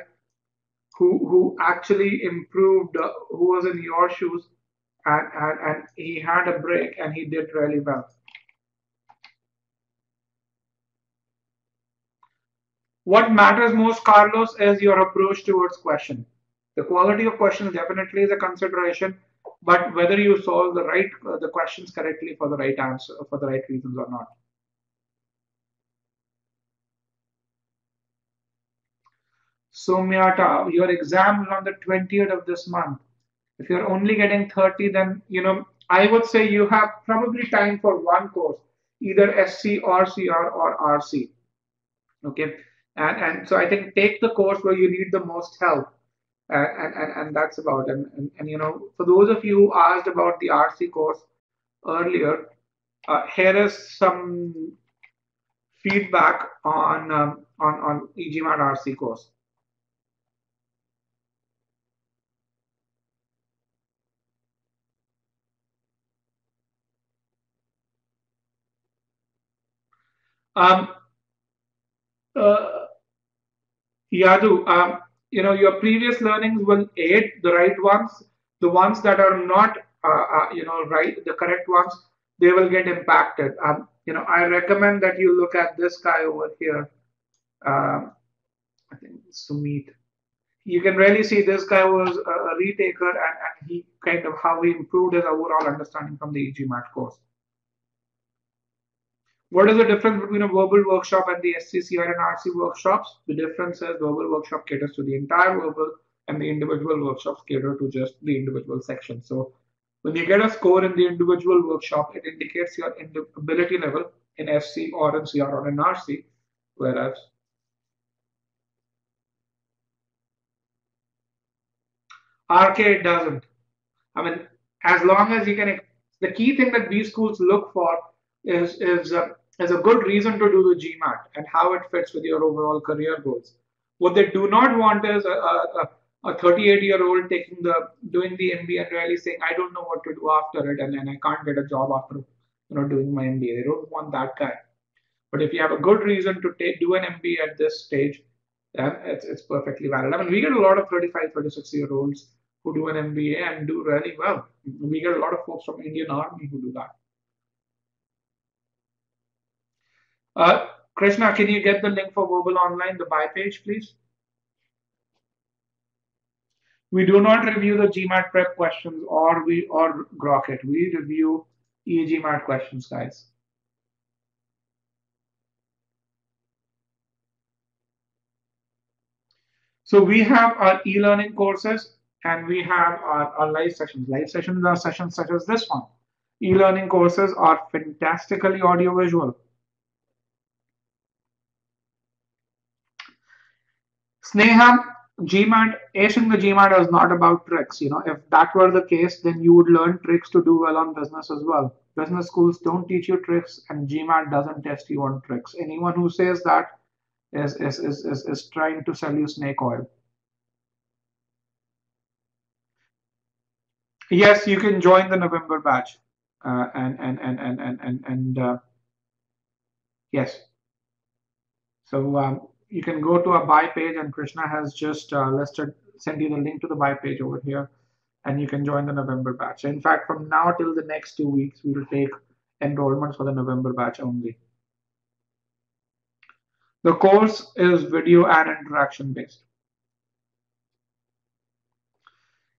who actually improved, who was in your shoes, and he had a break and he did really well. What matters most, Carlos, is your approach towards question. The quality of questions definitely is a consideration, but whether you solve the questions correctly for the right answer, for the right reasons or not. Somyata, your exam is on the 20th of this month. If you're only getting 30, then I would say you have probably time for one course, either SC or CR or RC. Okay, and so I think take the course where you need the most help. And that's about it. And for those of you who asked about the RC course earlier, here is some feedback on e-GMAT RC course. Um, uh, Yadu, your previous learnings will aid the right ones. The ones that are not, right, the correct ones, they will get impacted. I recommend that you look at this guy over here. Um, I think Sumit. You can really see this guy was a retaker, and he kind of how he improved his overall understanding from the e-GMAT course. What is the difference between a verbal workshop and the SCCR and RC workshops? The difference is verbal workshop caters to the entire verbal, and the individual workshops cater to just the individual section. So when you get a score in the individual workshop, it indicates your ability level in SC or in CR or in RC, whereas RK it doesn't. I mean, as long as you can, the key thing that these schools look for is a good reason to do the GMAT and how it fits with your overall career goals. What they do not want is a 38-year-old taking the doing the MBA and really saying, I don't know what to do after it, and I can't get a job after doing my MBA. They don't want that guy. But if you have a good reason to do an MBA at this stage, then it's perfectly valid. I mean, we get a lot of 35, 36-year-olds who do an MBA and do really well. We get a lot of folks from Indian Army who do that. Uh, Krishna, can you get the link for Verbal Online, the buy page, please? We do not review the GMAT prep questions or grok it. We review e-GMAT questions, guys. So we have our e-learning courses and we have our live sessions. Live sessions are sessions such as this one. E-learning courses are fantastically audiovisual. Sneha, GMAT, acing the GMAT is not about tricks. If that were the case, then you would learn tricks to do well on business as well. Business schools don't teach you tricks, and GMAT doesn't test you on tricks. Anyone who says that is trying to sell you snake oil. Yes, you can join the November batch, and yes. So you can go to a buy page, and Krishna has just sent you the link to the buy page over here, and you can join the November batch. In fact, from now till the next 2 weeks, we will take enrollments for the November batch only. The course is video and interaction based.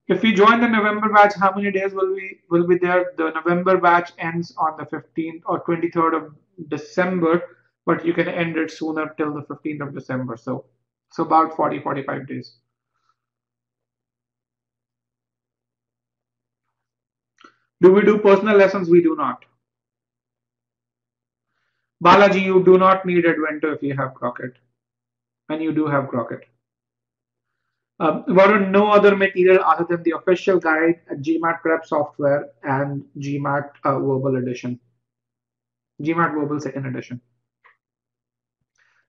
If we join the November batch, how many days will be there? The November batch ends on the 15th or 23rd of December, but you can end it sooner till the 15th of December. So about 45 days. Do we do personal lessons? We do not. Balaji, you do not need Advento if you have Crockett, and you do have Crockett. Varun, no other material other than the official guide, GMAT prep software, and GMAT verbal edition. GMAT verbal second edition.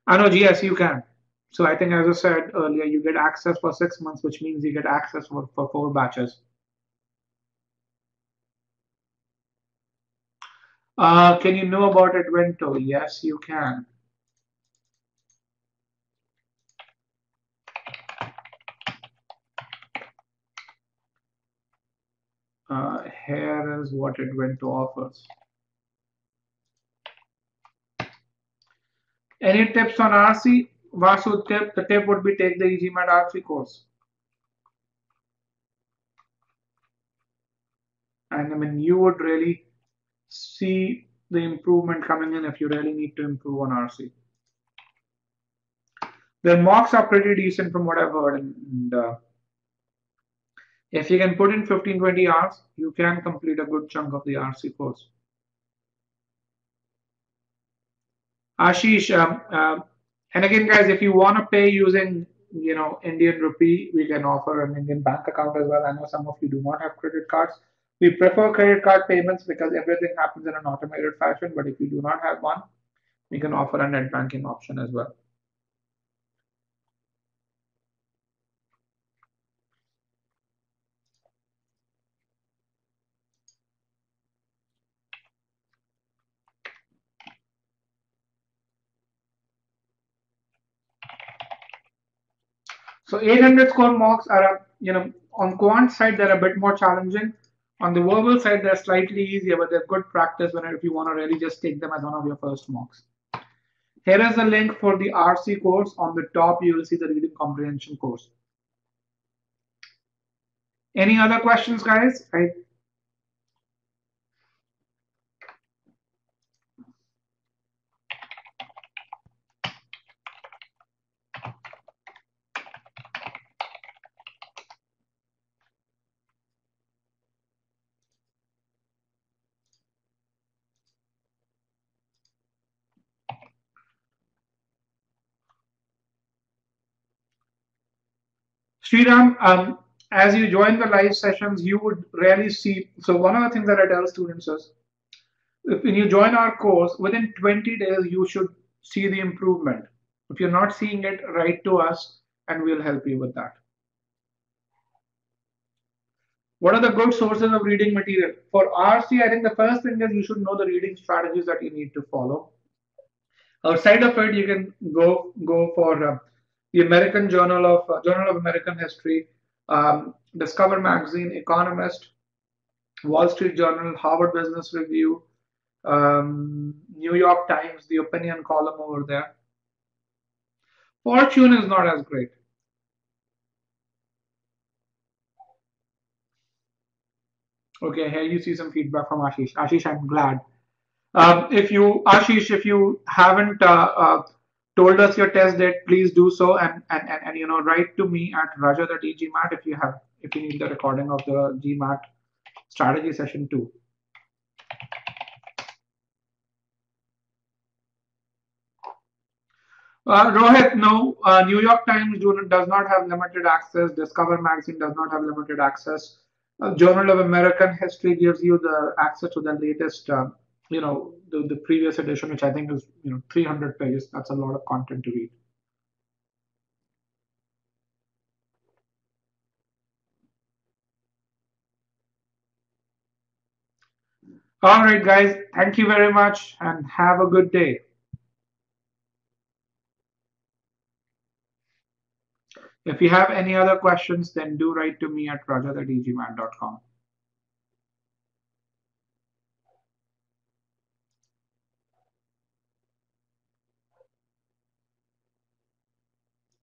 I know, yes, you can. So I think, as I said earlier, you get access for 6 months, which means you get access for 4 batches. Can you know about Advento? Yes, you can. Here is what Advento offers. Any tips on RC? Vasu, the tip would be take the e-GMAT RC course. And I mean, you would really see the improvement coming in if you really need to improve on RC. The mocks are pretty decent from what I've heard. And if you can put in 15-20 hours, you can complete a good chunk of the RC course. Ashish, and again, guys, if you want to pay using Indian rupee, we can offer an Indian bank account as well. I know some of you do not have credit cards. We prefer credit card payments because everything happens in an automated fashion. But if you do not have one, we can offer a net banking option as well. So 800 score mocks are, on quant side, they're a bit more challenging. On the verbal side, they're slightly easier, but they're good practice if you want to really just take them as one of your first mocks. Here is the link for the RC course. On the top, you will see the reading comprehension course. Any other questions, guys? Sriram, as you join the live sessions, you would really see. So one of the things that I tell students is, when you join our course, within 20 days, you should see the improvement. If you're not seeing it, write to us and we'll help you with that. What are the good sources of reading material? For RC, I think the first thing is you should know the reading strategies that you need to follow. Outside of it, you can go for the American Journal of American History, Discover Magazine, Economist, Wall Street Journal, Harvard Business Review, New York Times, the opinion column over there. Fortune is not as great. Okay, here you see some feedback from Ashish. Ashish, I'm glad. Ashish, if you haven't told us your test date, please do so and write to me at Rajat at e-GMAT if you need the recording of the GMAT strategy session 2. Rohit, no. New York Times does not have limited access. Discover Magazine does not have limited access. Journal of American History gives you the access to the latest, the previous edition, which I think is 300 pages. That's a lot of content to read. All right, guys. Thank you very much and have a good day. If you have any other questions, then do write to me at rajat@egmat.com.